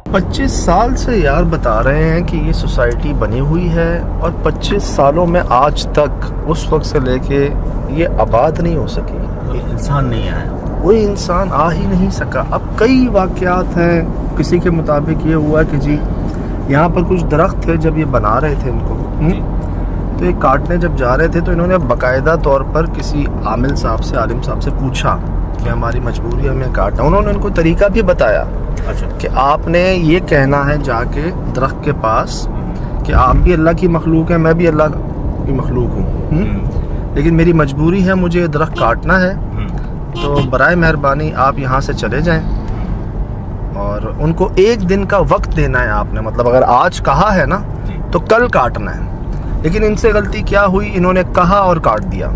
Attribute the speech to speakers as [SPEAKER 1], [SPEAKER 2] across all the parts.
[SPEAKER 1] 25 साल से यार बता रहे हैं कि ये सोसाइटी बनी हुई है और 25 सालों में आज तक उस वक्त से लेके ये आबाद नहीं हो सकी।
[SPEAKER 2] कोई इंसान नहीं आया,
[SPEAKER 1] कोई इंसान आ ही नहीं सका। अब कई वाक़यात हैं, किसी के मुताबिक ये हुआ कि जी यहाँ पर कुछ दरख्त थे, जब ये बना रहे थे इनको तो ये काटने जब जा रहे थे तो इन्होंने बाकायदा तौर पर किसी आलिम साहब से पूछा कि हमारी मजबूरी है, हमें काटना। उन्होंने उनको तरीका भी बताया कि आपने ये कहना है जाके दरख्त के पास कि आप भी अल्लाह की मखलूक है, मैं भी अल्लाह की मखलूक हूँ, लेकिन मेरी मजबूरी है, मुझे दरख्त काटना है, तो बराए मेहरबानी आप यहाँ से चले जाएं। और उनको एक दिन का वक्त देना है आपने, मतलब अगर आज कहा है ना तो कल काटना है। लेकिन इनसे गलती क्या हुई, इन्होंने कहा और काट दिया,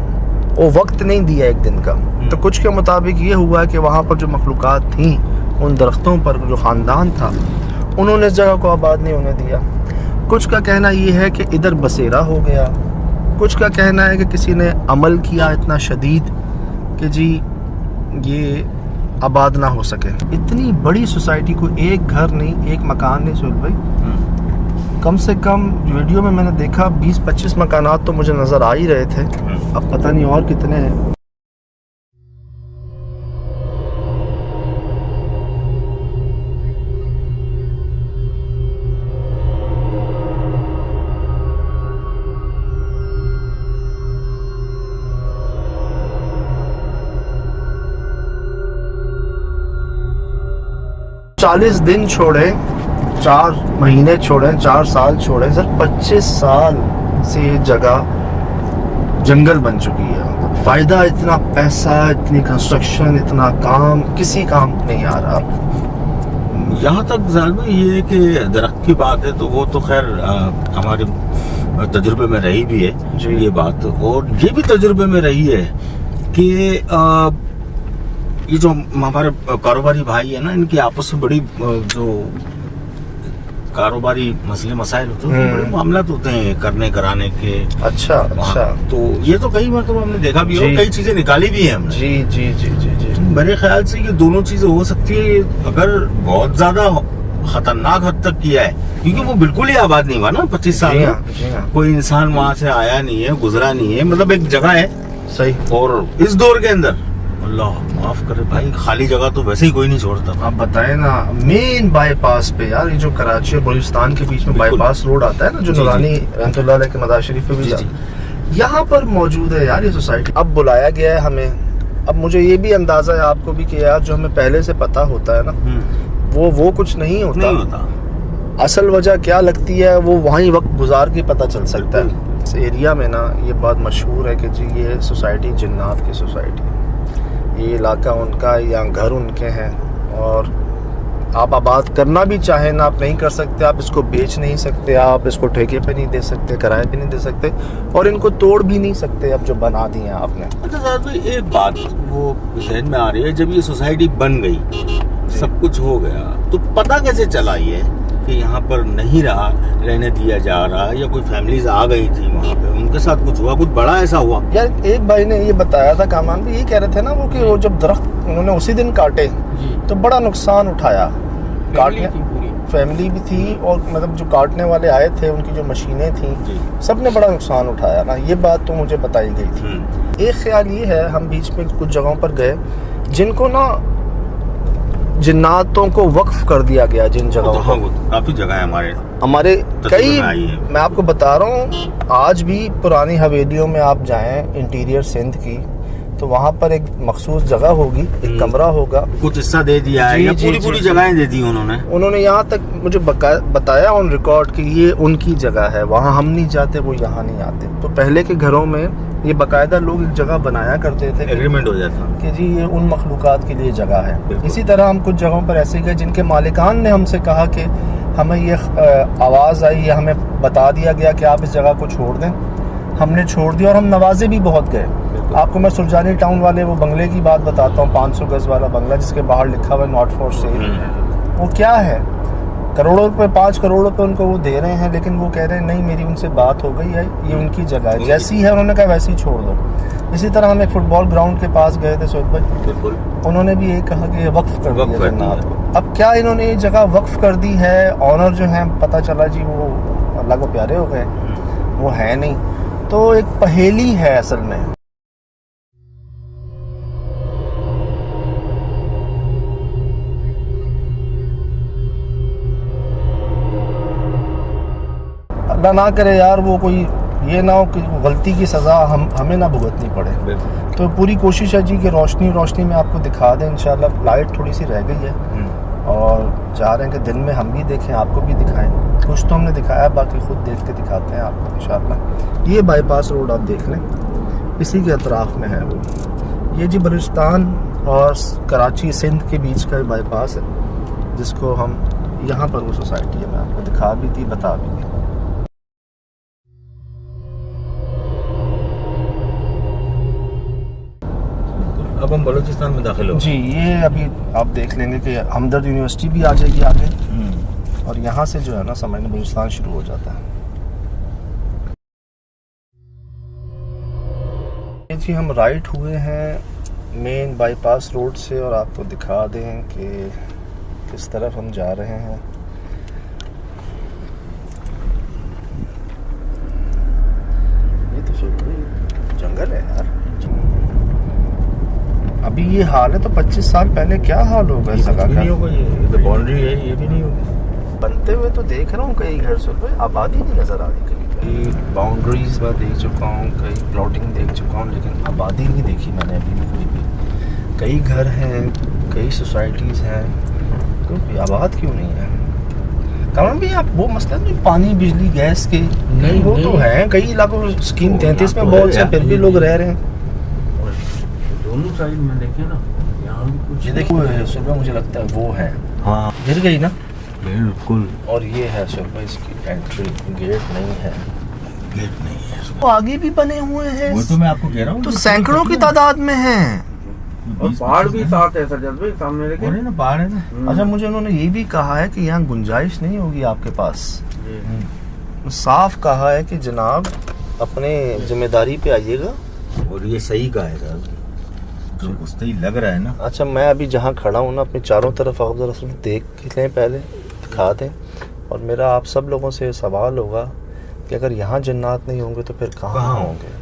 [SPEAKER 1] वो वक्त नहीं दिया एक दिन का। तो कुछ के मुताबिक ये हुआ कि वहाँ पर जो मखलूक़ात थी, उन दरख्तों पर जो ख़ानदान था, उन्होंने इस जगह को आबाद नहीं होने दिया। कुछ का कहना ये है कि इधर बसेरा हो गया, कुछ का कहना है कि किसी ने अमल किया इतना शदीद कि जी ये आबाद ना हो सके। इतनी बड़ी सोसाइटी को एक घर नहीं, एक मकान नहीं सुहेल भाई, कम से कम वीडियो में मैंने देखा 20-25 मकानात तो मुझे नज़र आ ही रहे थे। अब पता नहीं और कितने हैं। चालीस दिन छोड़े, 4 महीने छोड़े, 4 साल छोड़े, सर 25 साल से ये जगह जंगल बन चुकी है। फायदा इतना पैसा, इतनी कंस्ट्रक्शन, इतना काम, किसी काम नहीं आ रहा।
[SPEAKER 2] यहाँ तक ज़ाहिर में ये है कि दरख्त की बात है तो वो तो खैर हमारे तजुर्बे में रही भी है ये बात, और ये भी तजुर्बे में रही है कि ये जो हमारे कारोबारी भाई है ना, इनकी आपस में बड़ी जो कारोबारी मसले मसाइल होते हैं, बड़े मामलात होते हैं करने कराने के।
[SPEAKER 1] अच्छा।
[SPEAKER 2] तो ये तो कई बार तो हमने देखा भी है, कई चीजें निकाली भी है हमने।
[SPEAKER 1] जी।
[SPEAKER 2] मेरे ख्याल से ये दोनों चीजें हो सकती है, अगर बहुत ज्यादा खतरनाक हद तक किया है, क्योंकि वो बिल्कुल ही आबाद नहीं हुआ ना 25 साल में। कोई इंसान वहाँ से आया नहीं है, गुजरा नहीं है, मतलब एक जगह है
[SPEAKER 1] सही।
[SPEAKER 2] और इस दौर के अंदर अल्लाह माफ करे भाई, खाली जगह तो वैसे ही कोई नहीं छोड़ता।
[SPEAKER 1] आप बताएं ना, मेन बाईपास पे यार, ये जो कराची और बलूचिस्तान के बीच में बाईपास रोड आता है ना, जो नूरानी रहमतुल्लाह अलैह के मज़ार शरीफ पे भी जाता है, यहाँ पर मौजूद है यार ये सोसाइटी। अब बुलाया गया है हमें। अब मुझे ये भी अंदाजा है आपको भी कि यार जो हमें पहले से पता होता है ना, वो कुछ नहीं होता। असल वजह क्या लगती है, वो वहीं वक्त गुजार के पता चल सकता है। इस एरिया में ना ये बात मशहूर है कि जी ये सोसाइटी जिन्नात की सोसाइटी है, ये इलाका उनका, यहाँ घर उनके हैं, और आप आबाद करना भी चाहें ना आप नहीं कर सकते। आप इसको बेच नहीं सकते, आप इसको ठेके पे नहीं दे सकते, किराए पे नहीं दे सकते, और इनको तोड़ भी नहीं सकते अब जो बना दी है आपने।
[SPEAKER 2] अच्छा साहब, एक बात वो जहन में आ रही है, जब ये सोसाइटी बन गई, सब कुछ हो गया, तो पता कैसे चला ये कि यहाँ पर नहीं रहने दिया जा रहा, या कोई फैमिलीज आ गई थी वहाँ पे, उनके साथ कुछ हुआ, कुछ बड़ा ऐसा हुआ?
[SPEAKER 1] यार एक भाई ने ये बताया था, कामान भी ये कह रहे थे ना वो कि वो जब दरख्त उन्होंने उसी दिन काटे तो बड़ा नुकसान उठाया। काटने फैमिली भी थी, और मतलब जो काटने वाले आए थे उनकी जो मशीनें थी, सब ने बड़ा नुकसान उठाया ना। ये बात तो मुझे बताई गई थी। एक ख्याल ये है, हम बीच में कुछ जगहों पर गए जिनको ना जिन्नातों को वक्फ कर दिया गया, जिन जगहों पर
[SPEAKER 2] काफी जगह है
[SPEAKER 1] हमारे कई, मैं आपको बता रहा हूँ, आज भी पुरानी हवेलियों में आप जाएं इंटीरियर सिंध की, तो वहाँ पर एक मखसूस जगह होगी, एक कमरा होगा,
[SPEAKER 2] कुछ हिस्सा दे दिया है, या पूरी जगहें दे दी उन्होंने
[SPEAKER 1] यहाँ तक मुझे बताया ऑन रिकॉर्ड कि ये उनकी जगह है, वहाँ हम नहीं जाते, वो यहाँ नहीं आते। तो पहले के घरों में ये बाकायदा लोग एक जगह बनाया करते थे,
[SPEAKER 2] एग्रीमेंट हो जाता
[SPEAKER 1] कि जी ये उन मखलूकात के लिए जगह है। इसी तरह हम कुछ जगहों पर ऐसे गए जिनके मालिकान ने हमसे कहा कि हमें ये आवाज़ आई या हमें बता दिया गया कि आप इस जगह को छोड़ दें। हमने छोड़ दिया, और हम नवाजे भी बहुत गए। आपको मैं सुरजानी टाउन वाले वो बंगले की बात बताता हूँ, 500 गज वाला बंगला जिसके बाहर लिखा हुआ है नॉट फॉर सेल। वो क्या है, करोड़ों रुपए, 5 करोड़ रुपए उनको वो दे रहे हैं, लेकिन वो कह रहे हैं नहीं मेरी उनसे बात हो गई है, ये उनकी जगह है, जैसी है उन्होंने कहा वैसी छोड़ दो। इसी तरह हम एक फुटबॉल ग्राउंड के पास गए थे सोहेल भाई, उन्होंने भी यही कहा कि वक्फ कर
[SPEAKER 2] वक्फ
[SPEAKER 1] दिया
[SPEAKER 2] कर
[SPEAKER 1] जन्नात
[SPEAKER 2] दिया।
[SPEAKER 1] को। अब क्या इन्होंने ये जगह वक्फ कर दी है, ऑनर जो है पता चला जी वो अल्लाह को प्यारे हो गए, वो है नहीं, तो एक पहेली है असल में। अल्लाह ना करे यार वो कोई ये ना हो कि गलती की सज़ा हमें ना भुगतनी पड़े। तो पूरी कोशिश है जी कि रोशनी में आपको दिखा दें इंशाल्लाह। लाइट थोड़ी सी रह गई है और चाह रहे हैं कि दिन में हम भी देखें, आपको भी दिखाएं। कुछ तो हमने दिखाया, बाकी खुद देख के दिखाते हैं आपको इंशाल्लाह। ये बाईपास रोड आप देख लें, इसी के अतराफ़ में है वो। ये जी बलूचिस्तान और कराची सिंध के बीच का बाईपास है, जिसको हम यहाँ पर वो सोसाइटी है, मैं आपको दिखा भी थी, बता भी दी।
[SPEAKER 2] अब हम बलूचिस्तान में दाखिल हो
[SPEAKER 1] जी। ये अभी आप देख लेंगे कि हमदर्द यूनिवर्सिटी भी आ जाएगी आगे, और यहाँ से जो है ना समझ में बलूचिस्तान शुरू हो जाता है। ये जी हम राइट हुए हैं मेन बाईपास रोड से, और आपको दिखा दें कि किस तरफ हम जा रहे हैं। ये तो फिर जंगल है यार। अभी ये हाल है तो 25 साल पहले क्या हाल होगा इस जगह का?
[SPEAKER 2] नहीं होगा, ये तो बाउंड्री है, ये भी नहीं होगा।
[SPEAKER 1] बनते हुए तो देख रहा हूँ कई घर से, आबादी नहीं नजर आ रही। कहीं बाउंड्रीज मैं देख चुका हूँ, कई प्लॉटिंग देख चुका हूँ, लेकिन आबादी नहीं देखी मैंने अभी भी कोई भी। कई घर हैं, कई सोसाइटीज़ हैं, क्योंकि आबाद क्यों नहीं है? कारण भी आप वो मसला नहीं, पानी बिजली गैस के नहीं, वो तो है कई इलाकों में। स्कीम 33 में बहुत से फिर भी लोग रह रहे हैं।
[SPEAKER 3] दोनों साइड में देखिए ना, यहाँ भी कुछ
[SPEAKER 1] ये देखो सुबह, मुझे लगता है वो है,
[SPEAKER 2] हाँ
[SPEAKER 1] गिर गई ना।
[SPEAKER 2] बिल्कुल।
[SPEAKER 1] और ये है सुबह इसकी एंट्री, गेट नहीं है,
[SPEAKER 2] गेट नहीं है।
[SPEAKER 1] वो आगे भी बने हुए हैं,
[SPEAKER 2] वो तो मैं आपको कह रहा हूँ,
[SPEAKER 1] तो सैकड़ों की तादाद में हैं।
[SPEAKER 3] और पहाड़ भी साथ है सजद भाई, सामने देखे
[SPEAKER 2] ना पहाड़ है ना।
[SPEAKER 1] अच्छा, मुझे उन्होंने ये भी कहा है कि यहाँ गुंजाइश नहीं होगी आपके पास। साफ कहा है कि जनाब अपने जिम्मेदारी पे आइएगा।
[SPEAKER 2] और ये सही का है सर, तो सही लग रहा है ना।
[SPEAKER 1] अच्छा, मैं अभी जहाँ खड़ा हूँ ना, अपने चारों तरफ आप जरा सुन देख लें, पहले दिखा दें। और मेरा आप सब लोगों से सवाल होगा कि अगर यहाँ जन्नात नहीं होंगे तो फिर कहाँ होंगे?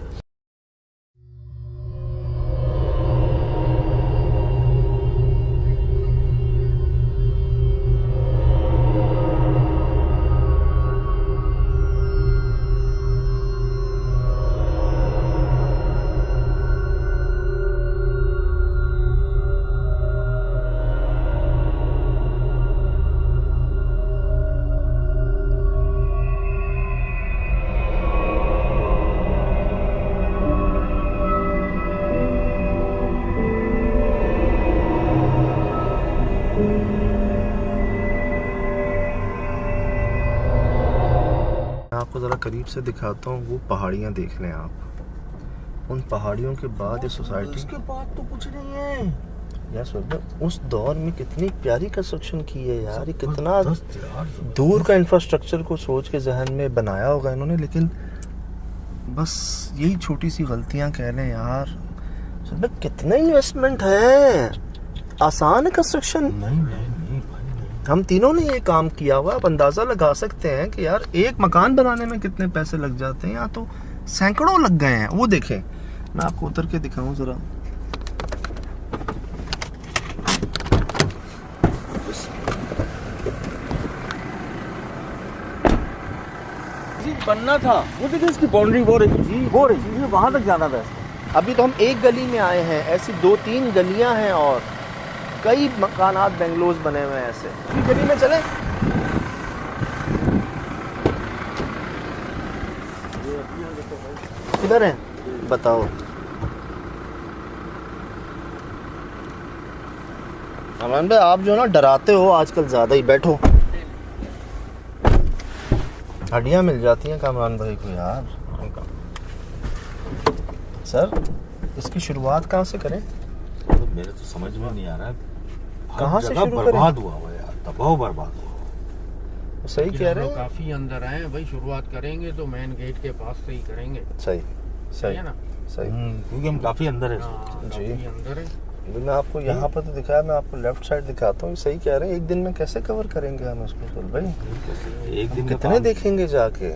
[SPEAKER 1] आपको ज़रा करीब से दिखाता हूँ, वो पहाड़ियाँ देख लें आप। उन पहाड़ियों के बाद ये सोसाइटी,
[SPEAKER 2] उसके बाद तो कुछ नहीं है
[SPEAKER 1] यार। सोचो उस दौर में कितनी प्यारी कंस्ट्रक्शन की है यार, ये कितना दूर का इंफ्रास्ट्रक्चर को सोच के जहन में बनाया होगा इन्होंने। लेकिन बस यही छोटी सी गलतियाँ कह लें यार। कितना इन्वेस्टमेंट है, आसान है कंस्ट्रक्शन।
[SPEAKER 2] नहीं
[SPEAKER 1] हम तीनों ने ये काम किया हुआ, आप अंदाजा लगा सकते हैं कि यार एक मकान बनाने में कितने पैसे लग जाते हैं। यहाँ तो सैकड़ों लग गए हैं। वो देखें, मैं आपको उतर के दिखाऊं जरा।
[SPEAKER 2] बनना था, वो देखिए इसकी बाउंड्री वो रही, वहां तक जाना था।
[SPEAKER 1] अभी तो हम एक गली में आए हैं, ऐसी 2-3 गलियां हैं और कई मकानात बेंगलोर बने हुए हैं ऐसे। इसी गली में चले, किधर है बताओ। अमन भाई, आप जो ना डराते हो आजकल ज़्यादा ही। बैठो, हड्डियाँ मिल जाती हैं कामरान भाई को यार। सर, इसकी शुरुआत कहाँ से करें?
[SPEAKER 2] तो मेरे तो समझ में नहीं आ रहा है,
[SPEAKER 1] कहाँ से शुरू
[SPEAKER 2] बर्बाद हुआ हुआ यार, तबाह बर्बाद हुआ।
[SPEAKER 1] सही कह रहे हैं,
[SPEAKER 3] काफी अंदर आए भाई। शुरुआत करेंगे तो मेन गेट के पास से ही करेंगे।
[SPEAKER 1] सही
[SPEAKER 3] सही है ना?
[SPEAKER 1] सही।
[SPEAKER 2] क्योंकि हम काफी अंदर है।
[SPEAKER 3] हाँ,
[SPEAKER 1] जी।
[SPEAKER 3] काफी अंदर है।
[SPEAKER 1] अभी मैं आपको यहाँ पर तो दिखाया, मैं आपको लेफ्ट साइड दिखाता हूँ, सही कह रहे हैं। एक दिन में कैसे कवर करेंगे हम इसको सुल भाई?
[SPEAKER 2] एक दिन
[SPEAKER 1] कितने देखेंगे जाके?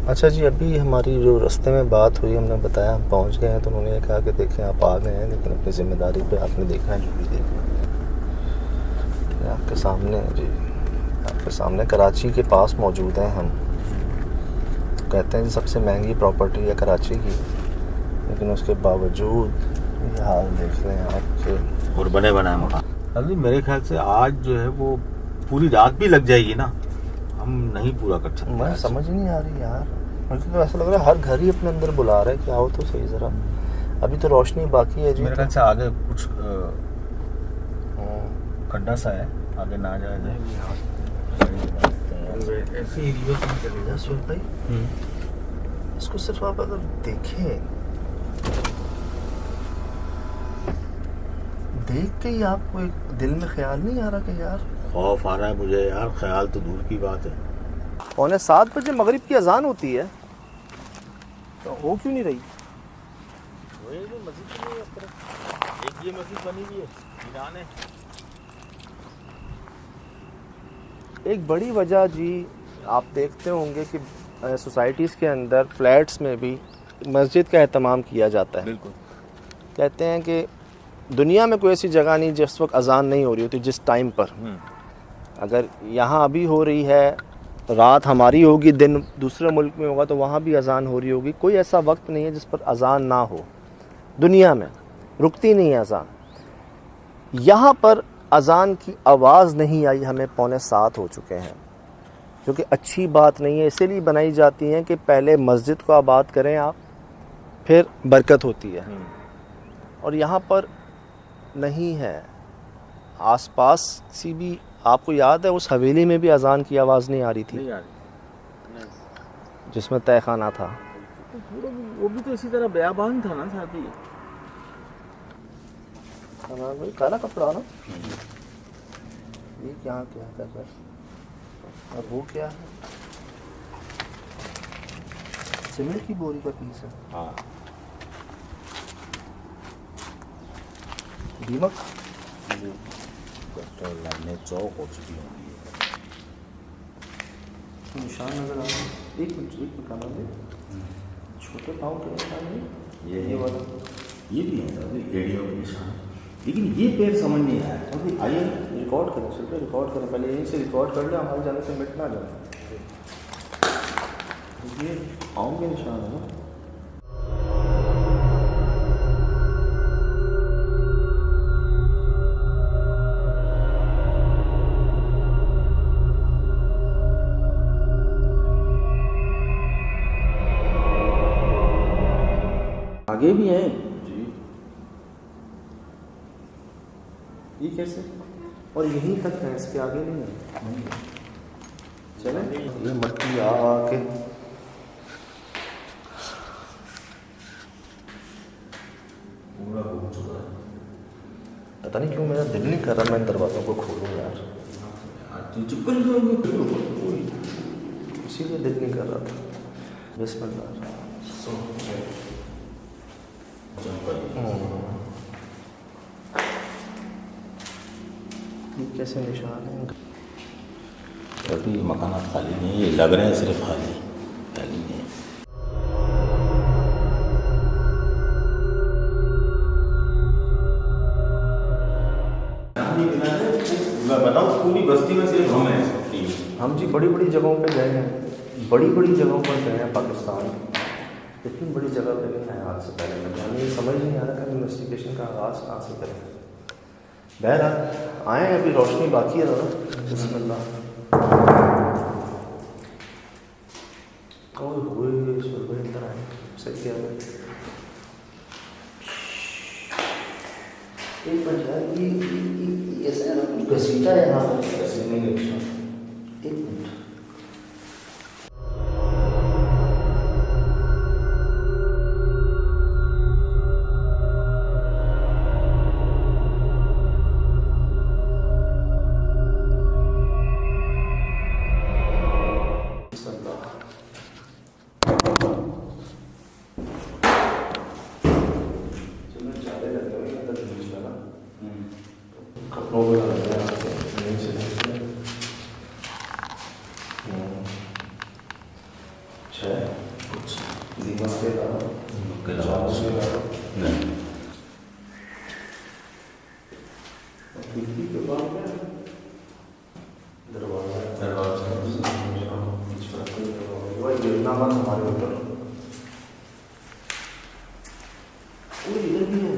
[SPEAKER 1] अच्छा जी, अभी हमारी जो रास्ते में बात हुई, हमने बताया हम पहुंच गए हैं, तो उन्होंने कहा कि देखें आप आ गए हैं, लेकिन अपनी जिम्मेदारी पे आपने देखना है जो भी देखना है। आपके सामने है जी, आपके सामने कराची के पास मौजूद हैं हम। कहते हैं जी सबसे महंगी प्रॉपर्टी है कराची की, लेकिन उसके बावजूद ये हाल देख रहे हैं आपके।
[SPEAKER 2] और बने बनाए मकान। अभी मेरे ख्याल से आज जो है वो पूरी रात भी लग जाएगी ना, हम नहीं पूरा कर सकते।
[SPEAKER 1] मैं समझ ही नहीं आ रही यार, मुझे तो ऐसा लग रहा है हर घर ही अपने अंदर बुला रहा है कि आओ तो सही ज़रा। अभी तो रोशनी बाकी है जी।
[SPEAKER 2] मेरे ख्याल से आगे कुछ खड्डा सा है, आगे ना जाया जाए।
[SPEAKER 3] ऐसे ही रिवर्स में चलेगा
[SPEAKER 1] सुन भाई, इसको सिर्फ आप अगर देखें, देख के ही आपको एक दिल में ख्याल नहीं आ रहा कि यार?
[SPEAKER 2] खौफ आ रहा है मुझे यार, ख्याल तो दूर की बात है।
[SPEAKER 1] 6:45 बजे मगरिब की अजान होती है, तो हो क्यों नहीं रही?
[SPEAKER 2] मस्जिद नहीं है इस तरफ, एक ये मस्जिद बनी हुई है, ईरान है।
[SPEAKER 1] एक बड़ी वजह जी, आप देखते होंगे कि सोसाइटीज़ के अंदर फ्लैट्स में भी मस्जिद का एहतमाम किया जाता है।
[SPEAKER 2] बिल्कुल।
[SPEAKER 1] कहते हैं कि दुनिया में कोई ऐसी जगह नहीं जिस वक्त अजान नहीं हो रही होती जिस टाइम पर। अगर यहाँ अभी हो रही है, रात हमारी होगी, दिन दूसरे मुल्क में होगा, तो वहाँ भी अजान हो रही होगी। कोई ऐसा वक्त नहीं है जिस पर अजान ना हो, दुनिया में रुकती नहीं है अजान। यहाँ पर अजान की आवाज़ नहीं आई, हमें 6:45 हो चुके हैं, जो कि अच्छी बात नहीं है। इसीलिए बनाई जाती हैं कि पहले मस्जिद को आबाद करें आप, फिर बरकत होती है। और यहाँ पर नहीं है। आसपास सी भी, आपको याद है उस हवेली में भी अजान की आवाज़ नहीं आ रही थी,
[SPEAKER 3] नहीं आ रही,
[SPEAKER 1] जिसमें तहखाना था।
[SPEAKER 3] तो पूरा वो भी तो इसी तरह बयाबान था ना साथ ही।
[SPEAKER 1] काला कपड़ा ना, ये क्या क्या कर रहा है? और वो क्या है? सीमेंट की बोरी का पीस है।
[SPEAKER 2] हाँ,
[SPEAKER 1] दीमक
[SPEAKER 2] लाइनें चौक हो चुकी होंगी।
[SPEAKER 1] निशान नजर आ रहा है। एक मिनट काना में छोटे पाँव के निशान नहीं, ये वाला,
[SPEAKER 2] ये भी है अभी एड़ियों के निशान, लेकिन ये पैर समझ नहीं आया। अभी
[SPEAKER 1] आइए रिकॉर्ड करें, सिर्फ रिकॉर्ड करें, पहले यहीं से रिकॉर्ड कर लें, हमारे जाने से मिट ना जाए। ये पाँव के निशान है ना।
[SPEAKER 3] आगे भी हैं
[SPEAKER 1] जी, ये कैसे? और यहीं तक है, इसके आगे नहीं है। चले ये मट्टी आके
[SPEAKER 2] पूरा हो चुका है।
[SPEAKER 1] पता नहीं क्यों मेरा दिल नहीं कर रहा मैं इन दरवाज़ों को खोलूँ यार,
[SPEAKER 2] चुप कर जाओगे,
[SPEAKER 1] इसीलिए दिल नहीं कर रहा था। बिस्मिल्लाह। ये कैसे निशान है?
[SPEAKER 2] अभी मकानात खाली नहीं है, लग रहे हैं सिर्फ खाली नहीं है। मैं बताऊँ, पूरी बस्ती में सिर्फ हम हैं।
[SPEAKER 1] हम जी बड़ी बड़ी जगहों पे गए हैं, बड़ी बड़ी जगहों पर गए हैं पाकिस्तान में, इतनी बड़ी जगह पे नहीं है आज से पहले। हमें ये समझ नहीं आ रहा कि इन्वेस्टिगेशन का आगाज़ कहाँ से करें। बहरहाल आए हैं, अभी रोशनी बाकी है ना। बिस्मिल्लाह। हुए सुबह अंदर आए, सही क्या है? एक मिनट यार, ये ऐसा है ना, कुछ घसीटा है यहाँ पर।
[SPEAKER 2] घसीटने के निशान।
[SPEAKER 1] एक मिनट, बना रहे हैं आपको नहीं चलेंगे। दीमक के अलावा
[SPEAKER 2] नहीं।
[SPEAKER 1] खिड़की के बाद में दरवाजा गिरना मत हमारे ऊपर। इधर भी है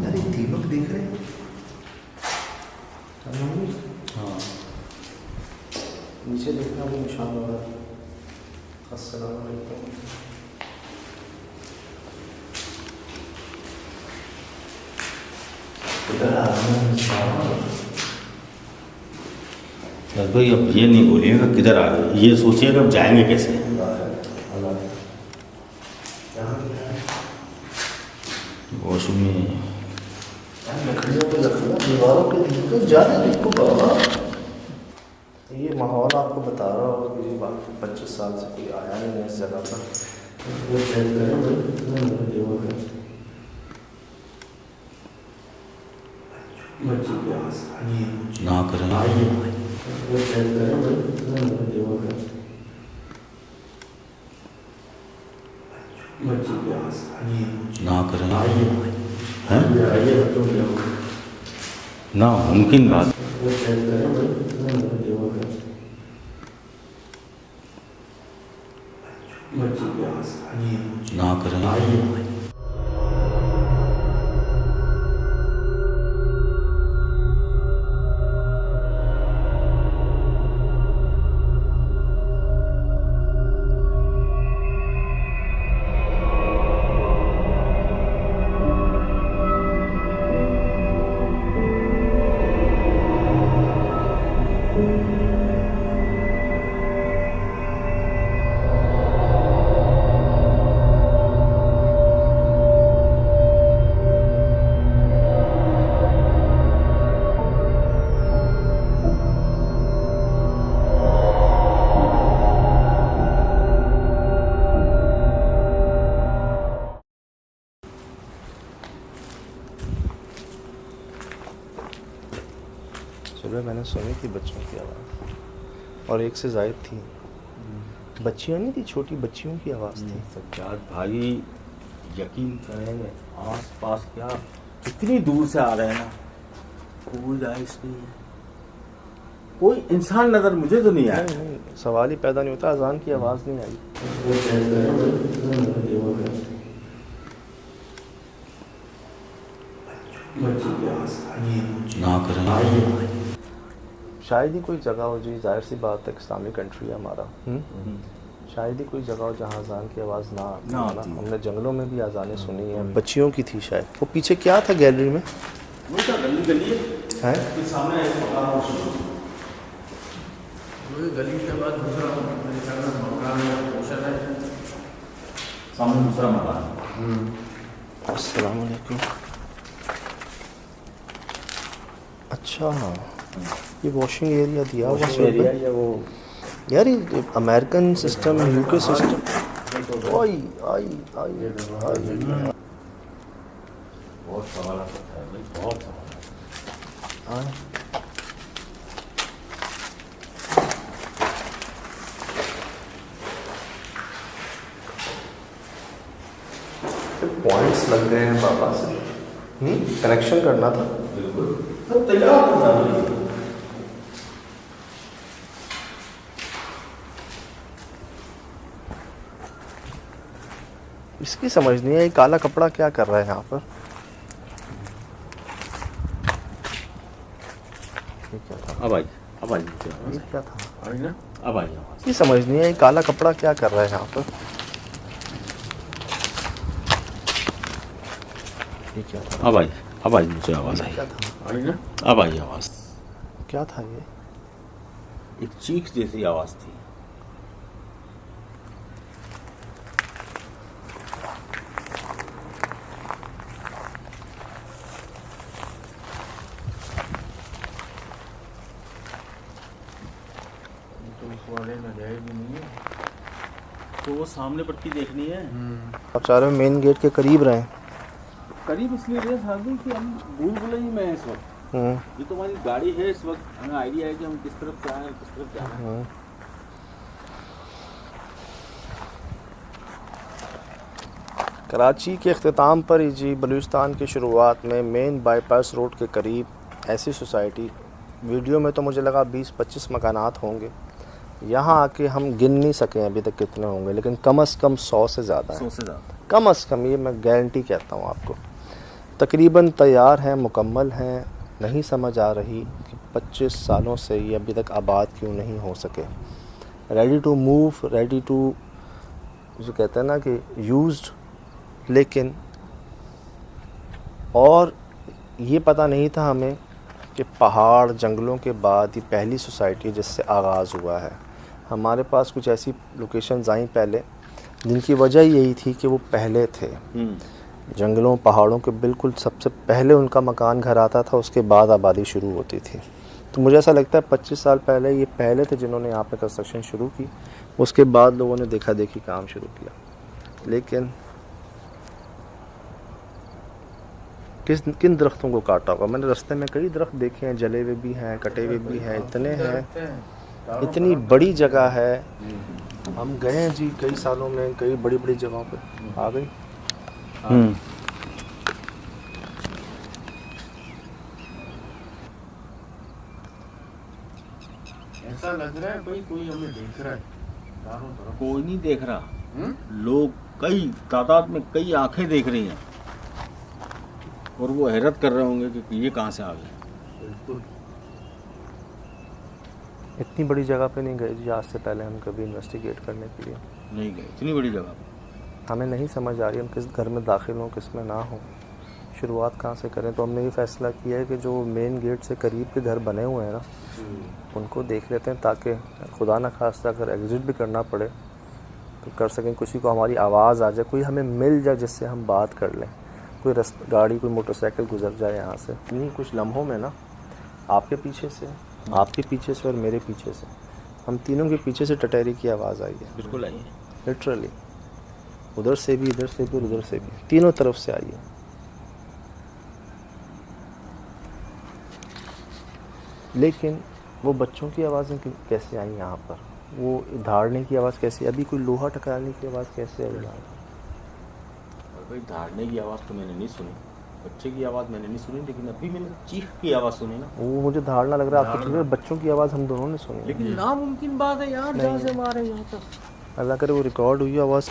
[SPEAKER 1] अरे दीमक देख रहे हैं।
[SPEAKER 2] हाँ
[SPEAKER 1] नीचे देखना वो निशान हो रहा है। अस्सलाम वालेकुम।
[SPEAKER 2] भाई अब ये नहीं बोलिएगा किधर आ गए, ये सोचिएगा अब जाएंगे कैसे। वॉशरूम में
[SPEAKER 1] दीवारों पे दिक्कत ज़्यादा देखो बाबा। ये माहौल आपको बता रहा होगा कि जी बाकी 25 साल से कोई आया नहीं है इस जगह पर।
[SPEAKER 2] ना करें ना करें हैं ना मुमकिन बात ना करें
[SPEAKER 1] सुबह मैंने सुनी थी बच्चों की आवाज़ और एक से ज़ायद थी। बच्चियाँ नहीं थी, छोटी बच्चियों की आवाज़ थी।
[SPEAKER 2] सज्जाद भाई यकीन करें आस पास क्या कितनी दूर से आ रहे हैं ना, कोई राइस नहीं है, कोई इंसान नजर मुझे तो नहीं आया।
[SPEAKER 1] नहीं, सवाल ही पैदा नहीं होता। अजान की आवाज़ नहीं आई।
[SPEAKER 2] ना करें
[SPEAKER 1] शायद ही कोई जगह हो जी, जाहिर सी बात है इस्लामिक कंट्री है हमारा। शायद ही कोई जगह हो जहाँ अजान की आवाज़ ना आती। हमने जंगलों में भी अजानें सुनी हैं। बच्चियों की थी शायद। वो पीछे क्या था गैलरी में? है
[SPEAKER 3] गली के बाद दूसरा मकान है,
[SPEAKER 2] सामने दूसरा मकान।
[SPEAKER 1] अस्सलाम वालेकुम। अच्छा ये वॉशिंग एरिया दिया हुआ
[SPEAKER 2] एरिया या वो
[SPEAKER 1] यार, ये अमेरिकन सिस्टम यूके सिस्टम। आई आई आई
[SPEAKER 2] बहुत सवाल है भाई, बहुत सवाल है।
[SPEAKER 1] पॉइंट्स लग गए हैं बाबा से। कनेक्शन करना था।
[SPEAKER 2] बिल्कुल तो तैयार होना है।
[SPEAKER 1] इसकी समझ नहीं है ये काला कपड़ा क्या कर रहा है यहाँ पर। ये क्या था?
[SPEAKER 2] अब आई
[SPEAKER 1] ये क्या था?
[SPEAKER 3] ना
[SPEAKER 2] अब आई आवाज।
[SPEAKER 1] ये समझ नहीं है ये काला कपड़ा क्या कर रहा है यहाँ पर। ये क्या था?
[SPEAKER 2] अब आई मुझे आवाज आई।
[SPEAKER 1] क्या था?
[SPEAKER 3] ना
[SPEAKER 2] अब आई आवाज।
[SPEAKER 1] क्या था ये?
[SPEAKER 2] एक चीख जैसी आवाज थी। तो वो सामने पट्टी देखनी है।
[SPEAKER 1] आप चाह रहे हो मेन गेट के करीब रहें?
[SPEAKER 2] करीब इसलिए रहे साहब कि हम भूल भुलैया में हैं इस वक्त। ये तो हमारी गाड़ी है इस वक्त, हमें आइडिया है कि हम किस तरफ से आए हैं, किस तरफ जाना है।
[SPEAKER 1] कराची के अख्ताम पर ही जी बलूचिस्तान की शुरुआत में मेन बाईपास रोड के करीब ऐसी सोसाइटी, वीडियो में तो मुझे लगा 20-25 मकानात होंगे। यहाँ आके हम गिन नहीं सके अभी तक कितने होंगे, लेकिन कम से कम 100 से ज़्यादा है।
[SPEAKER 2] 100 से ज़्यादा
[SPEAKER 1] कम से कम, ये मैं गारंटी कहता हूँ आपको। तकरीबन तैयार हैं, मुकम्मल हैं। नहीं समझ आ रही कि 25 सालों से ये अभी तक आबाद क्यों नहीं हो सके। Ready to move, ready to जो कहते हैं ना कि यूज्ड, लेकिन और ये पता नहीं था हमें कि पहाड़ जंगलों के बाद ये पहली सोसाइटी जिससे आगाज़ हुआ है। हमारे पास कुछ ऐसी लोकेशंस आई पहले जिनकी वजह यही थी कि वो पहले थे जंगलों पहाड़ों के बिल्कुल सबसे पहले उनका मकान घर आता था, उसके बाद आबादी शुरू होती थी। तो मुझे ऐसा लगता है 25 साल पहले ये पहले थे जिन्होंने यहाँ पे कंस्ट्रक्शन शुरू की, उसके बाद लोगों ने देखा देखी काम शुरू किया। लेकिन किन दरख्तों को काटा होगा? मैंने रास्ते में कई दरख्त देखे हैं, जले हुए भी हैं, कटे हुए भी हैं, इतने हैं। इतनी बड़ी जगह है, हम गए हैं जी कई सालों में, कई बड़ी बड़ी जगहों पे आ गई।
[SPEAKER 3] ऐसा लग रहा है भाई कोई हमें देख रहा है चारों तरफ।
[SPEAKER 2] कोई नहीं देख रहा, लोग कई तादाद में कई आंखें देख रही हैं और वो हैरत कर रहे होंगे कि ये कहाँ से आ गए।
[SPEAKER 3] बिल्कुल।
[SPEAKER 1] इतनी बड़ी जगह पे नहीं गए जी आज से पहले हम कभी इन्वेस्टिगेट करने के लिए।
[SPEAKER 2] नहीं गए इतनी बड़ी जगह।
[SPEAKER 1] हमें नहीं समझ आ रही हम किस घर में दाखिल हों, किस में ना हो, शुरुआत कहाँ से करें। तो हमने ये फ़ैसला किया है कि जो मेन गेट से करीब के घर बने हुए हैं ना, उनको देख लेते हैं, ताकि खुदा न खास्ता अगर एग्ज़िट भी करना पड़े तो कर सकें, किसी को हमारी आवाज़ आ जाए, कोई हमें मिल जाए जिससे हम बात कर लें, कोई गाड़ी कोई मोटरसाइकिल गुजर जाए यहाँ से। इन्हीं कुछ लम्हों में ना आपके पीछे से, आपके पीछे से और मेरे पीछे से, हम तीनों के पीछे से टटेरी की आवाज़ आई है।
[SPEAKER 2] बिल्कुल आई है,
[SPEAKER 1] लिटरली उधर से भी, इधर से भी और उधर से भी, तीनों तरफ से आई है। लेकिन वो बच्चों की आवाज़ें कैसे आई यहाँ पर, वो धाड़ने की आवाज़ कैसे, अभी कोई लोहा टकराने की आवाज़ कैसे आई यहाँ पर?
[SPEAKER 2] भाई धाड़ने की आवाज़ तो मैंने नहीं सुनी, बच्चे की आवाज़ मैंने नहीं सुनी, लेकिन अभी मैंने चीख की आवाज़ सुनी ना।
[SPEAKER 1] वो मुझे धाड़ना लग रहा है, आपको ठीक है? बच्चों की आवाज़ हम दोनों ने सुनी,
[SPEAKER 2] लेकिन नामुमकिन बात है यार, जहाँ से मारे यहाँ तक।
[SPEAKER 1] अल्लाह करे वो रिकॉर्ड हुई आवाज़।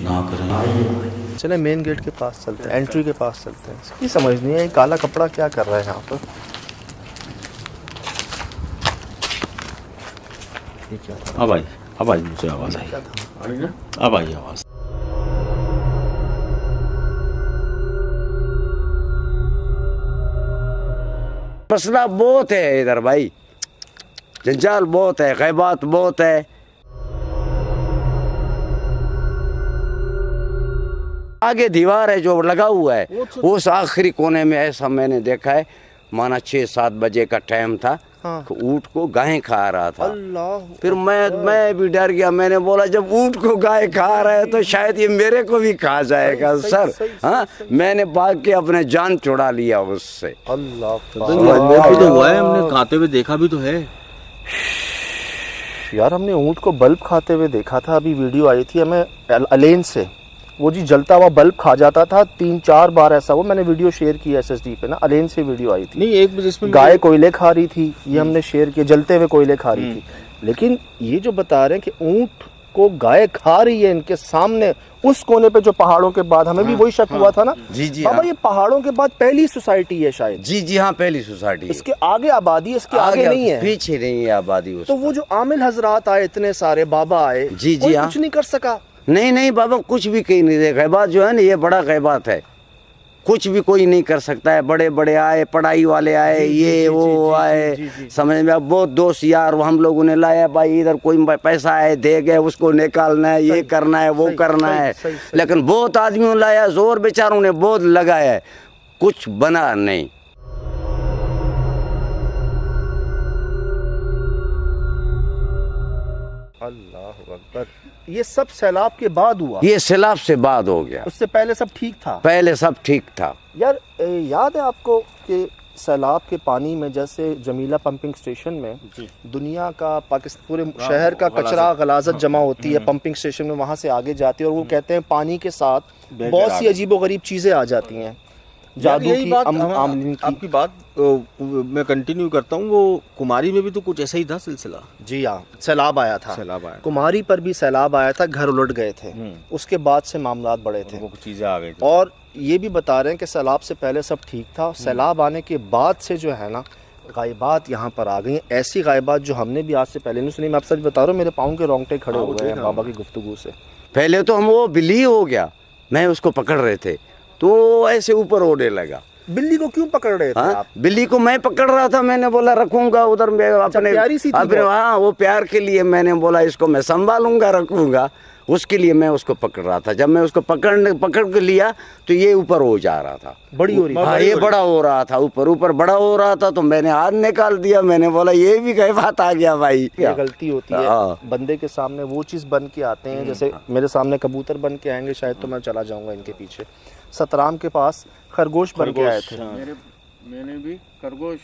[SPEAKER 2] ना करें,
[SPEAKER 1] चले मेन गेट के पास चलते हैं, एंट्री के पास चलते हैं। इसकी समझ नहीं है काला कपड़ा क्या कर रहा है यहाँ पर। ये क्या था?
[SPEAKER 2] अब आई मुझे आवाज़ आई,
[SPEAKER 1] क्या था?
[SPEAKER 2] अब आई आवाज़।
[SPEAKER 4] मसला बहुत है इधर भाई, जंजाल बहुत है, गैबात बहुत है। आगे दीवार है जो लगा हुआ है, उस आखिरी कोने में ऐसा मैंने देखा है, माना 6-7 बजे का टाइम था,
[SPEAKER 1] हाँ।
[SPEAKER 4] ऊँट को गाय खा रहा था।
[SPEAKER 1] अल्लाह,
[SPEAKER 4] फिर मैं भी डर गया, मैंने बोला जब ऊँट को गाय खा रहा है तो शायद ये मेरे को भी खा जाएगा सर। हाँ, मैंने भाग के अपने जान छुड़ा लिया उससे।
[SPEAKER 1] अल्लाह
[SPEAKER 2] तो हुआ है, हमने खाते हुए देखा भी तो है
[SPEAKER 1] यार। हमने ऊँट को बल्ब खाते हुए देखा था, अभी वीडियो आई थी हमें अलेन से, वो जी जलता हुआ बल्ब खा जाता था। 3-4 बार ऐसा हुआ, मैंने वीडियो शेयर की SSD पे ना, अलेन से वीडियो आई थी।
[SPEAKER 2] नहीं, एक जिसमें
[SPEAKER 1] गाय कोयले खा रही थी, ये हमने शेयर किया, जलते हुए कोयले खा रही थी। लेकिन ये जो बता रहे हैं कि ऊँट को गाय खा रही है इनके सामने, उस कोने पे जो पहाड़ों के बाद, हमें भी वही शक हुआ था ना।
[SPEAKER 4] जी जी
[SPEAKER 1] बाबा,
[SPEAKER 4] हाँ।
[SPEAKER 1] ये पहाड़ों के बाद पहली सोसाइटी है शायद।
[SPEAKER 4] जी जी हाँ, पहली सोसाइटी है।
[SPEAKER 1] इसके आगे आबादी, इसके आगे नहीं है,
[SPEAKER 4] पीछे नहीं है आबादी।
[SPEAKER 1] तो वो जो आमिल हजरात आए, इतने सारे बाबा आए,
[SPEAKER 4] जी जी
[SPEAKER 1] कोई
[SPEAKER 4] हाँ।
[SPEAKER 1] कुछ नहीं कर सका।
[SPEAKER 4] नहीं बाबा, कुछ भी कहीं नहीं दे। गैबात जो है ना, ये बड़ा गैबात है, कुछ भी कोई नहीं कर सकता है। बड़े बड़े आए, पढ़ाई वाले आए, ये वो आए, समझ में। अब बहुत दोस्त यार वो हम लोगों ने लाया, भाई इधर कोई पैसा है दे गए, उसको निकालना है, ये करना है, वो करना है। लेकिन बहुत आदमियों लाया, जोर बेचारों ने बहुत लगाया है, कुछ बना नहीं।
[SPEAKER 1] अल्लाह अकबर। ये सब सैलाब के बाद हुआ?
[SPEAKER 4] ये सैलाब से बाद हो गया,
[SPEAKER 1] उससे पहले सब ठीक था?
[SPEAKER 4] पहले सब ठीक था।
[SPEAKER 1] यार याद है आपको कि सैलाब के पानी में जैसे जमीला पंपिंग स्टेशन में दुनिया का पाकिस्तान पूरे शहर का कचरा गलाजत जमा होती है पंपिंग स्टेशन में, वहाँ से आगे जाती है और वो कहते हैं पानी के साथ बहुत सी अजीबोगरीब चीज़ें आ जाती हैं, जादू
[SPEAKER 2] यही
[SPEAKER 1] की,
[SPEAKER 2] बात
[SPEAKER 1] आमलीन की।
[SPEAKER 2] आपकी बात मैं कंटिन्यू करता हूँ। वो कुमारी में भी तो कुछ ऐसा ही था सिलसिला।
[SPEAKER 1] जी हाँ, सैलाब आया था,
[SPEAKER 2] सैलाब आया।
[SPEAKER 1] कुमारी पर भी सैलाब आया था, घर उलट गए थे, उसके बाद से मामलात बढ़े थे,
[SPEAKER 2] वो चीजें आ गई थी।
[SPEAKER 1] और ये भी बता रहे हैं कि सैलाब से पहले सब ठीक था, सैलाब आने के बाद से जो है ना गायबात यहाँ पर आ गई हैं, ऐसी गायबात जो हमने भी आज से पहले नहीं सुनी। मैं आप सच बता रहा हूँ, मेरे पाँव के रोंगटे खड़े हो गए हैं बाबा की गुफ्तगू से।
[SPEAKER 4] पहले तो हम वो बिल्ली हो गया, मैं उसको पकड़ रहे थे तो ऐसे ऊपर उड़ने लगा।
[SPEAKER 1] बिल्ली को क्यों पकड़ रहे थे आप?
[SPEAKER 4] बिल्ली को मैं पकड़ रहा था, मैंने बोला रखूंगा उधर में अपने,
[SPEAKER 1] प्यारी सी थी
[SPEAKER 4] अपने हाँ वो प्यार के लिए मैंने बोला इसको मैं संभालूंगा रखूंगा, उसके लिए मैं उसको पकड़ रहा था। जब मैं उसको पकड़ के लिया तो ये ऊपर हो जा रहा था,
[SPEAKER 1] बड़ी हो रही थी।
[SPEAKER 4] हाँ ये बड़ा हो रहा था, ऊपर बड़ा हो रहा था, तो मैंने हाथ निकाल दिया, मैंने बोला ये भी कई बात आ गया भाई।
[SPEAKER 1] ये गलती होती है,
[SPEAKER 4] हाँ।
[SPEAKER 1] बंदे के सामने वो चीज़ बन के आते हैं, जैसे मेरे सामने कबूतर बन के आएंगे शायद तो मैं चला जाऊंगा इनके पीछे। सतराम के पास खरगोश बन के आए थे,
[SPEAKER 3] मैंने भी खरगोश,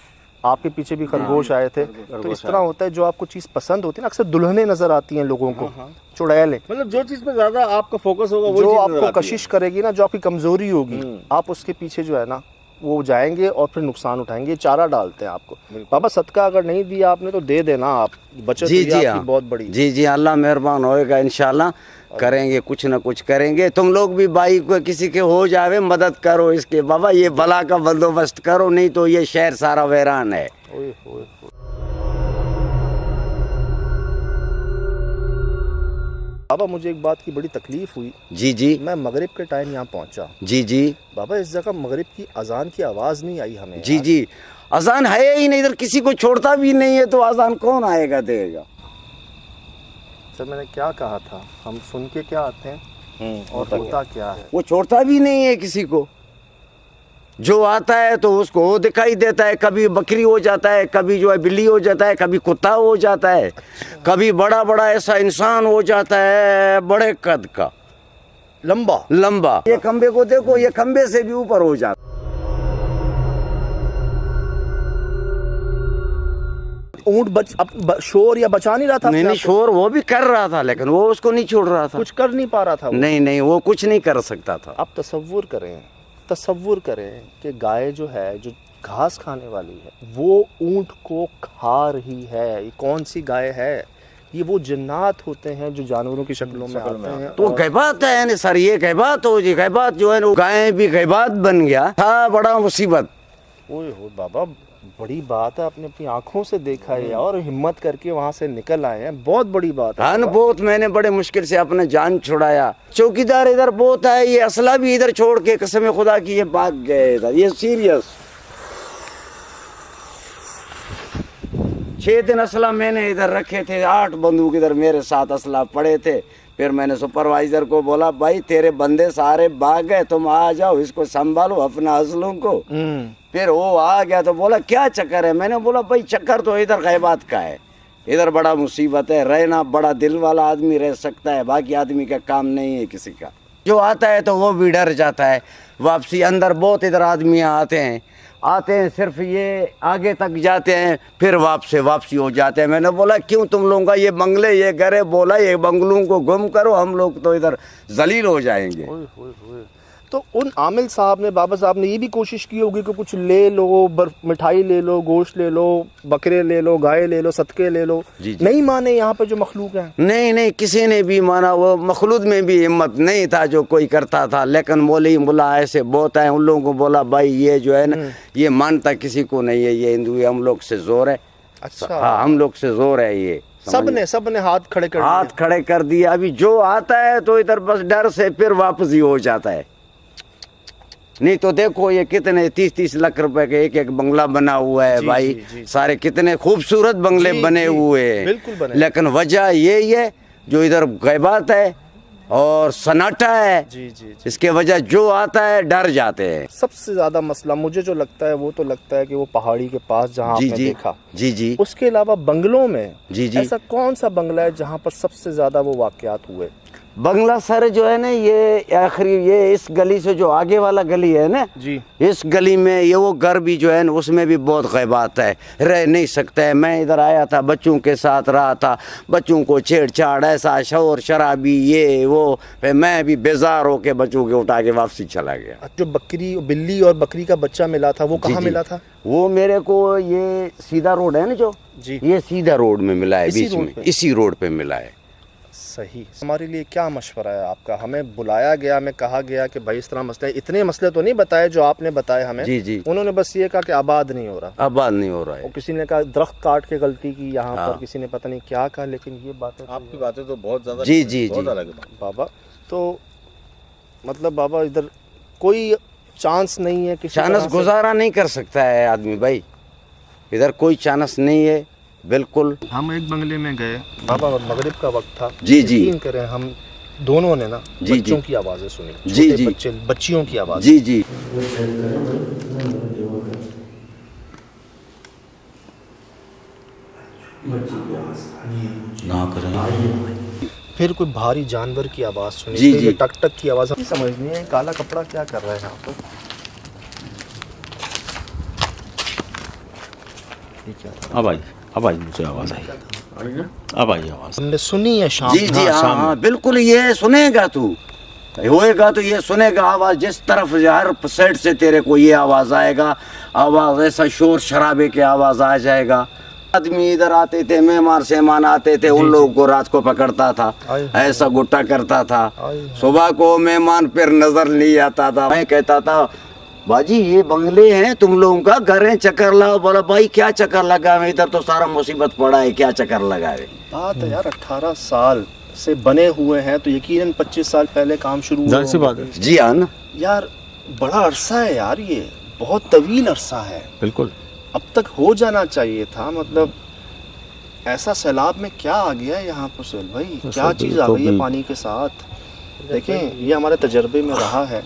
[SPEAKER 1] आपके पीछे भी खरगोश आए थे। तो इस तरह होता है, जो आपको चीज़ पसंद होती है ना, अक्सर दुल्हने नजर आती हैं लोगों को, चुड़ैलें,
[SPEAKER 2] मतलब जो चीज पे ज्यादा आपका फोकस होगा वो
[SPEAKER 1] जो
[SPEAKER 2] चीज़
[SPEAKER 1] आपको
[SPEAKER 2] नजर आती
[SPEAKER 1] कशिश करेगी ना, जो आपकी कमजोरी होगी, आप उसके पीछे जो है ना वो जाएंगे और फिर नुकसान उठाएंगे। ये चारा डालते हैं आपको। बाबा सदका अगर नहीं दिया आपने तो दे देना, आप बचत
[SPEAKER 4] जी
[SPEAKER 1] हुई
[SPEAKER 4] जी
[SPEAKER 1] आपकी
[SPEAKER 4] हाँ,
[SPEAKER 1] बहुत बड़ी।
[SPEAKER 4] जी जी अल्लाह मेहरबान होएगा, इंशाल्लाह करेंगे, कुछ ना कुछ करेंगे। तुम लोग भी भाई को किसी के हो जावे मदद करो इसके, बाबा ये बला का बंदोबस्त करो, नहीं तो ये शहर सारा वैरान है।
[SPEAKER 1] ओए होए। बाबा मुझे एक बात की बड़ी तकलीफ हुई।
[SPEAKER 4] जी जी
[SPEAKER 1] मैं मगरिब के टाइम यहाँ पहुँचा,
[SPEAKER 4] जी जी
[SPEAKER 1] बाबा इस जगह मगरिब की अजान की आवाज़ नहीं आई हमें।
[SPEAKER 4] जी जी, अजान है ही नहीं इधर, किसी को छोड़ता भी नहीं है, तो अजान कौन आएगा देगा।
[SPEAKER 1] सर मैंने क्या कहा था, हम सुन के क्या आते हैं और होता क्या है।
[SPEAKER 4] वो छोड़ता भी नहीं है किसी को, जो आता है तो उसको वो दिखाई देता है, कभी बकरी हो जाता है, कभी जो है बिल्ली हो जाता है, कभी कुत्ता हो जाता है, कभी बड़ा बड़ा ऐसा इंसान हो जाता है बड़े कद का, लंबा। ये खंबे को देखो, ये खंबे से भी ऊपर हो जाता।
[SPEAKER 1] ऊंट शोर या बचा नहीं रहा था?
[SPEAKER 4] नहीं शोर वो भी कर रहा था, लेकिन वो उसको नहीं छोड़ रहा था,
[SPEAKER 1] कुछ कर नहीं पा रहा था वो।
[SPEAKER 4] नहीं वो कुछ नहीं कर सकता था।
[SPEAKER 1] आप तसव्वुर करें कि गाय जो है, जो घास खाने वाली है, वो ऊंट को खा रही है। ये कौन सी गाय है? ये वो जन्नात होते हैं जो जानवरों की शक्लों में आते हैं।
[SPEAKER 4] तो गैबात है ना सर, ये गैबात हो जी, गैबात जो है ना, गाय भी गैबात बन गया था, बड़ा मुसीबत।
[SPEAKER 1] ओए हो बाबा, बड़ी बात है, आपने अपनी आंखों से देखा है और हिम्मत करके वहां से निकल आए हैं, बहुत बड़ी बात है।
[SPEAKER 4] हाँ बहुत, मैंने बड़े मुश्किल से अपने जान छुड़ाया। चौकीदार इधर बहुत है, ये असला भी इधर छोड़ के कसम खुदा की ये भाग गए इधर, ये सीरियस। 6 दिन असला मैंने इधर रखे थे, 8 बंदूक इधर मेरे साथ असला पड़े थे। फिर मैंने सुपरवाइजर को बोला, भाई तेरे बंदे सारे भाग गए, तुम आ जाओ, इसको संभालो अपना असलों को। फिर वो आ गया तो बोला क्या चक्कर है? मैंने बोला भाई चक्कर तो इधर गैबात का है, इधर बड़ा मुसीबत है, रहना बड़ा दिल वाला आदमी रह सकता है, बाकी आदमी का काम नहीं है किसी का। जो आता है तो वो भी डर जाता है वापसी। अंदर बहुत इधर आदमी आते हैं सिर्फ ये आगे तक जाते हैं, फिर वापसी हो जाते हैं। मैंने बोला क्यों तुम लोगों का ये बंगले ये घर है? बोला ये बंगलों को गुम करो, हम लोग तो इधर जलील हो जाएंगे।
[SPEAKER 1] तो उन आमिल साहब ने, बाबा साहब ने ये भी कोशिश की होगी कि कुछ ले लो, मिठाई ले लो, गोश्त ले लो, बकरे ले लो, गाय ले लो, सदके ले लो।
[SPEAKER 4] जी।
[SPEAKER 1] नहीं माने यहाँ पे जो मखलूक हैं?
[SPEAKER 4] नहीं किसी ने भी माना। वो मखलूद में भी हिम्मत नहीं था जो कोई करता था, लेकिन मौलवी मुल्ला ऐसे बहुत है, उन लोगों को बोला भाई ये जो है ना, ये मानता किसी को नहीं है, ये हिंदू है, हम लोग से जोर है।
[SPEAKER 1] अच्छा
[SPEAKER 4] हाँ हम लोग से जोर है ये।
[SPEAKER 1] सबने हाथ खड़े कर
[SPEAKER 4] दिए। अभी जो आता है तो इधर बस डर से फिर वापस ही हो जाता है। नहीं तो देखो ये कितने 30-30 लाख रुपए के एक बंगला बना हुआ है भाई।
[SPEAKER 1] जी।
[SPEAKER 4] सारे कितने खूबसूरत बंगले बने हुए हैं,
[SPEAKER 1] बिल्कुल बने।
[SPEAKER 4] लेकिन वजह यही है जो इधर गैबात है, और सन्नाटा है।
[SPEAKER 1] जी जी जी।
[SPEAKER 4] इसके वजह जो आता है डर जाते हैं।
[SPEAKER 1] सबसे ज्यादा मसला मुझे जो लगता है वो तो लगता है कि वो पहाड़ी के पास जहाँ
[SPEAKER 4] जी
[SPEAKER 1] आपने
[SPEAKER 4] जी
[SPEAKER 1] देखा,
[SPEAKER 4] जी जी
[SPEAKER 1] उसके अलावा बंगलों में
[SPEAKER 4] जी जी।
[SPEAKER 1] ऐसा कौन सा बंगला है जहाँ पर सबसे ज्यादा वो वाकयात हुए?
[SPEAKER 4] बंगला सर जो है ना, ये आखिरी ये इस गली से जो आगे वाला गली है ना,
[SPEAKER 1] जी
[SPEAKER 4] इस गली में ये वो घर भी जो है ना, उसमें भी बहुत ग़ैबात है, रह नहीं सकता है। मैं इधर आया था, बच्चों के साथ रहा था, बच्चों को छेड़छाड़ ऐसा शोर शराबी ये वो, फिर मैं भी बेजार होके बच्चों के उठा के वापसी चला गया।
[SPEAKER 1] जो बकरी बिल्ली और बकरी का बच्चा मिला था वो
[SPEAKER 4] जी,
[SPEAKER 1] कहाँ
[SPEAKER 4] जी।
[SPEAKER 1] मिला था?
[SPEAKER 4] वो मेरे को ये सीधा रोड है ना जो,
[SPEAKER 1] जी
[SPEAKER 4] ये सीधा रोड में मिला है,
[SPEAKER 1] इसी
[SPEAKER 4] बीच
[SPEAKER 1] रोड
[SPEAKER 4] में
[SPEAKER 1] पे?
[SPEAKER 4] इसी रोड पे मिला है।
[SPEAKER 1] सही। हमारे लिए क्या मशवरा है आपका? हमें बुलाया गया, हमें कहा गया कि भाई इस तरह मसले, इतने मसले तो नहीं बताए जो आपने बताए हमें।
[SPEAKER 4] जी जी।
[SPEAKER 1] उन्होंने बस ये कहा कि आबाद नहीं हो रहा।
[SPEAKER 4] आबाद नहीं हो रहा
[SPEAKER 1] और
[SPEAKER 4] है।
[SPEAKER 1] किसी ने कहा दरख्त काट के गलती की यहाँ
[SPEAKER 4] हाँ।
[SPEAKER 1] पर, किसी ने पता नहीं क्या कहा, लेकिन ये बातें तो
[SPEAKER 2] आपकी बातें तो बहुत ज्यादा
[SPEAKER 4] जी, जी,
[SPEAKER 2] बहुत
[SPEAKER 4] जी।
[SPEAKER 2] अलग है।
[SPEAKER 1] बाबा तो मतलब बाबा इधर कोई चांस नहीं है किसी
[SPEAKER 4] चानस
[SPEAKER 1] तरह से?
[SPEAKER 4] गुजारा नहीं कर सकता है आदमी भाई, इधर कोई चानस नहीं है बिल्कुल।
[SPEAKER 1] हम एक बंगले में गए बाबा, मगरिब का वक्त था।
[SPEAKER 4] जी, जी।
[SPEAKER 1] यकीन करें हम दोनों ने ना
[SPEAKER 4] जी,
[SPEAKER 1] बच्चों
[SPEAKER 4] जी।
[SPEAKER 1] की आवाज़ें सुनी,
[SPEAKER 4] जी,
[SPEAKER 1] छोटे
[SPEAKER 4] जी।
[SPEAKER 1] बच्चे बच्चियों की आवाज़।
[SPEAKER 4] जी जी।
[SPEAKER 2] ना करें।
[SPEAKER 1] फिर कोई भारी जानवर की आवाज़ सुनी,
[SPEAKER 4] जी,
[SPEAKER 1] फिर
[SPEAKER 4] जी।
[SPEAKER 1] ये टक टक की आवाज़। समझ नहीं है काला कपड़ा क्या कर रहा है यहाँ पर। ये क्या था?
[SPEAKER 2] अब आई मुझे आवाज आई, अब आई आवाज।
[SPEAKER 1] हमने सुनी है शाम
[SPEAKER 4] जी जी
[SPEAKER 1] हाँ,
[SPEAKER 4] हाँ
[SPEAKER 1] शाम
[SPEAKER 4] हाँ
[SPEAKER 1] में।
[SPEAKER 4] बिल्कुल, ये सुनेगा तू, होएगा तो ये सुनेगा आवाज, जिस तरफ हर साइड से तेरे को ये आवाज आएगा, आवाज ऐसा शोर शराबे की आवाज आ जाएगा। आदमी इधर आते थे, मेहमान सेहमान आते थे, उन लोगों को रात को पकड़ता था,
[SPEAKER 1] आए।
[SPEAKER 4] ऐसा गुट्टा करता था।
[SPEAKER 1] आए।
[SPEAKER 4] सुबह को मेहमान फिर नजर नहीं आता था। मैं कहता था बाजी ये बंगले हैं तुम लोगों का, घर है, चक्कर लाओ। बोला भाई क्या चक्कर लगा, मैं इधर तो सारा मुसीबत पड़ा है, क्या चक्कर लगा रहे।
[SPEAKER 1] बात है यार 18 साल से बने हुए हैं तो यकीनन 25 साल पहले काम शुरू हुआ
[SPEAKER 2] जाहिर सी
[SPEAKER 1] होगा।
[SPEAKER 2] बात है।
[SPEAKER 4] जी हाँ ना,
[SPEAKER 1] यार बड़ा अरसा है यार, ये बहुत तवील अरसा है।
[SPEAKER 2] बिल्कुल।
[SPEAKER 1] अब तक हो जाना चाहिए था। मतलब ऐसा सैलाब में क्या आ गया है यहाँ पर सुहेल भाई,
[SPEAKER 2] तो
[SPEAKER 1] क्या
[SPEAKER 2] सब
[SPEAKER 1] चीज़ आ
[SPEAKER 2] तो
[SPEAKER 1] गई है
[SPEAKER 2] भी-
[SPEAKER 1] पानी के साथ? देखें ये हमारे तजर्बे में रहा है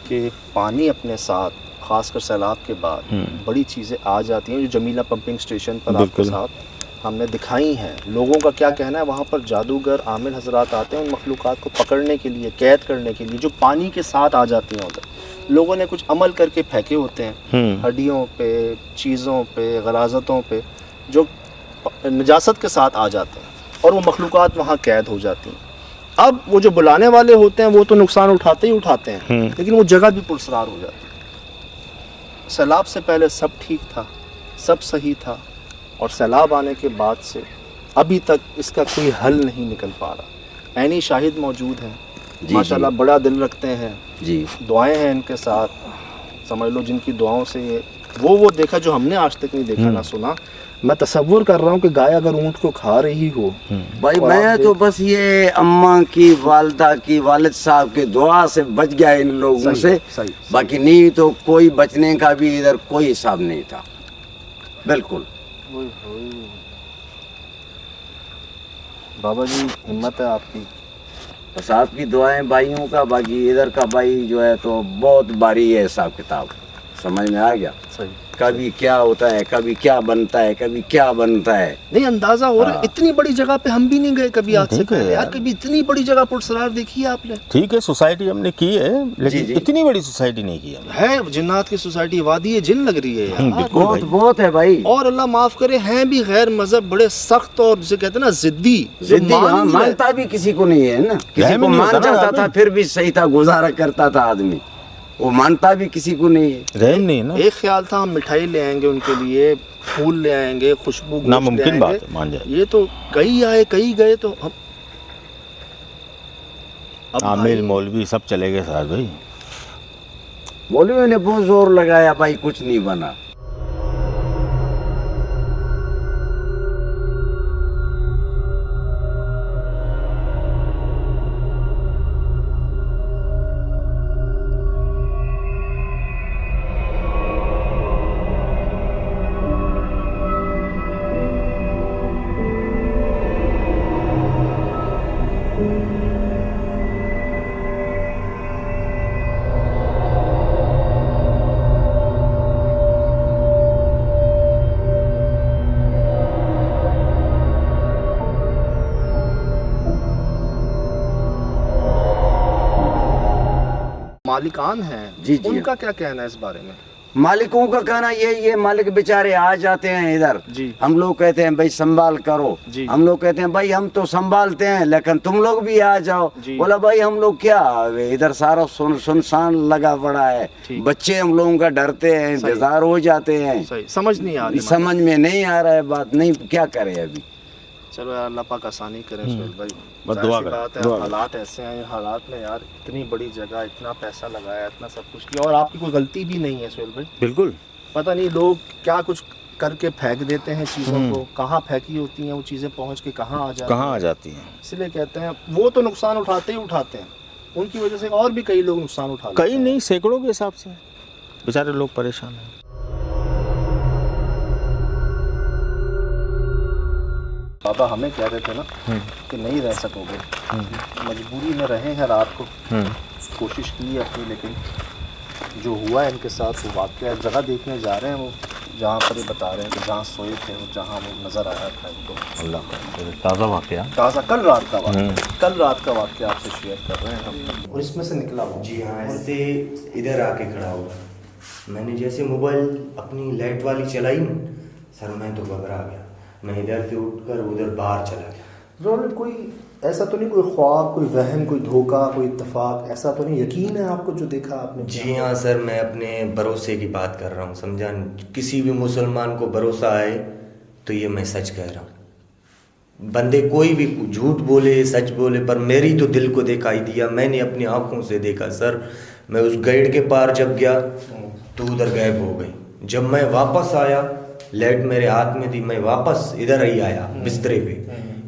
[SPEAKER 1] कि पानी अपने साथ खासकर सैलाब के बाद बड़ी चीज़ें आ जाती हैं, जो जमीला पंपिंग स्टेशन पर आपके
[SPEAKER 2] बिल्कुल।
[SPEAKER 1] साथ हमने दिखाई हैं। लोगों का क्या कहना है, वहाँ पर जादूगर आमिल हजरात आते हैं उन मखलूक़ात को पकड़ने के लिए, कैद करने के लिए, जो पानी के साथ आ जाती हैं उधर। लोगों ने कुछ अमल करके फेंके होते हैं हड्डियों पे, चीज़ों पे, गराजतों पे, जो नजासत के साथ आ जाते हैं और वो मखलूक़ात वहाँ कैद हो जाती हैं। अब वो जो बुलाने वाले होते हैं वो तो नुकसान उठाते ही उठाते हैं, लेकिन वो जगह भी पुरसरार हो जाती है। सैलाब से पहले सब ठीक था, सब सही था, और सैलाब आने के बाद से अभी तक इसका कोई हल नहीं निकल पा रहा। ऐनी शाहिद मौजूद हैं,
[SPEAKER 4] जी,
[SPEAKER 1] माशाल्लाह बड़ा दिल रखते हैं,
[SPEAKER 4] जी
[SPEAKER 1] दुआएं हैं इनके साथ, समझ लो जिनकी दुआओं से ये वो देखा जो हमने आज तक नहीं देखा ना सुना। मैं तसव्वुर कर रहा हूँ कि गाय अगर ऊँट को खा रही हो
[SPEAKER 4] भाई,
[SPEAKER 1] और
[SPEAKER 4] मैं
[SPEAKER 1] आप
[SPEAKER 4] तो बस ये अम्मा की, वालदा की, वालिद साहब की दुआ से बच गया इन लोगों
[SPEAKER 1] सही,
[SPEAKER 4] से।
[SPEAKER 1] सही।
[SPEAKER 4] बाकी नहीं तो कोई बचने का भी इधर कोई हिसाब नहीं था बिल्कुल।
[SPEAKER 1] बाबा जी हिम्मत है आपकी।
[SPEAKER 4] बस आपकी दुआएं भाइयों का, बाकी इधर का भाई जो है तो बहुत भारी है हिसाब किताब, समझ में आ गया।
[SPEAKER 1] सही।
[SPEAKER 4] कभी क्या होता है, कभी क्या बनता है, कभी क्या बनता है।
[SPEAKER 1] नहीं अंदाजा हो रहा है,
[SPEAKER 4] हाँ।
[SPEAKER 1] इतनी बड़ी जगह पे हम भी नहीं गए कभी आज से
[SPEAKER 2] ठीक है
[SPEAKER 1] पहले यार।
[SPEAKER 2] यार।
[SPEAKER 1] कभी इतनी बड़ी जगह पुरसरार देखी है आपने?
[SPEAKER 2] ठीक है, सोसाइटी हमने की है, लेकिन
[SPEAKER 4] जी।
[SPEAKER 2] इतनी बड़ी सोसाइटी नहीं की हमने।
[SPEAKER 1] है जिन्नात की सोसाइटी, वादी है जिन लग रही है यार।
[SPEAKER 2] बिल्कुल
[SPEAKER 4] बहुत
[SPEAKER 2] भाई।
[SPEAKER 4] बहुत है भाई।
[SPEAKER 1] और अल्लाह माफ करे हैं भी गैर मजहब बड़े सख्त और जिसे कहते हैं ना जिद्दी, जो
[SPEAKER 4] जिद्दी,
[SPEAKER 1] मान
[SPEAKER 4] हाँ,
[SPEAKER 1] नहीं रहे।
[SPEAKER 4] मानता भी किसी को नहीं है ना, किसी
[SPEAKER 2] रहम
[SPEAKER 4] को
[SPEAKER 2] नहीं
[SPEAKER 4] मान
[SPEAKER 2] होता ना
[SPEAKER 4] जाता
[SPEAKER 2] आदमी।
[SPEAKER 4] था फिर भी सही था, गुजारा करता था आदमी, वो मानता भी किसी को नहीं है।
[SPEAKER 2] रहम नहीं है ना,
[SPEAKER 1] एक ख्याल था हम मिठाई ले आएंगे उनके लिए, फूल ले आएंगे, खुशबू गोश्त ले
[SPEAKER 2] नामुमकिन बात
[SPEAKER 1] आएंगे।
[SPEAKER 2] है, मान जाए।
[SPEAKER 1] ये तो कई आए कई गए तो हम अब
[SPEAKER 2] आमिल
[SPEAKER 1] भाई,
[SPEAKER 2] मौलवी सब चले गए साथ भाई।
[SPEAKER 4] मौलवी ने बहुत जोर लगाया भाई, कुछ नहीं बना।
[SPEAKER 1] मालिकान हैं
[SPEAKER 4] जी, जी।
[SPEAKER 1] उनका क्या कहना है इस बारे में?
[SPEAKER 4] मालिकों का कहना ये मालिक बेचारे आ जाते हैं इधर,
[SPEAKER 1] जी।
[SPEAKER 4] हम लोग कहते हैं भाई संभाल करो,
[SPEAKER 1] जी।
[SPEAKER 4] हम लोग कहते हैं भाई हम तो संभालते हैं लेकिन तुम लोग भी आ जाओ।
[SPEAKER 1] जी।
[SPEAKER 4] बोला भाई हम लोग क्या आवे, इधर सारा सुनसान लगा पड़ा है,
[SPEAKER 1] ठीक।
[SPEAKER 4] बच्चे हम लोगों का डरते हैं,
[SPEAKER 1] सही।
[SPEAKER 4] इंतजार हो जाते हैं,
[SPEAKER 1] सही, समझ नहीं आ रही
[SPEAKER 4] समझ में नहीं आ रहा है बात, नहीं क्या करे अभी।
[SPEAKER 1] चलो यार अल्लाह पाक आसानी करें सुहेल भाई।
[SPEAKER 2] बस
[SPEAKER 1] जाहिर
[SPEAKER 2] दुआ
[SPEAKER 1] सी
[SPEAKER 2] करें,
[SPEAKER 1] बात है,
[SPEAKER 2] दुआ करें।
[SPEAKER 1] हालात ऐसे हैं, हालात में यार इतनी बड़ी जगह, इतना पैसा लगाया, इतना सब कुछ किया और आपकी कोई गलती भी नहीं है सुहेल भाई।
[SPEAKER 2] बिल्कुल।
[SPEAKER 1] पता नहीं लोग क्या कुछ करके फेंक देते हैं चीज़ों को, कहाँ फेंकी होती हैं वो चीज़ें, पहुँच के कहाँ आ जाती
[SPEAKER 2] कहाँ आ जाती हैं?
[SPEAKER 1] इसलिए कहते हैं वो तो नुकसान उठाते ही उठाते हैं, उनकी वजह से और भी कई लोग नुकसान उठा लेते
[SPEAKER 2] कई
[SPEAKER 1] हैं।
[SPEAKER 2] नहीं, सैकड़ों के हिसाब से बेचारे लोग परेशान हैं।
[SPEAKER 1] बाबा हमें कह रहे थे ना कि नहीं रह सकोगे, मजबूरी में रहे हैं रात को, कोशिश की है अपनी, लेकिन जो हुआ है इनके साथ वो वाक़या, जगह देखने जा रहे हैं वो, जहाँ पर ये बता रहे हैं कि जहाँ सोए थे और जहाँ वो नज़र आया था इनको।
[SPEAKER 2] अल्लाह का ताज़ा वाक़या।
[SPEAKER 1] ताज़ा कल रात का वाक़या, कल रात का वाक़या आपसे शेयर कर रहे हैं हम, और इसमें से निकला हुआ।
[SPEAKER 5] जी हाँ, ऐसे इधर आके खड़ा हुआ। मैंने जैसे मोबाइल अपनी लाइट वाली चलाई ना सर, मैं तो घबरा गया। मैं इधर से उठकर उधर बाहर चला गया।
[SPEAKER 1] ज़रूर कोई ऐसा तो नहीं, कोई ख्वाब, कोई वहम, कोई धोखा, कोई इत्तेफाक, ऐसा तो नहीं? यकीन है आपको जो देखा आपने?
[SPEAKER 5] जी हाँ सर, मैं अपने भरोसे की बात कर रहा हूँ, समझा। किसी भी मुसलमान को भरोसा आए तो ये मैं सच कह रहा हूँ। बंदे कोई भी झूठ बोले सच बोले, पर मेरी तो दिल को दिखाई दिया, मैंने अपनी आंखों से देखा सर। मैं उस गाइड के पार जब गया तो उधर गायब हो गई। जब मैं वापस आया, लाइट मेरे हाथ में थी, मैं वापस इधर ही आया बिस्तरे पे,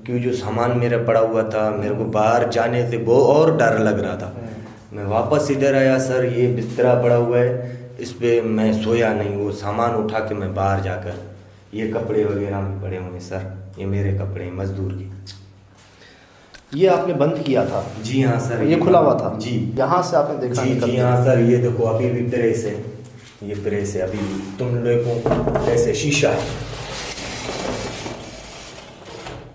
[SPEAKER 5] क्योंकि जो सामान मेरा पड़ा हुआ था, मेरे को बाहर जाने से वो और डर लग रहा था। मैं वापस इधर आया सर, ये बिस्तरा पड़ा हुआ है, इस पे मैं सोया नहीं, वो सामान उठा के मैं बाहर जाकर, ये कपड़े वगैरह भी पड़े हुए सर, ये मेरे कपड़े हैं मजदूर के।
[SPEAKER 1] ये आपने बंद किया था?
[SPEAKER 5] जी हाँ सर,
[SPEAKER 1] ये खुला हुआ था?
[SPEAKER 5] जी।
[SPEAKER 1] यहाँ से आपने देखा?
[SPEAKER 5] जी जी हाँ सर, ये देखो अभी भी प्रेस है, ये प्रेस है, अभी भी तुम लोगों को ऐसे शीशा है।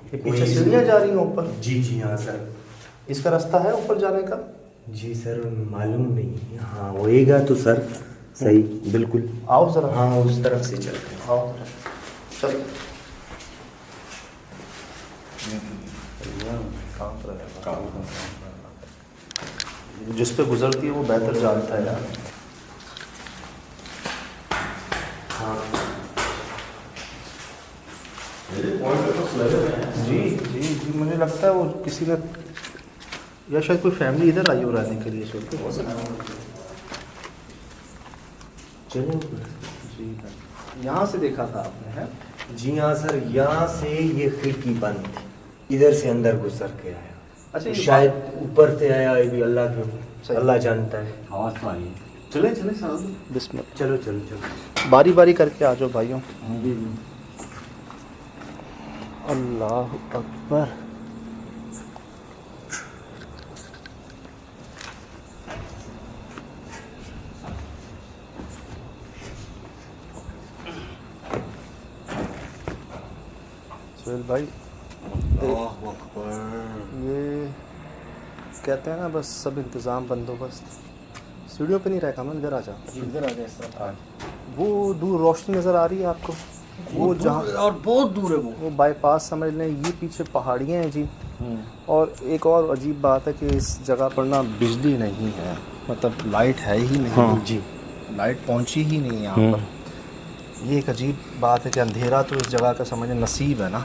[SPEAKER 1] ये पीछे सीढ़ियाँ जा रही हैं ऊपर?
[SPEAKER 5] जी जी हाँ सर।
[SPEAKER 1] इसका रास्ता है ऊपर जाने का?
[SPEAKER 5] जी सर, मालूम नहीं, हाँ होएगा तो सर सही, बिल्कुल।
[SPEAKER 1] आओ जरा।
[SPEAKER 5] हाँ उस तरफ से चलते हैं।
[SPEAKER 1] आओ चलो। जिस पे गुजरती है वो बेहतर जानता है यार।
[SPEAKER 5] हाँ
[SPEAKER 1] जी जी जी, मुझे लगता है वो किसी ने, या शायद कोई फैमिली इधर आई हो रहने के लिए।
[SPEAKER 5] चलो
[SPEAKER 1] जी यहाँ से देखा था आपने? है
[SPEAKER 5] जी हाँ सर, यहाँ से ये खिड़की बंद थी, इधर से अंदर घुसर के आया।
[SPEAKER 1] अच्छा, ये
[SPEAKER 5] शायद ऊपर से आया, ये भी अल्लाह
[SPEAKER 1] सही।
[SPEAKER 5] के, अल्लाह जानता है।
[SPEAKER 2] आवाज़ तो आई है।
[SPEAKER 1] चले चले साहब, बिस्मिल्लाह।
[SPEAKER 5] चलो चलो चलो,
[SPEAKER 1] बारी बारी करके आ जाओ भाइयों। अल्लाह अकबर। सुहेल भाई, ये कहते हैं ना बस सब इंतज़ाम बंदोबस्त। सीढ़ियों पे नहीं रह कमल, इधर आ जा, इधर आ जा, इस तरफ। वो दूर रोशनी नज़र आ रही है आपको? वो जहाँ,
[SPEAKER 2] और बहुत दूर है
[SPEAKER 1] वो बाईपास समझ लें, ये पीछे पहाड़ियाँ हैं जी। और एक और अजीब बात है कि इस जगह पर ना बिजली नहीं है, मतलब लाइट है ही नहीं।
[SPEAKER 2] हाँ।
[SPEAKER 1] जी, लाइट पहुंची ही नहीं है यहाँ पर। ये एक अजीब बात है कि अंधेरा तो इस जगह का समझ नसीब है ना।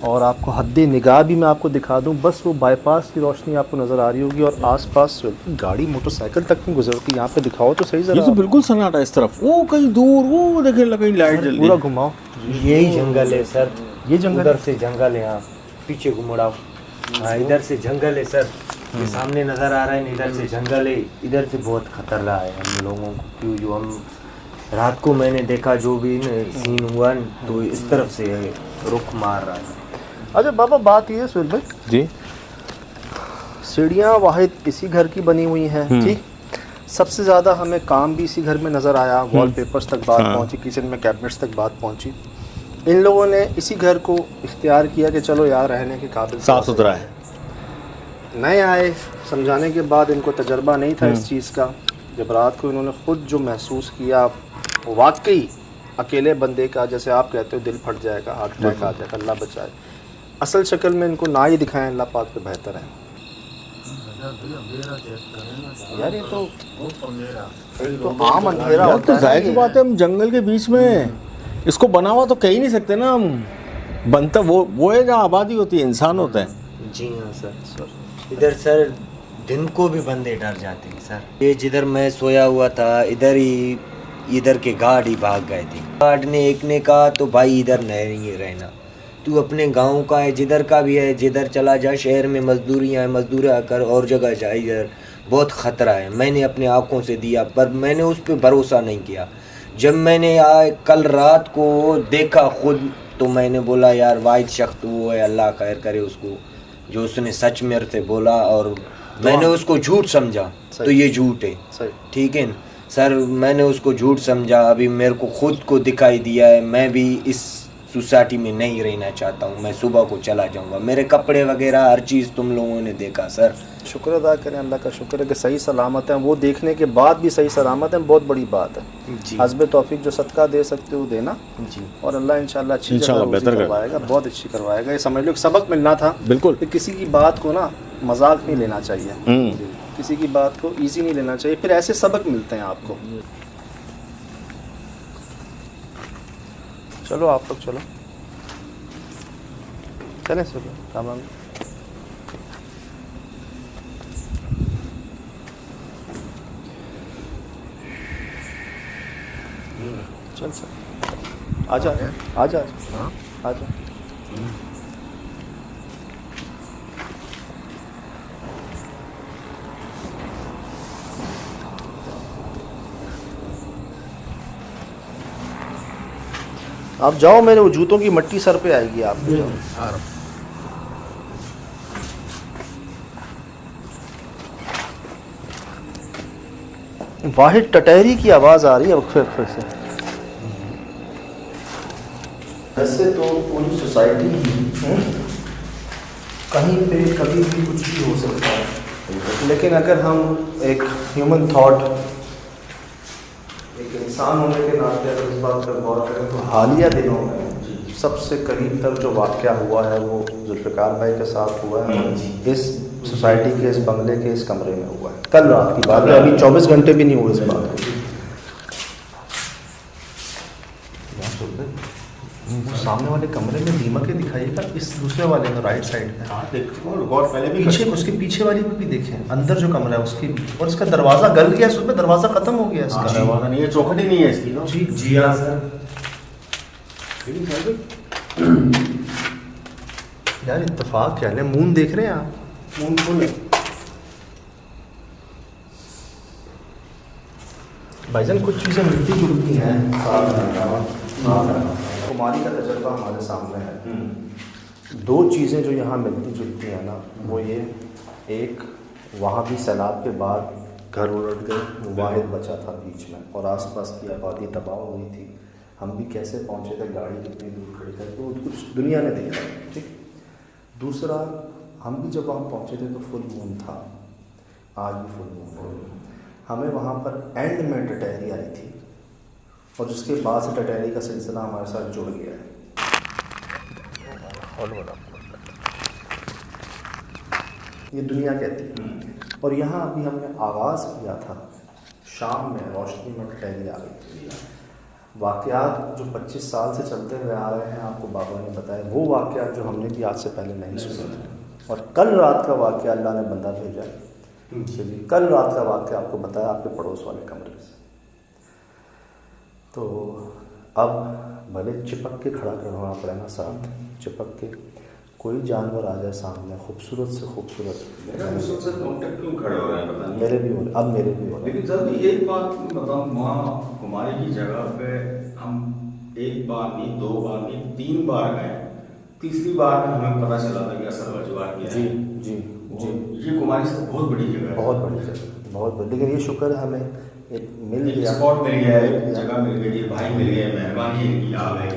[SPEAKER 1] और आपको हद्दे निगाह भी मैं आपको दिखा दूं, बस वो बाईपास की रोशनी आपको नज़र आ रही होगी और आसपास गाड़ी मोटरसाइकिल तक नहीं गुजरती। यहाँ पे दिखाओ तो सही
[SPEAKER 2] ये
[SPEAKER 1] जरा,
[SPEAKER 2] तो बिल्कुल सन्नाटा है इस तरफ, वो कहीं दूर, वो देखे कहीं लाइट जल रही
[SPEAKER 1] पूरा
[SPEAKER 2] है।
[SPEAKER 1] घुमाओ।
[SPEAKER 5] यही जंगल है सर,
[SPEAKER 1] ये जंगल
[SPEAKER 5] उधर से जंगल है, हाँ पीछे घुमड़ाओ। हाँ इधर से जंगल है सर, ये सामने नज़र आ रहा है, इधर से जंगल है, इधर से बहुत खतरा है हम लोगों को, क्यों जो हम रात को मैंने देखा जो भी सीन हुआ न, तो इस तरफ से रुख मार रहा है।
[SPEAKER 1] अच्छा बाबा, बात ये है सुहेल भाई
[SPEAKER 2] जी,
[SPEAKER 1] सीढ़ियाँ वाहिद इसी घर की बनी हुई हैं ठीक। सबसे ज़्यादा हमें काम भी इसी घर में नज़र आया, वॉलपेपर्स तक बात पहुंची, किचन में कैबिनेट्स तक बात पहुंची। इन लोगों ने इसी घर को इख्तियार किया कि चलो यार रहने के काबिल
[SPEAKER 2] साफ सुथरा है।
[SPEAKER 1] नए आए, समझाने के बाद इनको तजर्बा नहीं था इस चीज़ का। जब रात को इन्होंने ख़ुद जो महसूस किया, वाकई अकेले बंदे का, जैसे आप कहते हो, दिल फट जाएगा, हार्ट अटैक आ जाएगा, अल्लाह बचाए। असल शक्ल में इनको ना ही दिखाएं, अल्लाह पाक पे बेहतर है। यार ये तो आम अंधेरा
[SPEAKER 2] यार
[SPEAKER 1] होता
[SPEAKER 2] तो
[SPEAKER 1] है ना
[SPEAKER 2] जाहिर सी
[SPEAKER 1] ये।
[SPEAKER 2] बात है, हम जंगल के बीच में इसको बना हुआ तो कह ही नहीं सकते ना हम। बनता वो है जहाँ आबादी होती है, इंसान होता है।
[SPEAKER 5] जी हाँ सर। इधर सर दिन को भी बंदे डर जाते हैं सर। ये जिधर मैं सोया हुआ था इधर के गार्ड ही भाग गए थे। गार्ड ने एक ने कहा तो भाई इधर नहीं रहना, तू अपने गांव का है, जिधर का भी है, जिधर चला जा, शहर में मजदूरियाँ हैं, मजदूरियाँ कर और जगह जा, इधर बहुत ख़तरा है। मैंने अपने आँखों से दिया पर मैंने उस पर भरोसा नहीं किया। जब मैंने कल रात को देखा खुद, तो मैंने बोला यार वाहिद शख्स वो है, अल्लाह खैर करे उसको, जो उसने सच मेरे से बोला और मैंने उसको झूठ समझा तो ये झूठ है।
[SPEAKER 1] सही।
[SPEAKER 5] ठीक है सर, मैंने उसको झूठ समझा, अभी मेरे को खुद को दिखाई दिया है मैं भी इस सोसाइटी में नहीं रहना चाहता हूँ, मैं सुबह को चला जाऊँगा। मेरे कपड़े वगैरह हर चीज़ तुम लोगों ने देखा सर।
[SPEAKER 1] शुक्र अदा करें, अल्लाह का शुक्र है कि सही सलामत है। वो देखने के बाद भी सही सलामत है, बहुत बड़ी बात है।
[SPEAKER 5] जी
[SPEAKER 1] हस्बे तौफीक जो सदका दे सकते हो देना,
[SPEAKER 5] जी।
[SPEAKER 1] और अल्लाह इंशाल्लाह अच्छी
[SPEAKER 2] इंशाल्लाह
[SPEAKER 1] जगह
[SPEAKER 2] बेहतर
[SPEAKER 1] रोज़ी करवाएगा, बहुत अच्छी करवाएगा। ये समझ लो एक सबक मिलना था
[SPEAKER 2] बिल्कुल।
[SPEAKER 1] कि किसी की बात को ना मजाक नहीं लेना चाहिए, किसी की बात को ईजी नहीं लेना चाहिए, फिर ऐसे सबक मिलते हैं आपको। चलो आप लोग चलो, चलें सुबह काम चल सर, आजा आजा आजा। आप जाओ, मेरे वो जूतों की मट्टी सर पे आएगी, आप जाओ। वाहिद टटहरी की आवाज़ आ रही है फिर से। वैसे तो पूरी सोसाइटी कहीं पे कभी भी कुछ भी हो सकता है, लेकिन अगर हम एक ह्यूमन थॉट, एक इंसान होने के नाते अगर इस बात पर गौर करें तो हालिया दिनों में सबसे करीब तक जो वाक़या हुआ है वो जुल्फ़िकार भाई के साथ हुआ है। इस सोसाइटी के इस बंगले के इस कमरे में हुआ है, कल रात की बात है, अभी 24 घंटे भी नहीं हुए इस बात को। वो सामने वाले कमरे में दीमकें दिखाइएगा, इस दूसरे वाले में राइट साइड में पीछे, उसके पीछे वाली में भी देखें, अंदर जो कमरा है उसके, और इसका दरवाज़ा गल गया, उसमें दरवाज़ा ख़त्म हो गया इसका।
[SPEAKER 2] दरवाजा नहीं है, चौखट ही नहीं है इसकी ना।
[SPEAKER 1] जी जी हाँ सर। यार इत्तेफाक क्या है, मून देख रहे हैं आप, मून फुल है भाईजान। कुछ चीज़ें मिलती जुलती हैं, कुमारी का तजर्बा हमारे सामने है। दो चीज़ें जो यहाँ मिलती जुलती हैं ना, वो ये, एक वहाँ भी सैलाब के बाद घर उलट गए, वाहिद बचा था बीच में, और आसपास की आबादी तबाह हो गई थी। हम भी कैसे पहुँचे थे, गाड़ी कितनी दूर खड़ी करके, वो कुछ दुनिया ने देखा। ठीक। दूसरा, हम भी जब वहाँ पहुँचे थे तो फुल मून था, आज भी फुल मून है। हमें वहाँ पर एंड में टटहरी आई थी, और उसके बाद से टटहरी का सिलसिला हमारे साथ जुड़ गया है। ये दुनिया कहती है। और यहाँ अभी हमने आगाज़ किया था, शाम में रोशनी में टटहरी आ गई थी। वाक़यात जो 25 साल से चलते हुए आ रहे हैं, आपको बाबा ने बताया, वो वाक़यात जो हमने भी आज से पहले नहीं सुने थे। और कल रात का वाक़या अल्लाह ने बंदा भेजा, कल रात का वाक़या आपको बताया आपके पड़ोस वाले कमरे से। तो अब भले चिपक के खड़ा करना पड़े ना, साथ चिपक के कोई जानवर आ जाए सामने, खूबसूरत से खूबसूरत,
[SPEAKER 2] क्यों खड़े हो रहे हैं पता नहीं।
[SPEAKER 1] मेरे भी हो, अब मेरे भी हो।
[SPEAKER 2] लेकिन सर एक बात बताऊँ, वहाँ कुमारी की जगह पे हम एक बार नहीं, 2 बार नहीं, 3 बार गए। तीसरी बार में हमें पता चला था कि असल वजूहत क्या है।
[SPEAKER 1] जी जी जी।
[SPEAKER 2] ये कुमारी से बहुत बड़ी जगह है,
[SPEAKER 1] बहुत बड़ी जगह, बहुत बड़ी। लेकिन ये शुक्र है हमें एक मिल गया,
[SPEAKER 2] स्पॉट मिल गया, एक जगह मिल गई, भाई मिल गए, मेहरबानी इनकी आ गई।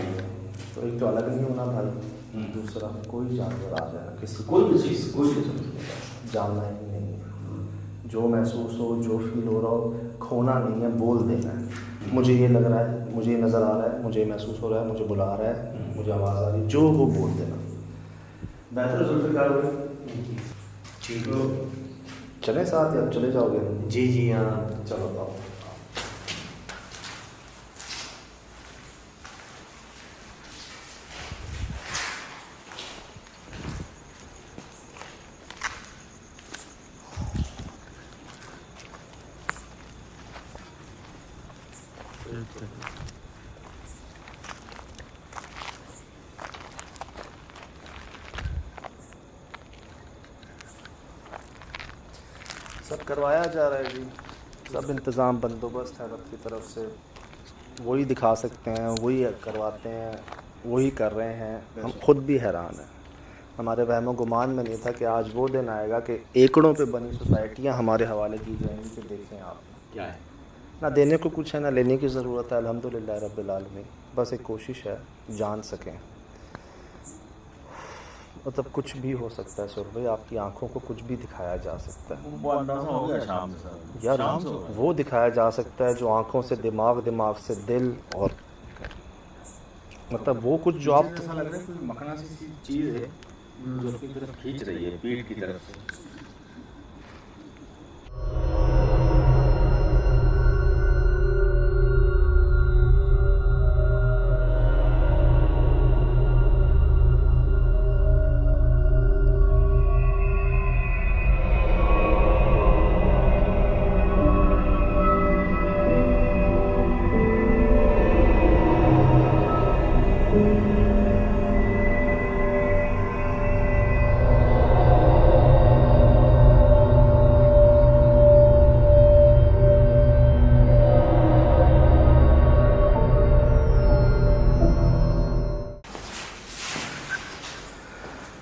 [SPEAKER 1] तो एक तो अलग नहीं होना भाई, दूसरा कोई जानवर आ जाए किसी
[SPEAKER 3] कोई भी चीज़ कोई भी चीज़
[SPEAKER 1] जानना ही नहीं है। जो महसूस हो, जो फील हो रहा हो, खोना नहीं है, बोल देना है। मुझे ये लग रहा है, मुझे ये नज़र आ रहा है, मुझे ये महसूस हो रहा है, मुझे बुला रहा है, मुझे आवाज़ आ रही है, जो हो बोल देना। बेहतर जुल्फ़िकार भाई,
[SPEAKER 5] ठीक
[SPEAKER 1] तो चलें साथ या चले जाओगे?
[SPEAKER 5] जी जी हाँ।
[SPEAKER 1] चलो आओ। सब करवाया जा रहा है जी, सब इंतज़ाम बंदोबस्त है रब की तरफ से। वही दिखा सकते हैं, वही करवाते हैं, वही कर रहे हैं। हम खुद भी हैरान हैं। हमारे वहमो गुमान में नहीं था कि आज वो दिन आएगा कि एकड़ों पे बनी सोसाइटियाँ हमारे हवाले की जाएंगी कि देखें आप
[SPEAKER 3] क्या है।
[SPEAKER 1] ना देने को कुछ है, ना लेने की ज़रूरत है। अल्हम्दुलिल्लाह रब्बिल आलमीन, बस एक कोशिश है जान सकें। मतलब कुछ भी हो सकता है सुर भाई, आपकी आंखों को कुछ भी दिखाया जा सकता है
[SPEAKER 2] वो अंदाजा हो गया शाम से
[SPEAKER 1] यार।
[SPEAKER 2] शाम से हो गया।
[SPEAKER 1] वो दिखाया जा सकता है जो आंखों से दिमाग, दिमाग से दिल, और मतलब वो कुछ जो आप
[SPEAKER 2] ऐसा लग रहा है कोई मखना सी चीज़ है जो अपनी तरफ खींच रही है, पीठ की तरफ से।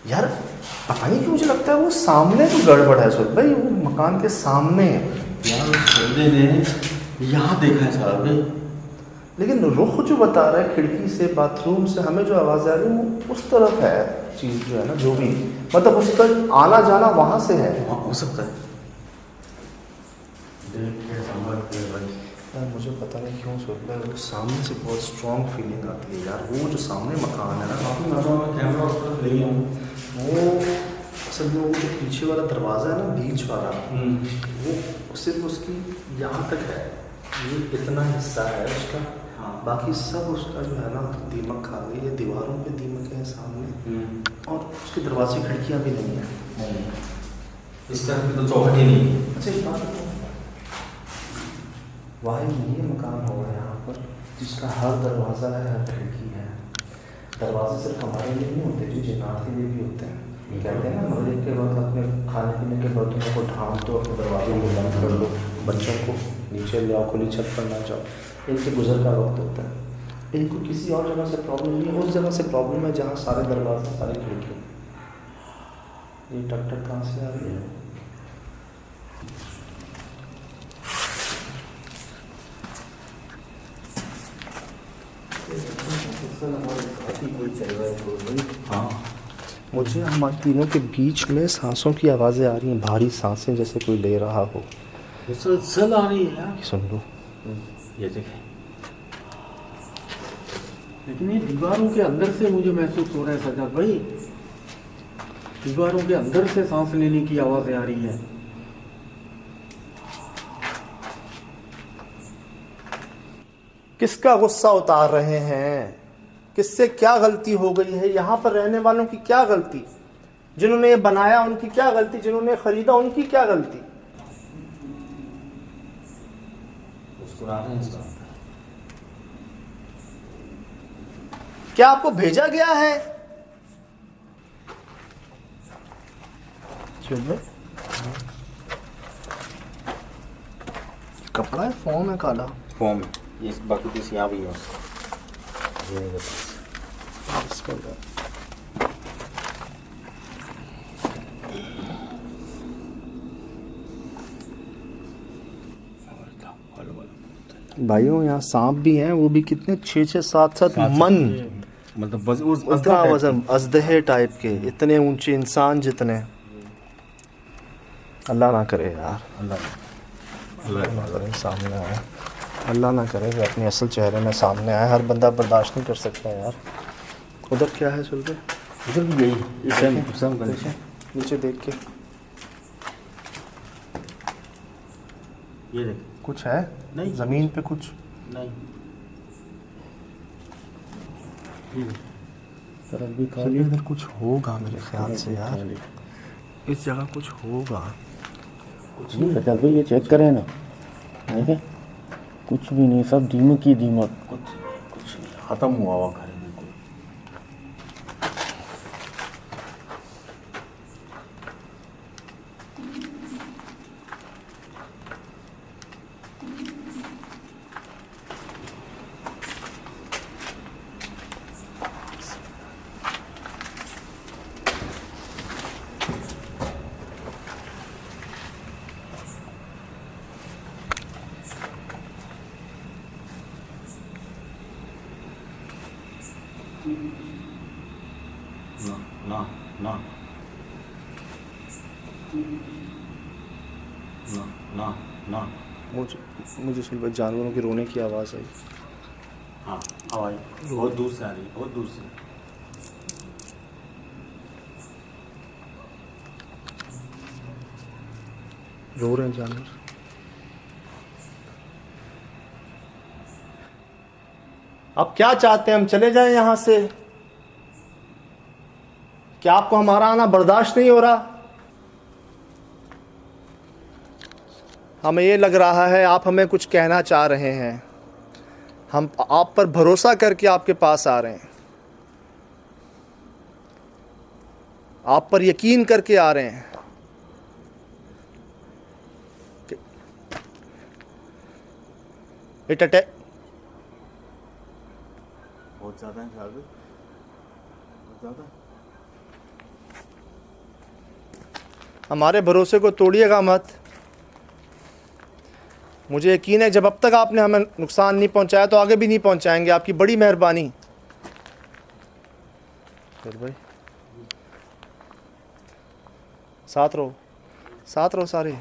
[SPEAKER 1] यार पता नहीं क्यों मुझे लगता है वो सामने तो गड़बड़ है सुर भाई, वो मकान के सामने।
[SPEAKER 2] यार उस बंदे ने यहाँ देखा है साहब ने,
[SPEAKER 1] लेकिन रुख जो बता रहा है खिड़की से, बाथरूम से, हमें जो आवाज़ आ रही है वो उस तरफ है चीज़ जो है ना, जो भी मतलब उसका आना जाना वहाँ से है।
[SPEAKER 2] वहाँ हो सकता है।
[SPEAKER 1] यार मुझे पता नहीं क्यों सुर भाई वो सामने से बहुत स्ट्रॉन्ग फीलिंग आती है यार। वो जो सामने मकान है ना,
[SPEAKER 2] कैमरा उस तरफ ले आऊँ।
[SPEAKER 1] वो असल में वो जो पीछे वाला दरवाज़ा है ना, बीच वाला, वो सिर्फ उसकी यहाँ तक है, ये इतना हिस्सा है उसका।
[SPEAKER 2] हाँ।
[SPEAKER 1] बाकी सब उसका जो है ना दीमक खा गई है, दीवारों पे दीमक है सामने, और उसके दरवाजे खिड़कियाँ भी नहीं हैं।
[SPEAKER 3] इस तरफ में तो चौखट ही नहीं है।
[SPEAKER 1] अच्छा एक बात बताओ, वाह ये मकान होगा यहाँ पर जिसका हर दरवाज़ा है, हर खिड़की है। दरवाजे सिर्फ हमारे लिए नहीं होते जी, जिन्नात के लिए भी होते हैं। कहते हैं ना मगरिब के वक्त अपने खाने पीने के बर्तनों को ढांप दो, अपने दरवाजे को बंद कर लो, बच्चों को नीचे ले आओ, खुली छत पर ना जाओ। एक से गुजर का वक्त होता है, एक को किसी और जगह से प्रॉब्लम नहीं है, उस जगह से प्रॉब्लम है जहाँ सारे दरवाजे, सारी खिड़की। ये टक टक कहाँ से आ रही है?
[SPEAKER 2] हाँ
[SPEAKER 1] मुझे हमारे तीनों के बीच में सांसों की आवाज़ें आ रही हैं, भारी सांसें जैसे कोई ले रहा हो।
[SPEAKER 2] मुसलसल आ रही है यार।
[SPEAKER 1] सुन लो,
[SPEAKER 2] ये देखें,
[SPEAKER 3] लेकिन ये दीवारों के अंदर से मुझे महसूस हो रहा है सजाद भाई, दीवारों के अंदर से सांस लेने की आवाज़ें आ रही है।
[SPEAKER 1] किसका गुस्सा उतार रहे हैं? किससे क्या गलती हो गई है? यहाँ पर रहने वालों की क्या गलती? जिन्होंने ये बनाया उनकी क्या गलती? जिन्होंने खरीदा उनकी क्या गलती?
[SPEAKER 2] मुस्कुरा रहे हैं सब।
[SPEAKER 1] क्या आपको भेजा गया है? कपड़ा है, फोम है काला।
[SPEAKER 2] फॉर्म ये बाकी किसी यहाँ भी है। भाइयों
[SPEAKER 1] यहाँ सांप भी हैं, वो भी कितने 6-6 7-7 मन।
[SPEAKER 2] मतलब उस
[SPEAKER 1] इतना वजन, अजदहे टाइप के, इतने ऊंचे इंसान जितने। अल्लाह ना करे यार, अल्लाह ना करे सामने आए, अल्लाह ना करे कि अपने असल चेहरे में सामने आए। हर बंदा बर्दाश्त नहीं कर सकता यार। उधर क्या है सुल्तान?
[SPEAKER 2] उधर भी यही सेम कंडीशन।
[SPEAKER 1] नीचे देख के
[SPEAKER 2] ये देख,
[SPEAKER 1] कुछ है
[SPEAKER 2] नहीं।
[SPEAKER 1] जमीन पे कुछ
[SPEAKER 2] नहीं
[SPEAKER 1] तरफ भी खाली, इधर कुछ होगा मेरे ख्याल से यार, इस जगह कुछ होगा।
[SPEAKER 3] चल भाई ये चेक करें ना, देखें कुछ भी नहीं, सब दीमक ही दीमक।
[SPEAKER 2] कुछ खत्म हुआ हुआ घर है बिल्कुल। ना ना ना ना ना
[SPEAKER 1] मुझे सुन जानवरों के रोने की आवाज़ आई।
[SPEAKER 2] हाँ आवाज बहुत दूर से आ रही है, बहुत दूर से।
[SPEAKER 1] रो रहे हैं जानवर। अब क्या चाहते हैं, हम चले जाएं यहाँ से? क्या आपको हमारा आना बर्दाश्त नहीं हो रहा? हमें ये लग रहा है आप हमें कुछ कहना चाह रहे हैं। हम आप पर भरोसा करके आपके पास आ रहे हैं, आप पर यकीन करके आ रहे हैं। इट अटैक
[SPEAKER 2] बहुत ज़्यादा है ख्याल में, बहुत ज़्यादा।
[SPEAKER 1] हमारे भरोसे को तोड़िएगा मत। मुझे यकीन है जब अब तक आपने हमें नुकसान नहीं पहुंचाया तो आगे भी नहीं पहुंचाएंगे। आपकी बड़ी मेहरबानी। फिर भाई साथ रहो, साथ रहो सारे।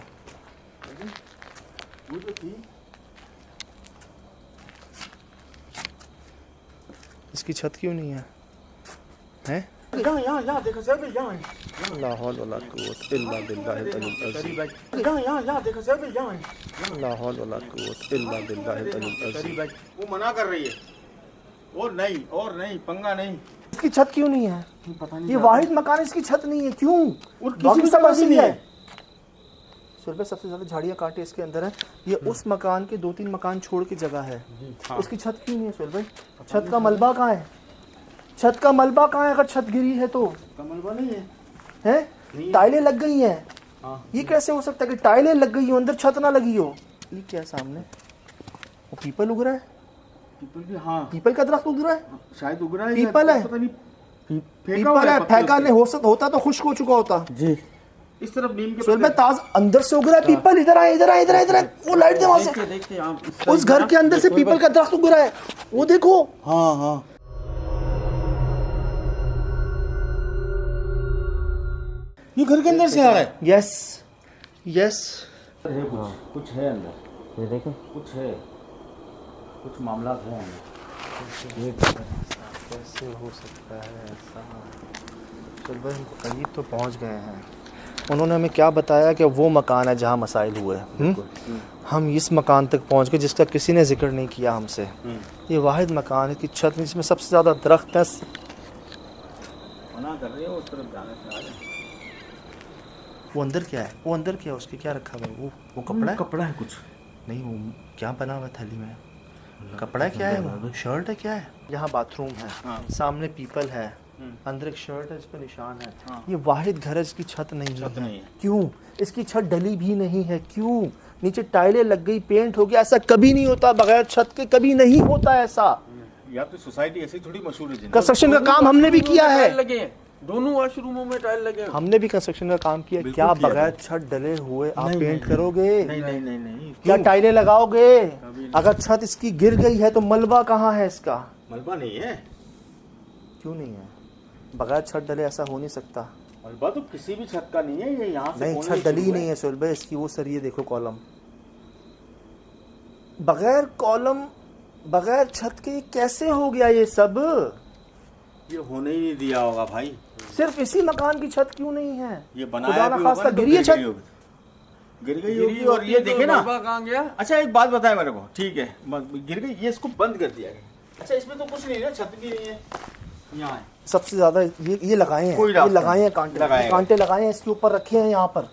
[SPEAKER 1] इसकी छत क्यों नहीं है? हैं?
[SPEAKER 2] यहाँ देखो सर, यहाँ
[SPEAKER 1] ला हौल वला कुव्वत इल्ला बिल्लाहिल अलील अज़ीम।
[SPEAKER 2] यहाँ देखो सर, यहाँ
[SPEAKER 1] ला हौल वला कुव्वत इल्ला बिल्लाहिल अलील अज़ीम।
[SPEAKER 2] वो मना कर रही है। और नहीं पंगा नहीं।
[SPEAKER 1] इसकी छत क्यों नहीं है?
[SPEAKER 2] पता नहीं,
[SPEAKER 1] ये वाहिद मकान, इसकी छत नहीं है, क्यों?
[SPEAKER 2] और
[SPEAKER 1] बाकी
[SPEAKER 2] किसी
[SPEAKER 1] सब
[SPEAKER 2] को
[SPEAKER 1] ऐसे
[SPEAKER 2] नहीं
[SPEAKER 1] ही
[SPEAKER 2] है।
[SPEAKER 1] सुरभि सबसे ज्यादा झाड़ियाँ काटे इसके अंदर है। ये उस मकान के 2-3 मकान छोड़ के जगह है। उसकी छत क्यों नहीं है सुरभि? छत का मलबा कहाँ है? छत का मलबा कहाँ है? अगर छत गिरी है तो
[SPEAKER 2] मलबा नहीं है,
[SPEAKER 1] हैं? टाइलें लग गई हैं।
[SPEAKER 2] हाँ।
[SPEAKER 1] ये कैसे हो सकता है कि टाइलें लग गई हो, अंदर छत ना लगी हो? ये क्या सामने? वो पीपल उग रहा है।
[SPEAKER 2] पीपल भी, हाँ
[SPEAKER 1] पीपल का दरख्त उग रहा है।
[SPEAKER 2] शायद उग रहा है।
[SPEAKER 1] पीपल है।
[SPEAKER 2] पता नहीं,
[SPEAKER 1] पीपल है, फेंका नहीं होता तो खुश्क हो चुका होता
[SPEAKER 3] जी।
[SPEAKER 2] इस तरफ नीम के
[SPEAKER 1] सुरभि ताज अंदर से उग रहा है पीपल। इधर आए, इधर आए, इधर आए, इधर आए। वो लाइट दे वहां से।
[SPEAKER 3] देखते आप
[SPEAKER 1] उस घर के अंदर से पीपल का दरख्त उग रहा है, वो देखो।
[SPEAKER 2] हाँ हाँ ये घर के अंदर से आ रहा है।
[SPEAKER 1] Yes yes.
[SPEAKER 3] कुछ है अंदर, ये देखो कुछ है, कुछ मामला है अंदर।
[SPEAKER 1] कैसे हो सकता है ऐसा? चल भाई हम करीब तो पहुंच गए हैं। उन्होंने हमें क्या बताया कि वो मकान है जहां मसाइल हुए। हम इस मकान तक पहुंच गए जिसका किसी ने जिक्र नहीं किया हमसे। ये वाहिद मकान है कि छत जिसमें सबसे ज़्यादा दरख्त है।
[SPEAKER 3] मना कर रहे हो उस तरफ जाने से। आ रहे
[SPEAKER 1] वो अंदर क्या है? वो अंदर क्या है? उसके क्या रखा हुआ है? वो कपड़ा है?
[SPEAKER 3] कपड़ा है कुछ
[SPEAKER 1] नहीं, वो क्या बना हुआ है थैली में? कपड़ा क्या है? वो शर्ट है? क्या है? यहाँ बाथरूम है।
[SPEAKER 2] हाँ।
[SPEAKER 1] सामने पीपल है। अंदर एक शर्ट है, इस पर निशान है। ये वाहिद घर है इसकी छत नहीं है।
[SPEAKER 2] नहीं है।
[SPEAKER 1] क्यों? इसकी छत डली भी नहीं है। क्यों? नीचे टाइलें लग गई, पेंट हो गया। ऐसा कभी नहीं होता, बगैर छत के कभी नहीं होता ऐसा।
[SPEAKER 2] या तो सोसाइटी ऐसी थोड़ी मशहूर है।
[SPEAKER 1] कंस्ट्रक्शन का काम हमने भी किया है।
[SPEAKER 3] लगे हैं, दोनों वॉशरूमों में टाइल लगे हैं।
[SPEAKER 1] हमने भी कंस्ट्रक्शन का काम किया।
[SPEAKER 2] बिल्कुल
[SPEAKER 1] क्या
[SPEAKER 2] किया
[SPEAKER 1] बगैर छत डले हुए आप
[SPEAKER 2] नहीं,
[SPEAKER 1] पेंट
[SPEAKER 2] नहीं,
[SPEAKER 1] करोगे?
[SPEAKER 2] नहीं
[SPEAKER 1] क्या टाइलें लगाओगे? अगर छत इसकी गिर गई है तो मलबा कहाँ है इसका?
[SPEAKER 2] मलबा नहीं है।
[SPEAKER 1] क्यों नहीं है? बगैर छत डले ऐसा हो नहीं सकता।
[SPEAKER 2] मलबा तो किसी भी छत का नहीं है, ये यहाँ से
[SPEAKER 1] नहीं,
[SPEAKER 2] कोने
[SPEAKER 1] छत
[SPEAKER 2] से
[SPEAKER 1] डली ही
[SPEAKER 2] शुरू
[SPEAKER 1] नहीं है सोहेल भाई इसकी। वो सर ये देखो कॉलम, बगैर कॉलम बगैर छत के कैसे हो गया ये सब?
[SPEAKER 2] ये होने ही नहीं दिया होगा भाई।
[SPEAKER 1] सिर्फ इसी मकान की छत क्यों नहीं है?
[SPEAKER 2] ये
[SPEAKER 1] खुदा
[SPEAKER 2] बनाया
[SPEAKER 1] ना
[SPEAKER 2] भी
[SPEAKER 1] खास्ता
[SPEAKER 2] होगा तो
[SPEAKER 1] गिरी है छत।
[SPEAKER 2] गिर गई होगी। और ये देखे ना,
[SPEAKER 3] कहाँ गया?
[SPEAKER 2] अच्छा एक बात बताए मेरे को, ठीक है गिर गई, ये इसको बंद कर दिया गया। अच्छा इसमें तो कुछ नहीं है, छत भी नहीं है, यहाँ है।
[SPEAKER 1] सबसे ज्यादा ये लगाए हैं,
[SPEAKER 2] कोई
[SPEAKER 1] ये
[SPEAKER 2] रास्ता
[SPEAKER 1] लगाए हैं
[SPEAKER 2] नहीं।
[SPEAKER 1] कांटे,
[SPEAKER 2] लगाए हैं।
[SPEAKER 1] कांटे लगाए हैं, इसके ऊपर रखे हैं यहाँ पर।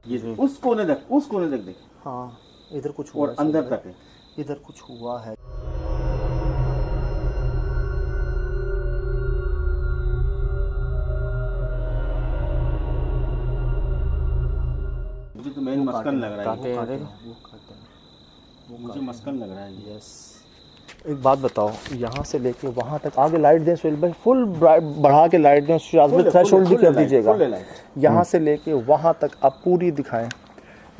[SPEAKER 2] ये उस कोने तक देख।
[SPEAKER 1] हाँ इधर कुछ हुआ
[SPEAKER 2] और
[SPEAKER 1] है
[SPEAKER 2] अंदर
[SPEAKER 1] सोहेल
[SPEAKER 2] तक है।
[SPEAKER 1] भाई, इधर कुछ हुआ है।
[SPEAKER 2] मुझे तो मेन मस्कन लग रहा है,
[SPEAKER 1] कांटे
[SPEAKER 2] वो
[SPEAKER 1] हैं,
[SPEAKER 2] कांटे
[SPEAKER 1] वो कांटे हैं।
[SPEAKER 2] मुझे मस्कन लग रहा है ये।
[SPEAKER 1] यस। एक बात बताओ, यहाँ से लेके वहाँ तक आगे लाइट दें सोहेल भाई, फुल बढ़ा के लाइट दें, थ्रेशोल्ड भी कर दीजिएगा। यहाँ से लेके वहाँ तक आप पूरी दिखाएं,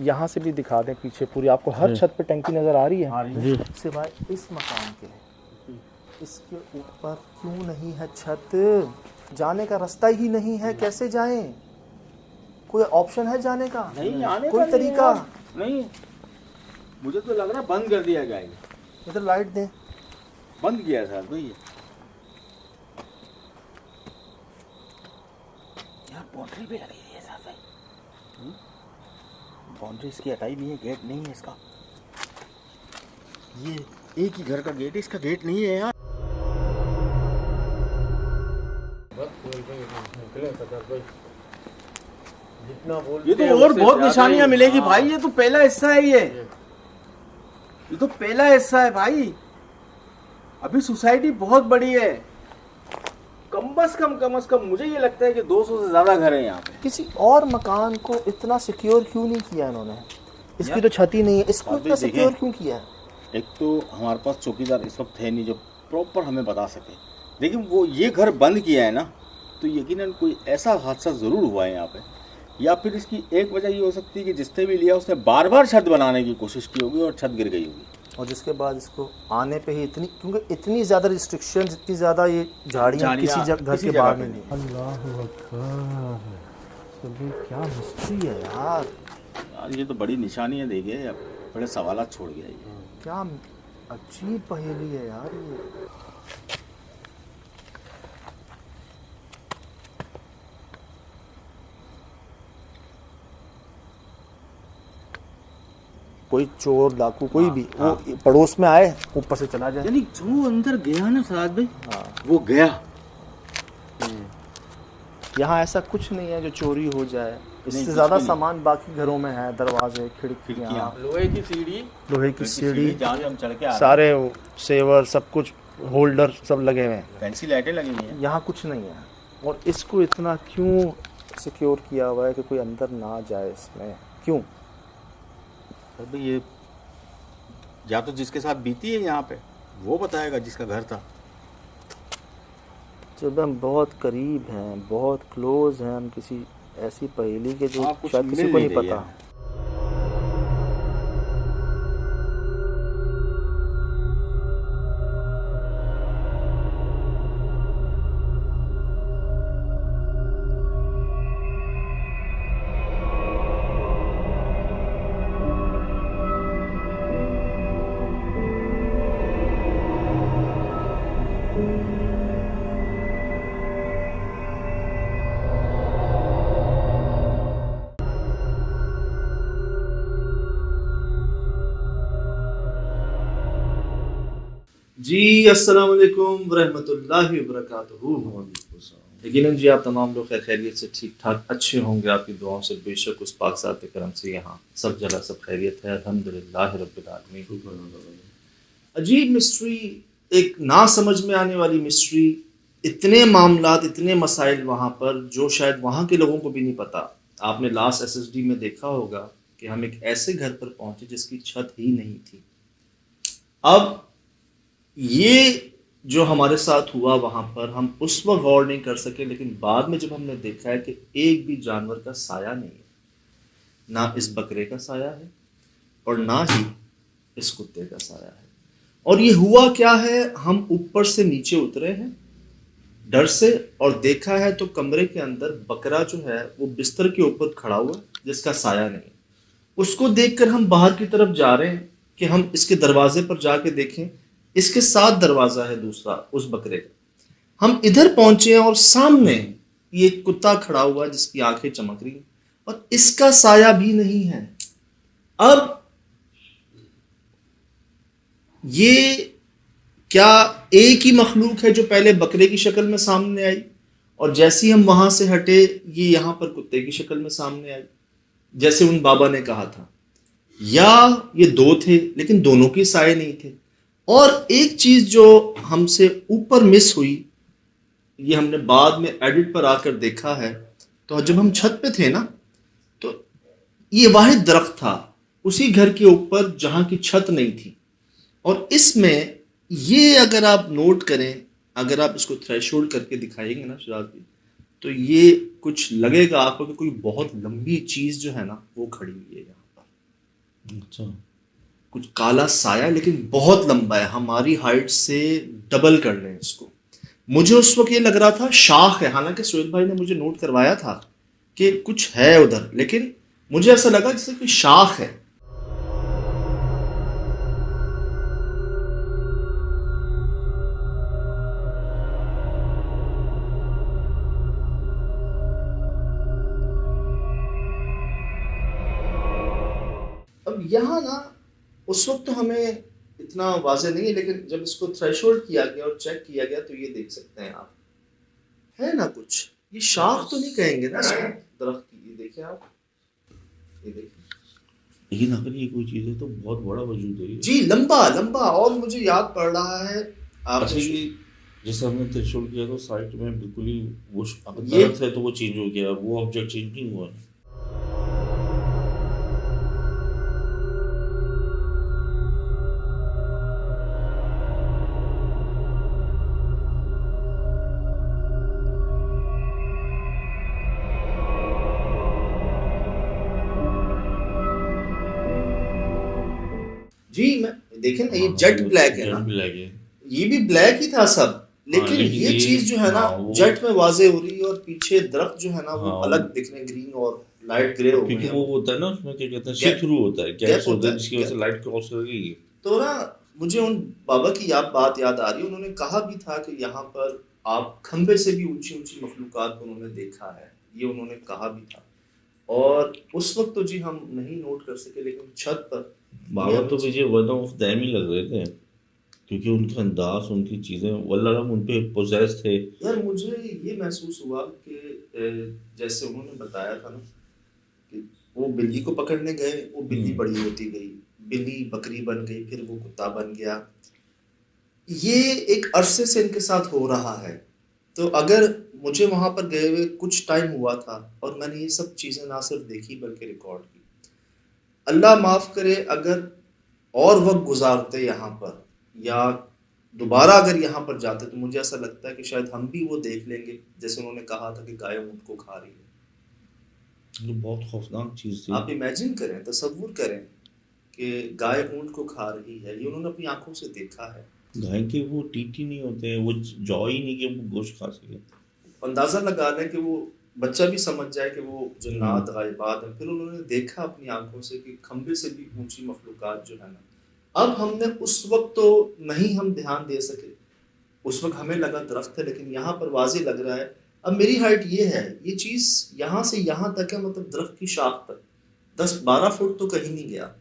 [SPEAKER 1] यहाँ से भी दिखा दें पीछे पूरी, आपको हर छत पे टंकी नजर आ रही है सिवाय इस मकान के। इसके ऊपर क्यों नहीं है छत? जाने का रास्ता ही नहीं है, कैसे जाएं? कोई ऑप्शन है जाने का?
[SPEAKER 2] नहीं आने
[SPEAKER 1] कोई
[SPEAKER 2] का नहीं
[SPEAKER 1] तरीका?
[SPEAKER 2] यार। नहीं, मुझे तो लग रहा है बंद कर दिया गया है।
[SPEAKER 1] इधर लाइट दें।
[SPEAKER 2] बंद किया सर भाई ये। यार बाउंड्री भी लगी हुई है साथ में। बाउंड्री इसकी हटाई नहीं है, गेट नहीं है इसका। ये एक ही घर का गेट है, इसका गेट नहीं है यार। ये तो और बहुत निशानियां मिलेगी भाई। ये तो पहला हिस्सा है, ये तो पहला हिस्सा है भाई। अभी सोसाइटी बहुत बड़ी है, कम से कम मुझे ये लगता है कि 200 से ज्यादा घर है यहाँ पे।
[SPEAKER 1] किसी और मकान को इतना सिक्योर क्यों नहीं किया इन्होंने? इसकी तो छत ही नहीं है, इसको
[SPEAKER 2] आप भी
[SPEAKER 1] इतना
[SPEAKER 2] देखें।
[SPEAKER 1] सिक्योर क्यों किया है?
[SPEAKER 2] एक तो हमारे पास चौकीदार इस वक्त है नहीं जो प्रॉपर हमें बता सके, लेकिन वो ये घर बंद किया है ना, तो यकीनन कोई ऐसा हादसा ज़रूर हुआ है यहाँ पे। या फिर इसकी एक वजह ये हो सकती है कि जिसने भी लिया उसने बार बार छत बनाने की कोशिश की होगी और छत गिर गई होगी।
[SPEAKER 1] और जिसके बाद इसको आने पे ही इतनी, क्योंकि इतनी ज़्यादा रिस्ट्रिक्शन, इतनी ज़्यादा ये झाड़ियाँ किसी घर
[SPEAKER 2] किसी
[SPEAKER 1] के
[SPEAKER 2] जगह
[SPEAKER 1] बाहर
[SPEAKER 2] पे
[SPEAKER 1] नहीं। अल्लाह अकबर, क्या मिस्ट्री है यार,
[SPEAKER 2] यार ये तो बड़ी निशानी है, देखिए अब बड़े सवालात छोड़ गया ये।
[SPEAKER 1] क्या अजीब पहेली है यार ये। कोई चोर डाकू कोई भी वो पड़ोस में आए, ऊपर से चला जाए।
[SPEAKER 2] यानी जो अंदर गया ना सराज भाई, वो गया।
[SPEAKER 1] यहाँ ऐसा कुछ नहीं है जो चोरी हो जाए। इससे
[SPEAKER 2] कुछ
[SPEAKER 1] ज़्यादा
[SPEAKER 2] भी नहीं।
[SPEAKER 1] सामान बाकी घरों में है, दरवाजे, खिड़कियाँ,
[SPEAKER 3] लोहे की सीढ़ी,
[SPEAKER 1] लोहे की सीढ़ी,
[SPEAKER 2] जहाँ से हम चढ़ के आ रहे हैं,
[SPEAKER 1] सारे सेवर, सब कुछ, होल्डर सब लगे हुए हैं।
[SPEAKER 2] फैंसी लाइटें लगी हुई हैं।
[SPEAKER 1] यहाँ कुछ नहीं है। और इसको इतना क्यों सिक्योर किया हुआ है कि कोई अंदर ना जाए इसमें? क्यों?
[SPEAKER 2] सर भाई ये या तो जिसके साथ बीती है यहाँ पे वो बताएगा, जिसका घर था।
[SPEAKER 1] जब हम बहुत करीब हैं, बहुत क्लोज हैं हम किसी ऐसी पहेली के जो
[SPEAKER 2] कुछ
[SPEAKER 1] शायद किसी
[SPEAKER 2] मिल
[SPEAKER 1] को नहीं
[SPEAKER 2] रही
[SPEAKER 1] पता।
[SPEAKER 2] है।
[SPEAKER 1] जी अस्सलाम वालेकुम वरहमतुल्लाहि वबरकातुहू। यकीनन जी आप तमाम लोग खैरियत से ठीक ठाक अच्छे होंगे, आपकी दुआओं से बेशक उस पाक ज़ात के करम से यहाँ सब जगह सब खैरियत है, अल्हम्दुलिल्लाह रब्बिल आलमीन। अजीब मिस्ट्री, एक ना समझ में आने वाली मिस्ट्री, इतने मामलात, इतने मसाइल वहाँ पर जो शायद वहाँ के लोगों को भी नहीं पता। आपने लास्ट SSD में देखा होगा कि हम एक ऐसे घर पर पहुँचे जिसकी छत ही नहीं थी। अब ये जो हमारे साथ हुआ वहाँ पर, हम उस वक्त गौर नहीं कर सके, लेकिन बाद में जब हमने देखा है कि एक भी जानवर का साया नहीं है, ना इस बकरे का साया है और ना ही इस कुत्ते का साया है। और ये हुआ क्या है, हम ऊपर से नीचे उतरे हैं डर से और देखा है तो कमरे के अंदर बकरा जो है वो बिस्तर के ऊपर खड़ा हुआ है जिसका साया नहीं। उसको देखकर हम बाहर की तरफ जा रहे हैं कि हम इसके दरवाजे पर जाके देखें, इसके साथ दरवाजा है दूसरा उस बकरे का। हम इधर पहुंचे हैं और सामने ये कुत्ता खड़ा हुआ है जिसकी आंखें चमक रही हैं और इसका साया भी नहीं है। अब ये क्या एक ही मखलूक है जो पहले बकरे की शक्ल में सामने आई और जैसे ही हम वहां से हटे ये यहाँ पर कुत्ते की शक्ल में सामने आई जैसे उन बाबा ने कहा था, या ये दो थे लेकिन दोनों के साए नहीं थे। और एक चीज जो हमसे ऊपर मिस हुई, ये हमने बाद में एडिट पर आकर देखा है, तो जब हम छत पे थे ना तो ये वाहिद दरख्त था उसी घर के ऊपर जहां की छत नहीं थी। और इसमें ये अगर आप नोट करें, अगर आप इसको थ्रेशोल्ड करके दिखाएंगे ना शिराज भी, तो ये कुछ लगेगा आपको कि कोई बहुत लंबी चीज जो है ना वो खड़ी हुई है यहाँ पर।
[SPEAKER 2] अच्छा,
[SPEAKER 1] कुछ काला साया लेकिन बहुत लंबा है, हमारी हाइट से डबल कर लें इसको। मुझे उस वक्त ये लग रहा था शाख है, हालांकि सुहेल भाई ने मुझे नोट करवाया था कि कुछ है उधर, लेकिन मुझे ऐसा लगा जैसे कोई शाख है। अब यहाँ ना उस वक्त तो हमें इतना वाज़ेह नहीं है, लेकिन जब इसको थ्रेशोल्ड किया गया और चेक किया गया तो ये देख सकते हैं आप, है ना कुछ, ये शाख तो नहीं कहेंगे ना इसको दरख्त की। ये देखिए आप, ये देखिए,
[SPEAKER 2] लेकिन अगर ये कोई चीज़ है तो बहुत बड़ा वजूद है ये।
[SPEAKER 1] जी लंबा लंबा। और मुझे याद पड़ रहा है आप
[SPEAKER 2] अच्छा, ये जैसे हमने थ्रेशोल्ड किया तो साइट में बिल्कुल ही वो अगर
[SPEAKER 1] ये-
[SPEAKER 2] दरख्त है तो वो चेंज हो गया, वो ऑब्जेक्ट चेंज नहीं हुआ।
[SPEAKER 1] जी, मैं देखें ना ये जेट ब्लैक है
[SPEAKER 2] जेट
[SPEAKER 1] ना,
[SPEAKER 2] ब्लैक है।
[SPEAKER 1] ये भी ब्लैक ही था सब, लेकिन
[SPEAKER 2] लेकिन
[SPEAKER 1] ये चीज जो है ना
[SPEAKER 2] वो-
[SPEAKER 1] जेट में वाजे हो रही है और पीछे दरख्त जो है ना वो
[SPEAKER 2] हाँ,
[SPEAKER 1] अलग दिख रहे हैं, ग्रीन और लाइट ग्रे हो
[SPEAKER 2] क्योंकि
[SPEAKER 1] गए
[SPEAKER 2] वो
[SPEAKER 1] हैं।
[SPEAKER 2] होता है ना उसमें क्या कहते हैं, सी
[SPEAKER 1] Gap-
[SPEAKER 2] थ्रू होता है,
[SPEAKER 1] gap
[SPEAKER 2] गैस
[SPEAKER 1] होता
[SPEAKER 2] होता है
[SPEAKER 1] है,
[SPEAKER 2] जिसकी वजह से
[SPEAKER 1] gap।
[SPEAKER 2] लाइट क्रॉस कर गई है।
[SPEAKER 1] तो ना मुझे उन बाबा की बात याद आ रही है, उन्होंने कहा भी था कि यहाँ पर आप खंबे से भी ऊंची ऊंची मखलूकात को उन्होंने देखा है, ये उन्होंने कहा भी था। और उस वक्त तो जी हम नहीं नोट कर सके, लेकिन छत पर
[SPEAKER 2] बाबा तो मुझे वन ऑफ दैम ही लग रहे थे, क्योंकि उनका अंदाज, उनकी चीज़ें वल्लाह उन पे पोजेस थे।
[SPEAKER 1] यार मुझे ये महसूस हुआ कि जैसे उन्होंने बताया था ना कि वो बिल्ली को पकड़ने गए, वो बिल्ली बड़ी होती गई, बिल्ली बकरी बन गई, फिर वो कुत्ता बन गया। ये एक अरसे से इनके साथ हो रहा है। तो अगर मुझे वहां पर गए हुए कुछ टाइम हुआ था और मैंने ये सब चीजें ना सिर्फ देखी बल्कि रिकॉर्ड की, अल्लाह माफ करे अगर और वक्त गुजारते यहाँ पर या दोबारा अगर यहाँ पर जाते तो मुझे ऐसा लगता है कि शायद हम भी वो देख लेंगे जैसे उन्होंने कहा था कि गाय ऊंट को खा रही है।
[SPEAKER 2] ये बहुत खौफनाक चीज़ थी।
[SPEAKER 1] आप इमेजिन करें, तसव्वुर करें कि गाय ऊंट को खा रही है, ये उन्होंने अपनी आंखों से देखा है।
[SPEAKER 2] गाय के वो टीटी नहीं होते हैं, वो जॉ ही नहीं कि वो गोश्त खा सके।
[SPEAKER 1] अंदाजा लगा लें कि वो बच्चा भी समझ जाए कि वो जन्नात गायबात है। फिर उन्होंने देखा अपनी आंखों से कि खंबे से भी ऊंची मखलूकात जो है ना। अब हमने उस वक्त तो नहीं हम ध्यान दे सके, उस वक्त हमें लगा दरख्त है, लेकिन यहाँ पर वाज़ेह लग रहा है। अब मेरी हाइट ये है, ये चीज़ यहाँ से यहाँ तक है, मतलब दरख्त की शाख तक 10-12 फुट तो कहीं नहीं गया।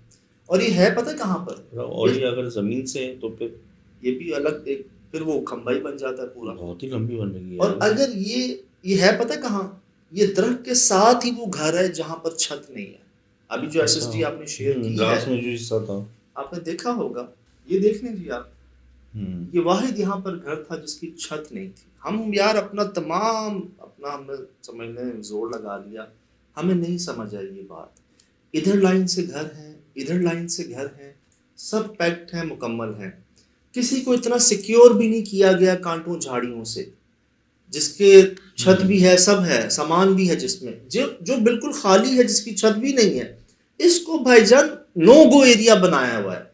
[SPEAKER 1] और ये है पता है कहाँ पर,
[SPEAKER 2] और ये अगर ज़मीन से है तो फिर
[SPEAKER 1] ये भी अलग एक, फिर वो खंबा ही बन जाता है पूरा।
[SPEAKER 2] बहुत ही लंबी बन गई है।
[SPEAKER 1] और अगर ये है पता है कहाँ, ये दरख्त के साथ ही वो घर है जहाँ पर छत नहीं है। अभी जो SSD आपने शेयर की
[SPEAKER 2] ग्लास
[SPEAKER 1] है,
[SPEAKER 2] में जो हिस्सा था,
[SPEAKER 1] आपने देखा होगा, ये देख लीजिए आप, ये वाहिद यहाँ पर घर था जिसकी छत नहीं थी। हम यार अपना हमने समझने में जोर लगा लिया, हमें नहीं समझ आई ये बात। इधर लाइन से घर है, इधर लाइन से घर है, सब पैक्ट है, मुकम्मल है। किसी को इतना सिक्योर भी नहीं किया गया कांटों झाड़ियों से, जिसके छत भी है, सब है, सामान भी है, जिसमें जो बिल्कुल खाली है, जिसकी छत भी नहीं है, इसको भाईजान नो गो एरिया बनाया हुआ है।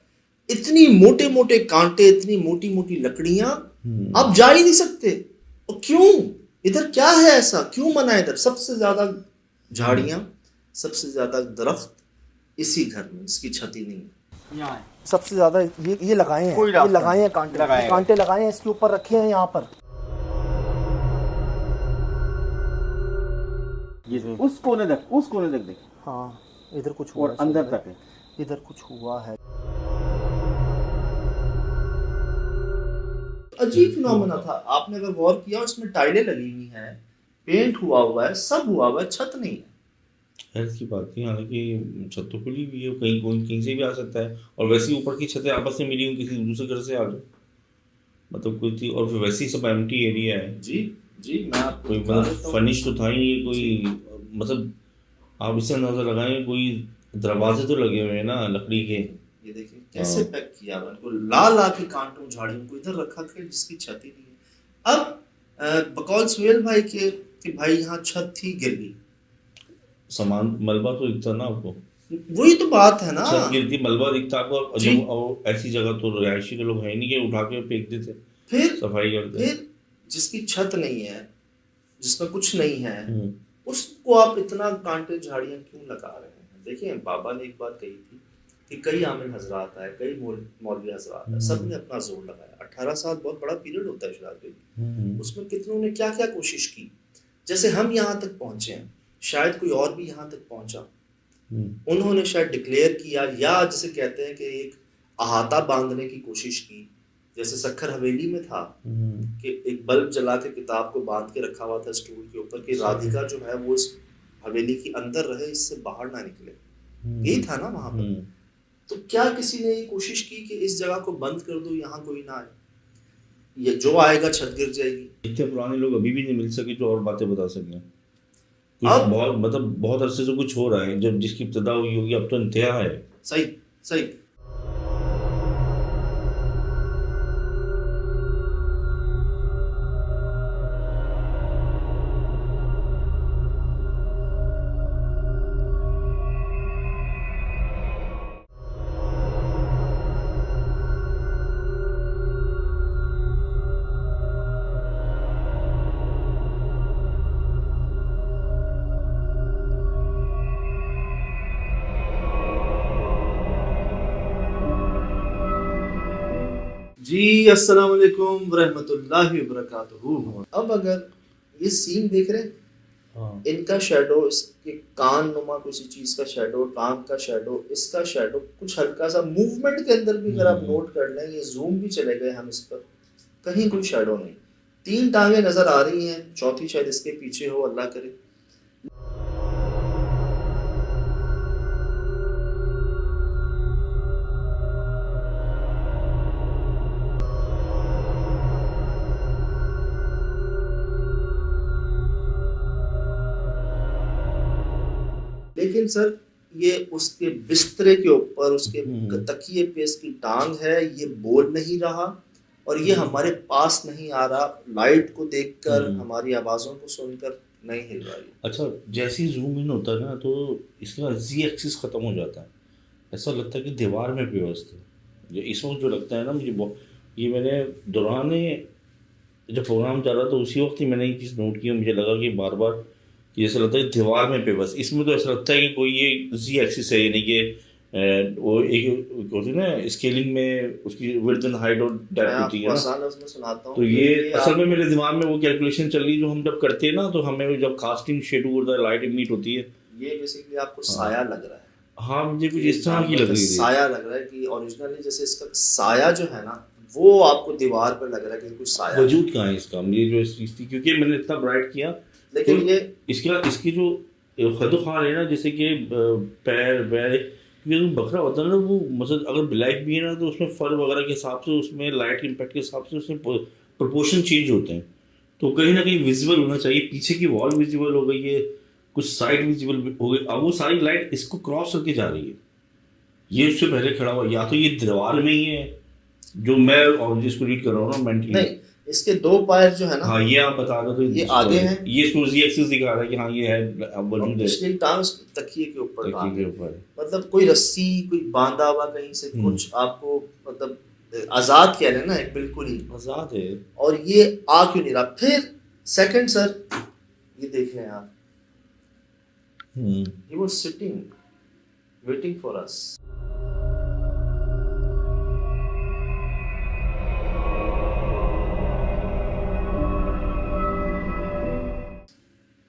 [SPEAKER 1] इतनी मोटे मोटे कांटे, इतनी मोटी मोटी लकड़ियां, आप जा ही नहीं सकते। और क्यों? इधर क्या है ऐसा, क्यों मना है? इधर सबसे ज्यादा झाड़ियां, सबसे ज्यादा दरख्त इसी घर में, इसकी छत ही नहीं है।
[SPEAKER 3] यहाँ है।
[SPEAKER 1] सबसे ज्यादा ये लगाए हैं,
[SPEAKER 3] कोई
[SPEAKER 1] ये
[SPEAKER 3] रास्ता
[SPEAKER 1] लगाए हैं
[SPEAKER 3] नहीं।
[SPEAKER 1] कांटे,
[SPEAKER 3] लगाए हैं।
[SPEAKER 1] कांटे लगाए हैं, इसके ऊपर रखे हैं यहाँ पर।
[SPEAKER 3] ये उस कोने तक देख,
[SPEAKER 1] हाँ इधर कुछ हुआ
[SPEAKER 3] और
[SPEAKER 1] है,
[SPEAKER 3] अंदर तक है।
[SPEAKER 1] इधर कुछ हुआ है। अजीब फिनोमेना था। आपने अगर गौर किया, उसमें टाइलें लगी हुई हैं, पेंट हुआ है, सब हुआ है, छत नहीं है।
[SPEAKER 6] खैर की बात नहीं, हालांकि छत तो खुली हुई है, कहीं से भी आ सकता है। और वैसे ही ऊपर की छतें आपस में मिली हुई, किसी दूसरे घर से आ जाओ, मतलब कोई थी। और फिर वैसे ही सब एम्प्टी एरिया है,
[SPEAKER 1] जी मैं आपको
[SPEAKER 6] कोई
[SPEAKER 1] बता
[SPEAKER 6] मतलब
[SPEAKER 1] देता हूँ।
[SPEAKER 6] फर्निश तो था ही नहीं कोई, मतलब आप इससे अंदाजा लगाएं कोई दरवाजे तो लगे हुए हैं ना लकड़ी के।
[SPEAKER 1] ये देखिए कैसे पैक किया हुआ, इनको ला ला के कांटों झाड़ियों को इधर रखा के, जिसकी छत ही नहीं है। अब बकौल सुहेल भाई के कि भाई यहाँ छत थी, गिर गई।
[SPEAKER 6] सामान मलबा तो दिखता ना आपको,
[SPEAKER 1] वही तो बात है ना।
[SPEAKER 6] छत गिरती मलबा दिखता आपको। और
[SPEAKER 1] जी।
[SPEAKER 6] और ऐसी जगह तो रिहायशी के लोग है नहीं कि उठा के फेंक देते,
[SPEAKER 1] फिर
[SPEAKER 6] सफाई करते।
[SPEAKER 1] फिर जिसकी छत नहीं है, जिसमें कुछ नहीं है,
[SPEAKER 6] हम्म।
[SPEAKER 1] उसको आप इतना कांटे झाड़ियां क्यों लगा रहे हैं? देखिए बाबा ने एक बात कही थी कि कई आमिल हजरात आए, कई मौलवी हजरात आए, सब ने अपना जोर लगाया। 18 साल बहुत बड़ा पीरियड होता है शुराब भाई, उसमें कितनों ने क्या क्या कोशिश की। जैसे हम यहाँ तक पहुंचे हैं, शायद कोई और भी यहाँ तक पहुंचा, उन्होंने शायद डिक्लेयर किया, या जिसे कहते हैं कि एक अहाता बांधने की कोशिश की। जैसे सखर हवेली में था कि एक बल्ब जला के किताब को बांध के रखा हुआ था स्टूल के ऊपर, कि राधिका जो है वो इस हवेली के अंदर रहे, इससे बाहर ना निकले। यही था ना वहां पर। तो क्या किसी ने ये कोशिश की कि इस जगह को बंद कर दो, यहाँ कोई ना आए, ये जो आएगा छत गिर जाएगी?
[SPEAKER 6] इतने पुराने लोग अभी भी नहीं मिल सके जो और बातें बता सकें। कुछ
[SPEAKER 1] अब-
[SPEAKER 6] बहुत मतलब बहुत अरसे से कुछ हो रहा है, जब जिसकी इब्तदा हुई होगी अब तो इंतहा है।
[SPEAKER 1] सही सही। जी अस्सलाम वालेकुम रहमतुल्लाहि व बरकातहू। अब अगर ये सीन देख रहे हैं, इनका शेडो, इसके कान नुमा किसी चीज का शेडो, टांग का शेडो, इसका शेडो, कुछ हल्का सा मूवमेंट के अंदर भी अगर आप नोट कर लें, ये जूम भी चले गए हम इस पर, कहीं कोई शेडो नहीं। 3 टांगे नजर आ रही हैं, चौथी शायद इसके पीछे हो, अल्लाह करे। लेकिन सर ये उसके बिस्तरे के ऊपर, उसके तकिए पे इसकी टांग है, ये बोल नहीं रहा और ये हमारे पास नहीं आ रहा, लाइट को देखकर, हमारी आवाजों को सुनकर नहीं हिल रहा है।
[SPEAKER 6] अच्छा, जैसे ही जूम इन होता है ना तो इसका जी एक्सिस खत्म हो जाता है, ऐसा लगता है कि दीवार में व्यवस्था है। इस वक्त जो लगता है ना मुझे, ये मैंने दौरान जब प्रोग्राम चल रहा तो उसी वक्त ही मैंने ये चीज़ नोट की, मुझे लगा कि बार बार ऐसा लगता है दीवार में पे बस। इसमें तो ऐसा लगता है कि कोई ये जी एक्सिस है, यानी कि वो एक होती है ना स्केलिंग में उसकी विड्थ एंड हाइट और डेप्थ होती है ना,
[SPEAKER 1] सुनाता हूँ
[SPEAKER 6] तो ये असल में मेरे दिमाग में वो कैलकुलेशन चल रही जो हम जब करते हैं ना, तो हमें जब कास्टिंग शेडो होता है, लाइट मीट होती है,
[SPEAKER 1] ये बेसिकली आपको साया लग रहा है।
[SPEAKER 6] हाँ मुझे कुछ इस तरह की लग रही थी,
[SPEAKER 1] साया लग रहा है कि ओरिजिनली जैसे इसका साया जो है ना वो आपको दीवार पर लग रहा है कि कुछ साया।
[SPEAKER 6] वजूद कहाँ है इसका, ये जो इस चीज़ थी, क्योंकि मैंने इतना ब्राइट किया,
[SPEAKER 1] लेकिन
[SPEAKER 6] तो
[SPEAKER 1] ये
[SPEAKER 6] इसकी जो खदोखार है ना, जैसे कि पैर वैर, क्योंकि जो बकरा होता है ना वो मतलब अगर ब्लैक भी है ना तो उसमें फर वगैरह के हिसाब से, उसमें लाइट इम्पैक्ट के हिसाब से उसमें प्रोपोर्शन चेंज होते हैं, तो कहीं ना कहीं विजिबल होना चाहिए। पीछे की वॉल विजिबल हो गई है, कुछ साइड विजिबल हो गई, अब वो सारी लाइट इसको क्रॉस करके जा रही है। ये उससे पहले खड़ा हुआ, या तो ये दीवार में ही है जो मैं और जिसको रीड कर रहा हूँ ना मेंटली,
[SPEAKER 1] नहीं, इसके 2 पैर जो है ना,
[SPEAKER 6] हाँ ये आप बता दो तो
[SPEAKER 1] ये आगे हैं।
[SPEAKER 6] ये इसको जी एक्सिस दिखा रहा है कि हाँ ये है, अब
[SPEAKER 1] और
[SPEAKER 6] वजूद है
[SPEAKER 1] पिछली टांग उसकी तकिए के ऊपर
[SPEAKER 6] तकिए
[SPEAKER 1] बांध
[SPEAKER 6] के
[SPEAKER 1] है।
[SPEAKER 6] ऊपर।
[SPEAKER 1] मतलब कोई रस्सी, कोई बांधा हुआ कहीं से कुछ आपको, मतलब आजाद कह रहे हैं ना, एक बिल्कुल ही।
[SPEAKER 6] आजाद है।
[SPEAKER 1] और ये आ क्यों नहीं रहा? फिर सेकंड सर, ये देख लें आप, he was sitting waiting for us.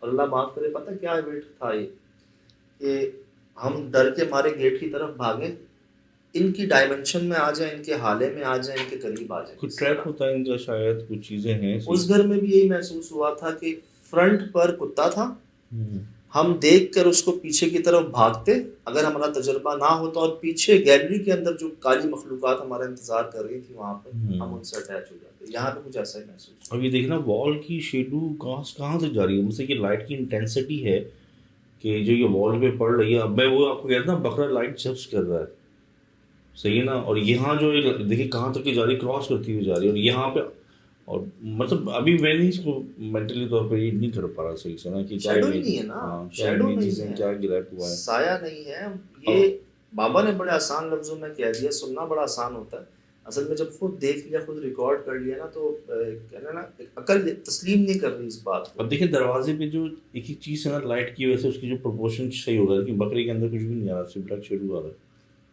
[SPEAKER 1] अल्लाह माफ करे, पता क्या वेट था ये, कि हम डर के मारे गेट की तरफ भागे, इनकी डायमेंशन में आ जाए, इनके हाले में आ जाए, इनके करीब आ जाए।
[SPEAKER 6] कुछ ट्रैप होता है इनका, शायद कुछ चीजें हैं
[SPEAKER 1] उस घर में भी यही महसूस हुआ था कि फ्रंट पर कुत्ता था, हम देखकर उसको पीछे की तरफ भागते, अगर हमारा तजुर्बा ना होता, और पीछे गैलरी के अंदर जो काली मखलूकात हमारा इंतजार कर रही थी वहां पर, हम उनसे अटैच हो जाते। यहाँ पे कुछ ऐसा ही महसूस।
[SPEAKER 6] अब ये देखना वॉल की शेडो कहाँ से जा रही है, मुझसे ये लाइट की इंटेंसिटी है कि जो ये वॉल पे पड़ रही है। अब मैं वो आपको कहता ना, बकरा लाइट जब्स कर रहा है, सही है ना। और यहाँ जो देखिए कहाँ तक की जा रही, क्रॉस करती हुई जा रही है, और यहाँ पे, और मतलब अभी मैं नहीं इसको मेंटली तौर पे नहीं कर पा रहा सही से ना कि
[SPEAKER 1] शैडो ही नहीं है ना, शैडो नहीं है,
[SPEAKER 6] क्या गिराप हुआ है,
[SPEAKER 1] साया नहीं है। ये बाबा ने बड़े आसान लफ्जों में कह दिया, सुनना बड़ा आसान होता है, असल में जब खुद देख लिया, खुद रिकॉर्ड कर लिया ना, तो कहना ना, अकल तस्लीम नहीं कर रही इस बात को।
[SPEAKER 6] अब देखिए दरवाजे पे जो एक ही चीज़ है ना, लाइट की वजह से उसकी जो प्रोपोर्शन सही होगा, कि बकरे के अंदर कुछ भी नहीं आ रहा, सिर्फ ब्लैक शेडो आ रहा है।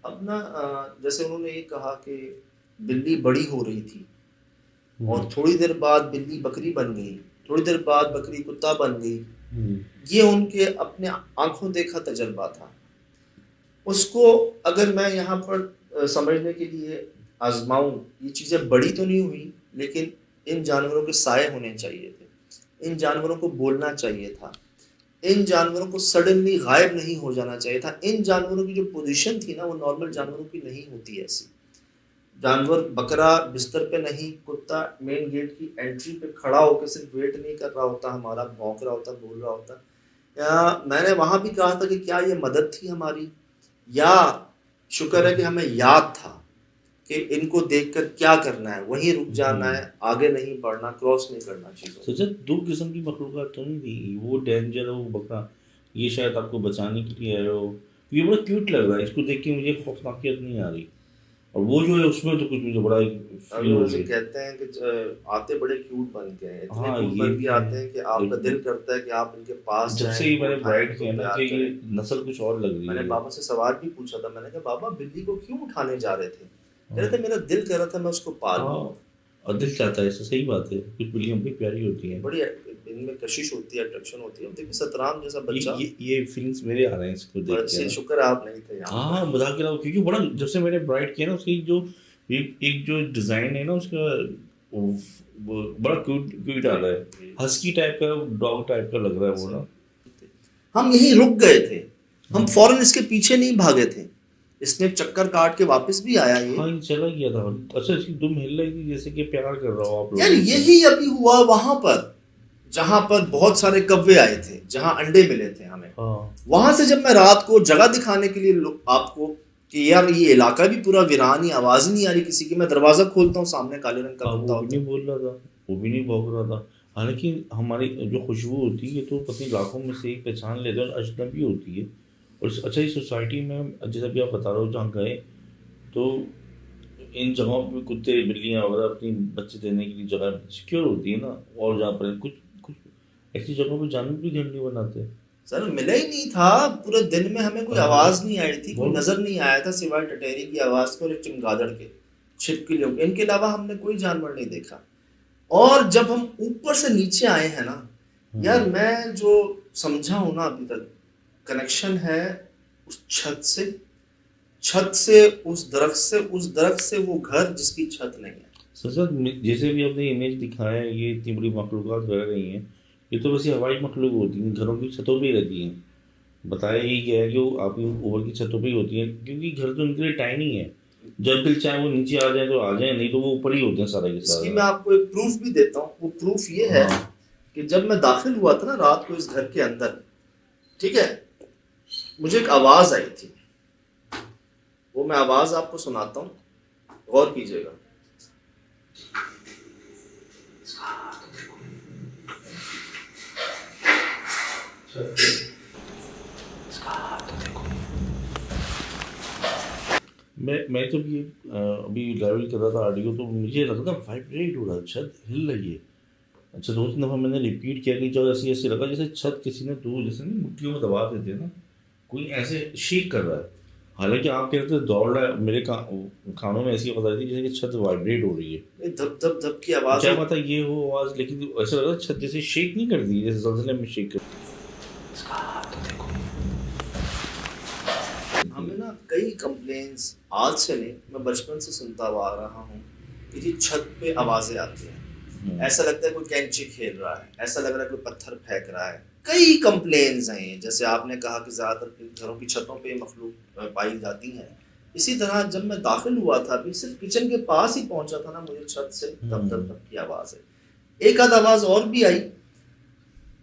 [SPEAKER 1] अब ना जैसे उन्होंने ये कहा कि बिल्ली बड़ी हो रही थी, और थोड़ी देर बाद बिल्ली बकरी बन गई, थोड़ी देर बाद बकरी कुत्ता बन गई, ये उनके अपने आंखों देखा तजर्बा था। उसको अगर मैं यहाँ पर समझने के लिए आजमाऊं, ये चीज़ें बड़ी तो नहीं हुई, लेकिन इन जानवरों के साए होने चाहिए थे, इन जानवरों को बोलना चाहिए था, इन जानवरों को सडनली गायब नहीं हो जाना चाहिए था। इन जानवरों की जो पोजीशन थी ना, वो नॉर्मल जानवरों की नहीं होती ऐसी। जानवर, बकरा बिस्तर पे नहीं, कुत्ता मेन गेट की एंट्री पे खड़ा होकर सिर्फ वेट नहीं कर रहा होता हमारा, भौंक रहा होता, बोल रहा होता। या मैंने वहां भी कहा था कि क्या ये मदद थी हमारी, या शुक्र है कि हमें याद था कि इनको देखकर क्या करना है, वहीं रुक जाना है, आगे नहीं बढ़ना, क्रॉस नहीं करना चीज़ों।
[SPEAKER 6] तो जब 2 किस्म की मखलूक़ात तो नहीं थी, वो डेंजर है वो बकरा, ये शायद आपको बचाने के लिए आए हो। ये बड़ा क्यूट लग रहा है, इसको देख के मुझे खौफनाकियत नहीं आ रही, और वो जो है उसमें तो कुछ मुझे बड़ा फील हो गया।
[SPEAKER 1] कहते हैं कि आते बड़े क्यूट बन के हैं, इतने
[SPEAKER 6] हाँ,
[SPEAKER 1] क्यूट
[SPEAKER 6] ये
[SPEAKER 1] बन
[SPEAKER 6] भी
[SPEAKER 1] के आते हैं कि आपका दिल करता है कि आप इनके पास
[SPEAKER 6] जब
[SPEAKER 1] जाएं,
[SPEAKER 6] से ही मैंने
[SPEAKER 1] उठाएं,
[SPEAKER 6] ब्राइट किया ना
[SPEAKER 1] प्यार
[SPEAKER 6] कि ये
[SPEAKER 1] करें।
[SPEAKER 6] नस्ल कुछ और लग रही
[SPEAKER 1] मैंने
[SPEAKER 6] है।
[SPEAKER 1] बाबा से सवाल भी पूछा था, मैंने कहा बाबा बिल्ली को क्यों उठाने जा रहे थे? कह रहे थे मेरा दिल कर रहा था मैं उसको पाल लूं।
[SPEAKER 6] हाँ, और दिल चाहता है, इससे सही बात है, कुछ बिल्लियाँ बड़ी प्यारी होती हैं,
[SPEAKER 1] बड़ी इनमें कशिश होती है, अट्रैक्शन होती है। देखिए सतराम जैसा बच्चा,
[SPEAKER 6] ये फीलिंग्स मेरे आ रहे हैं इसको देख
[SPEAKER 1] अच्छे,
[SPEAKER 6] के।
[SPEAKER 1] शुक्र है आप नहीं थे यहाँ।
[SPEAKER 6] हाँ मजाक के अलावा, क्योंकि बड़ा जब से मैंने ब्राइट किया ना, उसकी जो एक जो डिज़ाइन है ना उसका, वो बड़ा क्यूट आ रहा है, हस्की टाइप का, डॉग टाइप का लग रहा है वो ना।
[SPEAKER 1] हम यहीं रुक गए थे, हम फौरन इसके पीछे नहीं भागे थे, इसने चक्कर काट के वापस भी आया ये।
[SPEAKER 6] हाँ ये चला गया था। अच्छा इसकी दुम हिल रही थी जैसे कि प्यार कर रहा हो आप लोग।
[SPEAKER 1] यार यही अभी हुआ वहां पर, जहां पर बहुत सारे कव्वे आए थे, जहां अंडे मिले थे हमें।
[SPEAKER 6] हाँ।
[SPEAKER 1] वहां से जब मैं रात को जगह दिखाने के लिए आपको कि यार ये इलाका भी पूरा वीरान ही, आवाज नहीं आ रही किसी की, मैं दरवाजा खोलता हूँ, सामने काले रंग का कुत्ता
[SPEAKER 6] वो भी नहीं बोल रहा था, वो भी नहीं भौंक रहा था। हालांकि हमारी जो खुशबू होती है तो पत्नी लाखों में से एक पहचान लेते हैं, और अजनबी होती है। और अच्छा इस सोसाइटी में जैसा भी आप बता रहे हो, जहाँ गए तो इन जगहों पे कुत्ते बिल्लियाँ वगैरह अपनी बच्चे देने के लिए जगह सिक्योर होती है ना, और जहाँ पर कुछ ऐसी जगहों पर जानवर भी घर नहीं बनाते।
[SPEAKER 1] सर मिला ही नहीं था पूरे दिन में, हमें कोई आवाज नहीं आई थी, कोई नजर नहीं आया था सिवाय टटेरी की आवाज के और एक चमगादड़ के छिपकलियों के, इनके अलावा हमने कोई जानवर नहीं देखा। और जब हम ऊपर से नीचे आए हैं ना यार, मैं जो समझा हूं ना अभी तक, कनेक्शन है उस छत से उस दरख्त से वो घर जिसकी छत नहीं है।
[SPEAKER 6] सर जैसे भी आपने इमेज दिखाया है, ये इतनी बड़ी मखलूक़ात रह रही हैं, ये तो वैसे हवाई मखलूक होती हैं, घरों की छतों पे ही रहती हैं। बताया ही गया है कि वो आपकी ऊपर की छतों पे ही होती हैं, क्योंकि घर तो उनके लिए टाइनी है, जब दिल चाहे वो नीचे आ जाए तो आ जाए, नहीं तो वो ऊपर ही होते हैं सारे के सारे।
[SPEAKER 1] इसकी मैं आपको एक प्रूफ भी देता हूँ। वो प्रूफ ये है कि जब मैं दाखिल हुआ था ना रात को इस घर के अंदर, ठीक है, मुझे एक आवाज आई थी, वो मैं आवाज आपको सुनाता हूँ, गौर कीजिएगा।
[SPEAKER 6] मैं जब ये अभी लेवल कर रहा था ऑडियो तो मुझे लगा वाइब्रेट हो रहा है, छत हिल रही है। अच्छा 2-3 दफ़ा मैंने रिपीट किया कि जब ऐसे ऐसे लगा जैसे छत किसी ने दूर जैसे नहीं मुट्ठियों में दबा देते हैं ना, कोई ऐसे शेक कर रहा है। हालांकि आप कह रहे थे दौड़ रहा है, मेरे कानों में ऐसी आवाज़ आ रही थी जैसे कि छत वाइब्रेट हो रही है।
[SPEAKER 1] धप धप धप की आवाज
[SPEAKER 6] क्या पता ये हो आवाज़, लेकिन ऐसा लग रहा है छत जैसे शेक नहीं कर दी, जैसे ज़लज़ले में शेक कर।
[SPEAKER 1] हमें ना कई कंप्लेंट्स आज से नहीं, मैं बचपन से सुनता हुआ आ रहा हूँ कि जी छत पे आवाजें आती हैं, ऐसा लगता है कोई कैंची खेल रहा है, ऐसा लग रहा है कोई पत्थर फेंक रहा है। कई कंप्लेंट्स हैं, जैसे आपने कहा कि ज़्यादातर घरों की छतों पे मखलूक पाई जाती हैं। इसी तरह जब मैं दाखिल हुआ था, अभी सिर्फ किचन के पास ही पहुंचा था ना, मुझे छत से धप धप धप की आवाज़ है। एक आध आवाज़ और भी आई,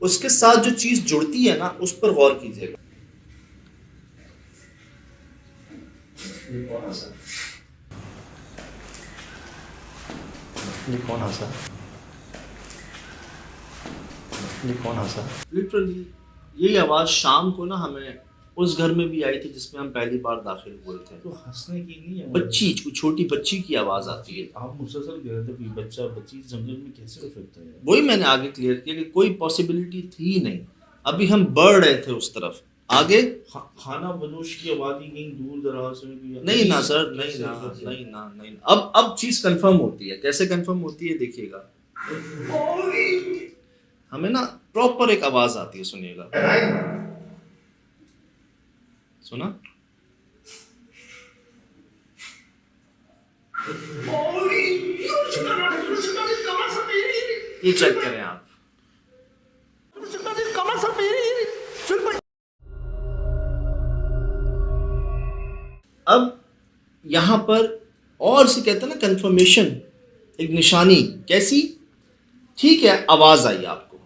[SPEAKER 1] उसके साथ जो चीज़ जुड़ती है ना उस पर गौर कीजिएगा। ये कौन हंसा? ये कौन हंसा? ये कौन हंसा? लिटरली यही आवाज़ शाम को ना हमें उस घर में भी आई थी जिसमें हम पहली बार दाखिल हुए थे।
[SPEAKER 6] तो हंसने की नहीं है,
[SPEAKER 1] बच्ची, छोटी बच्ची की आवाज़ आती है।
[SPEAKER 6] आप मुसलसल कह रहे थे कि बच्ची जंगल में कैसे हो सकता है?
[SPEAKER 1] वही मैंने आगे क्लियर किया कि कोई पॉसिबिलिटी थी ही नहीं। अभी हम बढ़ रहे थे उस तरफ आगे।
[SPEAKER 6] खाना बदोश की आबादी कहीं दूर दराज में भी
[SPEAKER 1] नहीं ना सर, नहीं। अब चीज कंफर्म होती है। कैसे कंफर्म होती है देखिएगा। हमें ना प्रॉपर एक आवाज आती है, सुनिएगा। सुना? ये चेक करें आप। अब यहां पर और से कहते हैं ना कंफर्मेशन, एक निशानी। कैसी? ठीक है, आवाज आई आपको,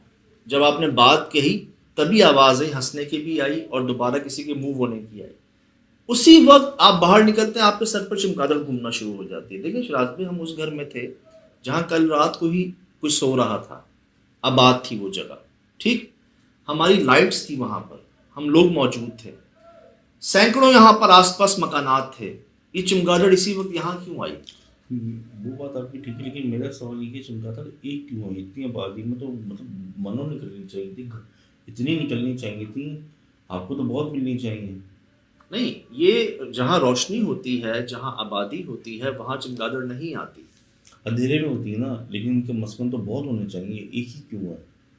[SPEAKER 1] जब आपने बात कही तभी आवाज आई, हंसने की भी आई और दोबारा किसी के मूव होने की आई। उसी वक्त आप बाहर निकलते हैं, आपके सर पर चमगादड़ घूमना शुरू हो जाती है। देखिए शिराज भाई, हम उस घर में थे जहां कल रात को ही कोई सो रहा था, आबाद थी वो जगह, ठीक, हमारी लाइट्स थी वहां पर, हम लोग मौजूद थे, सैकड़ों यहाँ पर आसपास मकानात थे। ये चमगादड़ इसी वक्त यहाँ क्यों आई?
[SPEAKER 6] वो बात आपकी ठीक है, लेकिन मेरा सवाल ये कि चमगादड़ एक क्यों है? इतनी आबादी में तो मतलब मनो निकलनी चाहिए थी, इतनी निकलनी चाहिए थी, आपको तो बहुत मिलनी चाहिए।
[SPEAKER 1] नहीं, ये जहाँ रोशनी होती है, जहाँ आबादी होती है, वहाँ चमगादड़ नहीं आती।
[SPEAKER 6] अंधेरे में होती है ना, लेकिन इनके मस्कन तो बहुत होने चाहिए, एक ही क्यों है?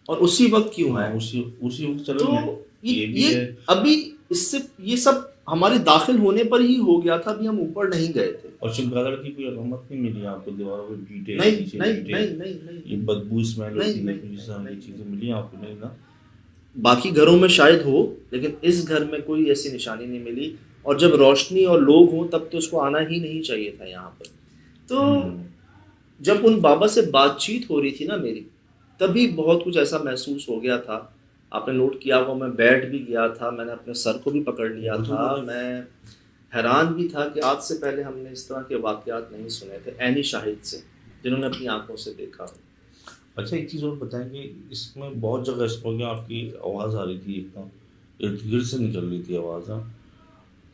[SPEAKER 1] और उसी वक्त क्यों है?
[SPEAKER 6] उसी वक्त चलो।
[SPEAKER 1] तो ये अभी इससे ये सब हमारे दाखिल होने पर ही हो गया था, अभी हम ऊपर नहीं गए थे।
[SPEAKER 6] और चमगादड़ की कोई अलामत नहीं मिली आपको? दीवारों पे गीटे,
[SPEAKER 1] नहीं,
[SPEAKER 6] ये बदबू स्मेल होती है,
[SPEAKER 1] नहीं,
[SPEAKER 6] चीजें मिली आपको? नहीं ना।
[SPEAKER 1] बाकी घरों में शायद हो, लेकिन इस घर में कोई ऐसी निशानी नहीं मिली। और जब रोशनी और लोग हों तब तो उसको आना ही नहीं चाहिए था यहाँ पर। तो जब उन बाबा से बातचीत हो रही थी ना मेरी, तभी बहुत कुछ ऐसा महसूस हो गया था। आपने नोट किया वो, मैं बैठ भी गया था, मैंने अपने सर को भी पकड़ लिया था। मैं हैरान भी था कि आज से पहले हमने इस तरह के वाक़यात नहीं सुने थे ऐनी शाहिद से, जिन्होंने अपनी आंखों से देखा।
[SPEAKER 6] अच्छा, एक चीज़ और बताएं कि इसमें बहुत जगह इस पर आपकी आवाज़ आ रही थी, एकदम इर्द गिर्द से निकल रही थी आवाज़,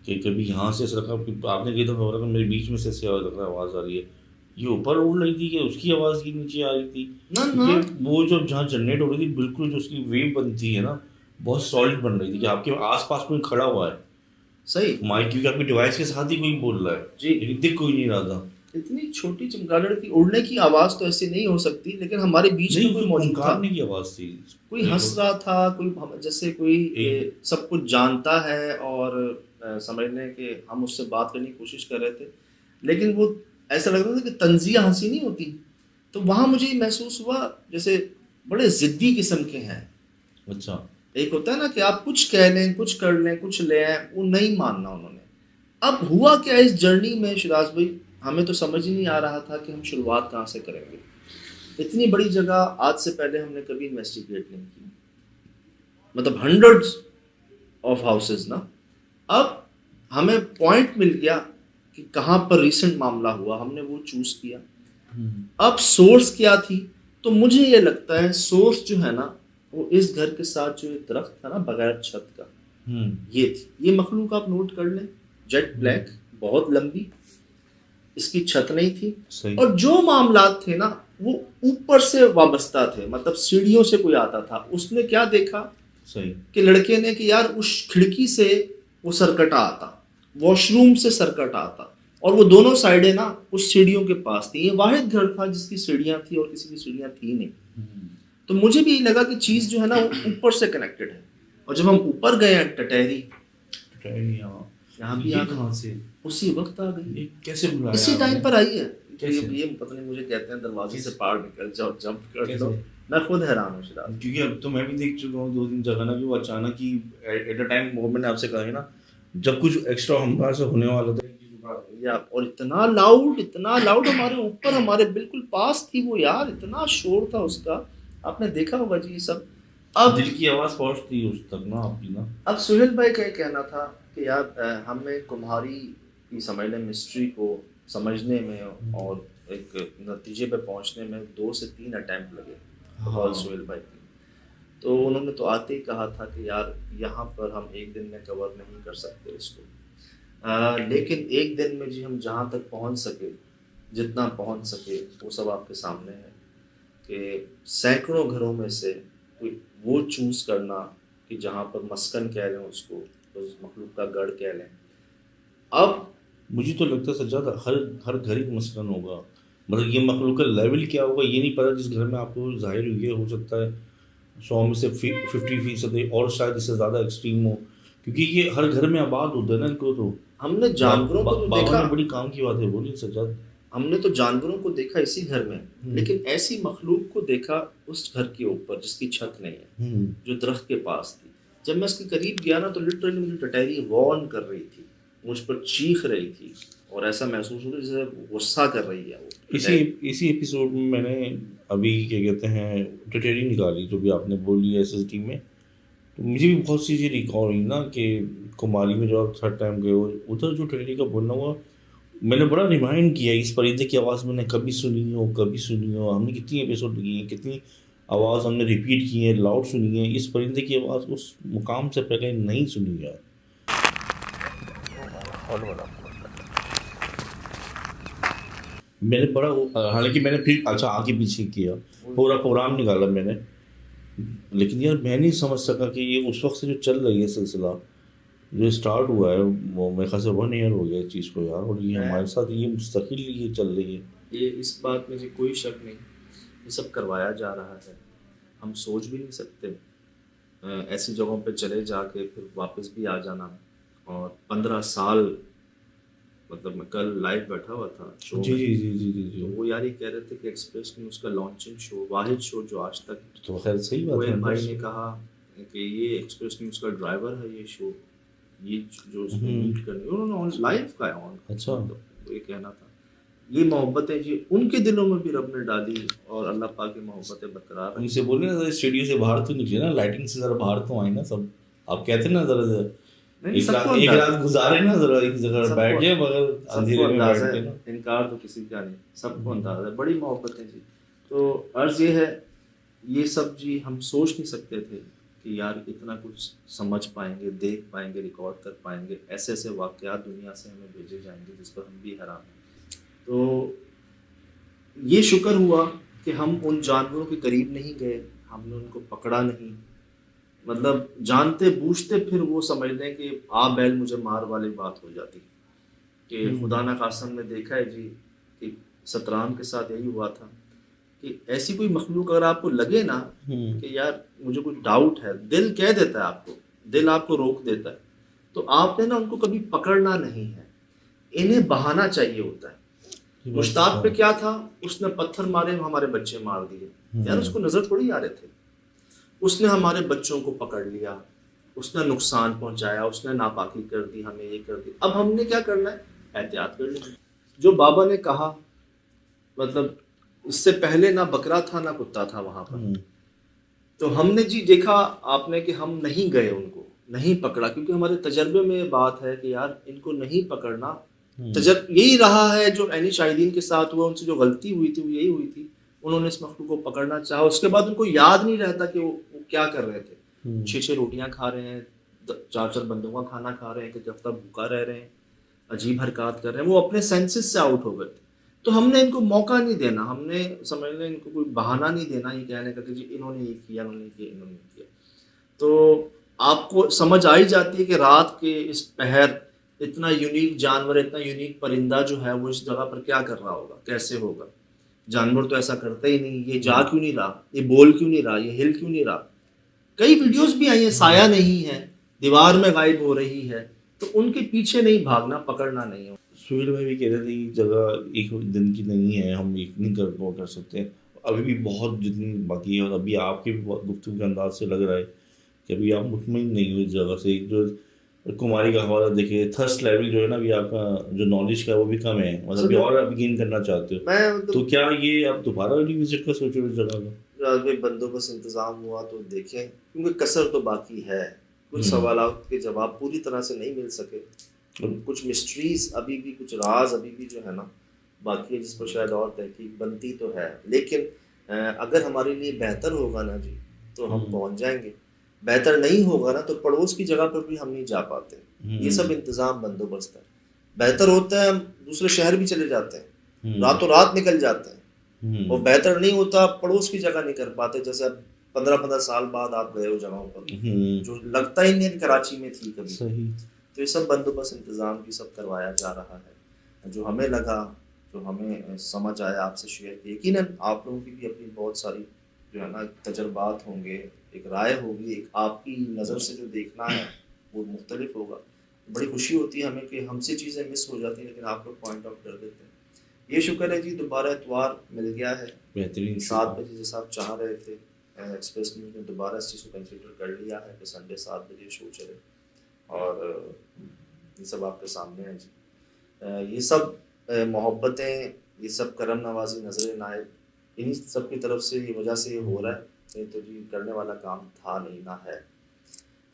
[SPEAKER 6] कि कभी यहाँ से ऐसा लगा, आपने कही तो खबर मेरे बीच में से ऐसे आवाज़ आ रही है, ये ऊपर उड़ रही थी कि उसकी आवाज़ की नीचे आ रही थी ना। वो जो जहाँ जनरेट हो रही थी, बिल्कुल जो उसकी वेव बनती है ना, बहुत सॉलिड बन रही थी कि आपके आसपास कोई खड़ा हुआ है।
[SPEAKER 1] सही
[SPEAKER 6] माइक, क्योंकि आपकी डिवाइस के साथ ही कोई बोल रहा है
[SPEAKER 1] जी,
[SPEAKER 6] लेकिन दिख कोई नहीं रहा था।
[SPEAKER 1] इतनी छोटी चमगादड़ की उड़ने की आवाज़ तो ऐसी नहीं हो सकती, लेकिन हमारे बीच में कोई मौजूद था,
[SPEAKER 6] की आवाज़ थी,
[SPEAKER 1] कोई हंस रहा था, कोई जैसे कोई सब कुछ जानता है और समझने के हम उससे बात करने की कोशिश कर रहे थे, लेकिन वो ऐसा लग रहा था कि तंजिया हंसी नहीं होती। तो वहाँ मुझे ये महसूस हुआ जैसे बड़े ज़िद्दी किस्म के हैं।
[SPEAKER 6] अच्छा,
[SPEAKER 1] एक होता है ना कि आप कुछ कह लें, कुछ कर लें, कुछ ले आए, वो नहीं मानना उन्होंने। अब हुआ क्या इस जर्नी में शिराज भाई, हमें तो समझ ही नहीं आ रहा था कि हम शुरुआत कहाँ से करेंगे। इतनी बड़ी जगह आज से पहले हमने कभी इन्वेस्टिगेट नहीं की, मतलब हंड्रेड्स ऑफ हाउसेस ना। अब हमें पॉइंट मिल गया कि कहाँ पर रिसेंट मामला हुआ, हमने वो चूज किया। अब सोर्स क्या थी? तो मुझे ये लगता है सोर्स जो है ना, वो इस घर के साथ जो एक दरख्त था ना बगैर छत का, ये थी। ये मखलूक आप नोट कर लें, जेट ब्लैक, बहुत लंबी, इसकी छत नहीं थी।
[SPEAKER 6] सही।
[SPEAKER 1] और जो मामलात थे ना वो ऊपर से वाबस्ता थे, मतलब सीढ़ियों से कोई आता था। उसने क्या देखा
[SPEAKER 6] सही।
[SPEAKER 1] कि लड़के ने कि यार उस खिड़की से वो सरकटा आता, वॉशरूम से सरकट आता, और वो दोनों साइडें ना उस सीढ़ियों के पास थी। ये वाहिद घर था जिसकी सीढ़ियाँ थी और किसी की सीढ़ियाँ थी नहीं। तो मुझे भी लगा कि चीज़ जो है ना वो ऊपर से कनेक्टेड है। और जब हम ऊपर गए हैं टटहरी, यहाँ भी
[SPEAKER 6] कहाँ से
[SPEAKER 1] उसी वक्त आ गई,
[SPEAKER 6] ये कैसे बुलाया
[SPEAKER 1] इसी टाइम
[SPEAKER 6] आपने?
[SPEAKER 1] पर आई है।
[SPEAKER 6] कैसे?
[SPEAKER 1] ये पता नहीं, मुझे कहते हैं दरवाजे से पार निकल जाओ, जंप कर
[SPEAKER 6] कैसे?
[SPEAKER 1] दो। मैं खुद हैरान हूँ शिराज।
[SPEAKER 6] क्योंकि अब तो मैं भी देख चुका हूँ 2-3 जगह ना कि वो अचानक ही एट अ टाइम, वो मैंने आपसे कहा है ना, जब कुछ एक्स्ट्रा हमारे से होने वाला था
[SPEAKER 1] या और इतना लाउड हमारे ऊपर, हमारे बिल्कुल पास थी वो यार, इतना शोर था उसका। आपने देखा होगा जी ये सब। अब
[SPEAKER 6] दिल की आवाज पहुंचती है उस तक ना आपकी ना।
[SPEAKER 1] अब सुहेल भाई का ये कहना था कि यार हमें कुम्हारी की समझ लें मिस्ट्री को समझने में और एक नतीजे पे पहुंचने में 2 से 3 अटैम्प्ट लगे
[SPEAKER 6] हाँ।
[SPEAKER 1] सुहेल भाई की। तो उन्होंने तो आते ही कहा था कि यार यहाँ पर हम एक दिन में कवर नहीं कर सकते इसको, लेकिन एक दिन में जी हम जहाँ तक पहुँच सके, जितना पहुँच सके वो सब आपके सामने है कि सैकड़ों घरों में से कोई वो चूज़ करना कि जहाँ पर मस्कन कह लें उसको, उस मखलूक का गढ़ कह लें। अब
[SPEAKER 6] मुझे तो लगता है सज्जाद हर घर ही मसलन होगा, मतलब ये मखलूक का लेवल क्या होगा ये नहीं पता। जिस घर में आपको जाहिर हुई है, हो सकता है 100 में से 50% और शायद इससे ज़्यादा एक्सट्रीम हो, क्योंकि ये हर घर में आबाद होता है ना इनको। तो
[SPEAKER 1] हमने जानवरों को तो
[SPEAKER 6] बाबा
[SPEAKER 1] देखा,
[SPEAKER 6] ने बड़ी काम की बात है बोली सज्जाद।
[SPEAKER 1] हमने तो जानवरों को देखा इसी घर में, लेकिन ऐसी मखलूक को देखा उस घर के ऊपर जिसकी छत नहीं है, जो दरख्त के पास थी। जब मैं इसके करीब गया ना तो लिटरली मुझे टटहरी वॉर्न कर रही थी, मुझ पर चीख रही थी, और ऐसा महसूस हो रहा जैसे गुस्सा कर रही है वो।
[SPEAKER 6] इसी एपिसोड में मैंने अभी क्या कहते हैं टटहरी निकाली, जो भी आपने बोली SSD में, तो मुझे भी बहुत सी चीज़ें रिकॉल हुई ना कि कुमारी में जो आप थर्ड टाइम गए हो, उधर जो टटहरी का बोलना हुआ, मैंने बड़ा रिमाइंड किया इस परिंदे की आवाज़ मैंने कभी सुनी हो। हमने कितनी एपिसोड की हैं, कितनी आवाज़ हमने रिपीट की है, लाउड सुनी है। इस परिंदे की आवाज़ उस मुकाम से पहले नहीं सुनी है। मैंने बड़ा, हालांकि मैंने फिर अच्छा आगे पीछे किया, पूरा प्रोग्राम निकाला मैंने, लेकिन यार मैं नहीं समझ सका कि ये उस वक्त से जो चल रही है सिलसिला, जो स्टार्ट हुआ है, वो मेरे ख्याल से 1 ईयर हो गया इस चीज़ को यार, और ये हमारे साथ ये मुस्तकिल ये चल रही है।
[SPEAKER 1] ये इस बात में जी कोई शक नहीं, ये सब करवाया जा रहा है। हम सोच भी नहीं सकते ऐसी जगहों पे चले जाके फिर वापस भी आ जाना। और 15 साल, मतलब मैं कल लाइव बैठा हुआ था शो में,
[SPEAKER 6] जी।
[SPEAKER 1] तो वो यार ये कह रहे थे कि एक्सप्रेस न्यूज़ का लॉन्चिंग शो, वाहिद शो जो आज तक,
[SPEAKER 6] तो खैर सही बात है।
[SPEAKER 1] भाई ने कहा कि ये एक्सप्रेस न्यूज़ का ड्राइवर है ये शो, ये जो उसने मीट करनी, उन्होंने लाइव का ऑन,
[SPEAKER 6] अच्छा,
[SPEAKER 1] तो ये कहना था। ये मोहब्बतें जी उनके दिलों में भी रब ने डाली, और अल्लाह पाक की मोहब्बतें बरकरार हैं।
[SPEAKER 6] उनसे बोलिए ना स्टूडियो से बाहर तो निकले ना, लाइटिंग से जरा बाहर तो आए ना सब। आप कहते ना जरा एक रात गुजारे ना, जरा एक जगह बैठ जाए, मगर अंधेरे में बैठ के ना।
[SPEAKER 1] इनकार तो किसी का नहीं, सबको अंदाजा है, बड़ी मोहब्बतें जी। तो अर्ज ये है, ये सब जी हम सोच नहीं सकते थे कि यार इतना कुछ समझ पाएंगे, देख पाएंगे, रिकॉर्ड कर पाएंगे। ऐसे ऐसे वाक़यात दुनिया से हमें भेजे जाएंगे जिस पर हम भी हैरान हैं। तो ये शुक्र हुआ कि हम उन जानवरों के करीब नहीं गए, हमने उनको पकड़ा नहीं। मतलब जानते बूझते फिर वो समझ लें कि आ बैल मुझे मार वाली बात हो जाती कि खुदा न खासन में देखा है जी कि सतराम के साथ यही हुआ था कि ऐसी कोई मखलूक अगर आपको लगे ना कि यार मुझे कुछ डाउट है, दिल कह देता है आपको, दिल आपको रोक देता है, तो आपने ना उनको कभी पकड़ना नहीं है, इन्हें बहाना चाहिए होता है। मुश्ताक पे क्या था, उसने पत्थर मारे, हमारे बच्चे मार दिए। यार उसको नजर थोड़ी आ रहे थे, उसने हमारे बच्चों को पकड़ लिया, उसने नुकसान पहुंचाया, उसने नापाकी कर दी, हमें ये कर दी। अब हमने क्या करना है, एहतियात कर लेना। जो बाबा ने कहा, मतलब इससे पहले ना बकरा था ना कुत्ता था वहां पर, तो हमने जी देखा आपने कि हम नहीं गए, उनको नहीं पकड़ा, क्योंकि हमारे तजर्बे में ये बात है कि यार इनको नहीं पकड़ना। यही रहा है जो ऐनी शाहिदीन के साथ हुआ, उनसे जो गलती हुई थी वो यही हुई थी, उन्होंने इस मखलूक को पकड़ना चाहा, उसके बाद उनको याद नहीं रहता कि वो क्या कर रहे थे, 6-6 रोटियां खा रहे हैं, 4-4 बंदों का खाना खा रहे हैं, कि हफ्ता भूखा रह रहे हैं, अजीब हरकत कर रहे हैं, वो अपने सेंसेस से आउट हो गए थे। तो हमने इनको मौका नहीं देना, हमने समझ लें इनको कोई बहाना नहीं देना ये कहने का कि जी इन्होंने ये किया, इन्होंने किया, इन्होंने किया। तो आपको समझ आ ही जाती है कि रात के इस पहर इतना यूनिक जानवर, इतना यूनिक परिंदा जो है वो इस जगह पर क्या कर रहा होगा, कैसे होगा। जानवर तो ऐसा करता ही नहीं, ये जा क्यों नहीं रहा, ये बोल क्यों नहीं रहा, ये हिल क्यों नहीं रहा। कई वीडियोस भी आई हैं, साया नहीं है, दीवार में गायब हो रही है, तो उनके पीछे नहीं भागना, पकड़ना नहीं है।
[SPEAKER 6] सुहेल भाई भी कह रहे थे कि जगह एक दिन की नहीं है, हम एक नहीं कर सकते, अभी भी बहुत जितनी बाकी है। और अभी आपके भी गुफ्तगू के अंदाज से लग रहा है कि अभी आप मुतमईन नहीं हो इस जगह से। एक जो कुमारी का हवाला देखिए, थर्स्ट लेवल जो है ना अभी आपका जो नॉलेज का है वो भी कम है, मतलब अभी और आप गेन करना चाहते हो।
[SPEAKER 1] मैं
[SPEAKER 6] तो क्या ये आप दोबारा रिविजिट का सोच रहे हो इस जगह का?
[SPEAKER 1] कोई बंदोबस्त इंतजाम हुआ तो देखें, क्योंकि कसर तो बाकी है, कुछ सवालात के जवाब पूरी तरह से नहीं मिल सके, कुछ मिस्ट्रीज अभी भी, कुछ राज अभी भी जो है ना बाकी है, जिस पर शायद और तहकीक बनती तो है। लेकिन अगर हमारे लिए बेहतर होगा ना जी तो हम पहुंच जाएंगे, बेहतर नहीं होगा ना तो पड़ोस की जगह पर भी हम नहीं जा पाते। ये सब इंतजाम बंदोबस्त है। बेहतर होता है हम दूसरे शहर भी चले जाते हैं, रातों रात निकल जाते हैं, और बेहतर नहीं होता पड़ोस की जगह नहीं कर पाते। जैसे अब 15-15 साल बाद आप गए हो जगहों पर जो लगता ही नहीं कराची में थी कभी।
[SPEAKER 6] सही।
[SPEAKER 1] तो ये सब बंदोबस्त इंतजाम की सब करवाया जा रहा है। जो हमें लगा, जो हमें समझ आया आपसे शेयर किया। यकीनन आप लोगों की भी अपनी बहुत सारी जो है ना तजर्बात होंगे, एक राय होगी, एक आपकी नज़र से जो देखना है वो मुख्तलिफ होगा। बड़ी खुशी होती है हमें कि हमसे चीज़ें मिस हो जाती हैं लेकिन आप लोग पॉइंट आउट कर देते हैं। ये शुक्र है जी दोबारा इतवार मिल गया है,
[SPEAKER 6] बेहतरीन
[SPEAKER 1] 7 बजे जैसा आप चाह रहे थे। एक्सप्रेस न्यूज़ ने दोबारा इस चीज़ को कंसिडर कर लिया है कि संडे 7 बजे शो चले, और ये सब आपके सामने है जी। ये सब मोहब्बतें, ये सब करम नवाजी, नजर नायब, इन्हीं सब की तरफ से ये वजह से ये हो रहा है, नहीं तो जी करने वाला काम था नहीं ना है।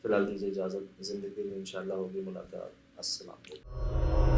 [SPEAKER 1] फिलहाल दीजिए इजाज़त, ज़िंदगी में इंशाल्लाह होगी मुलाकात। अस्सलाम वालेकुम।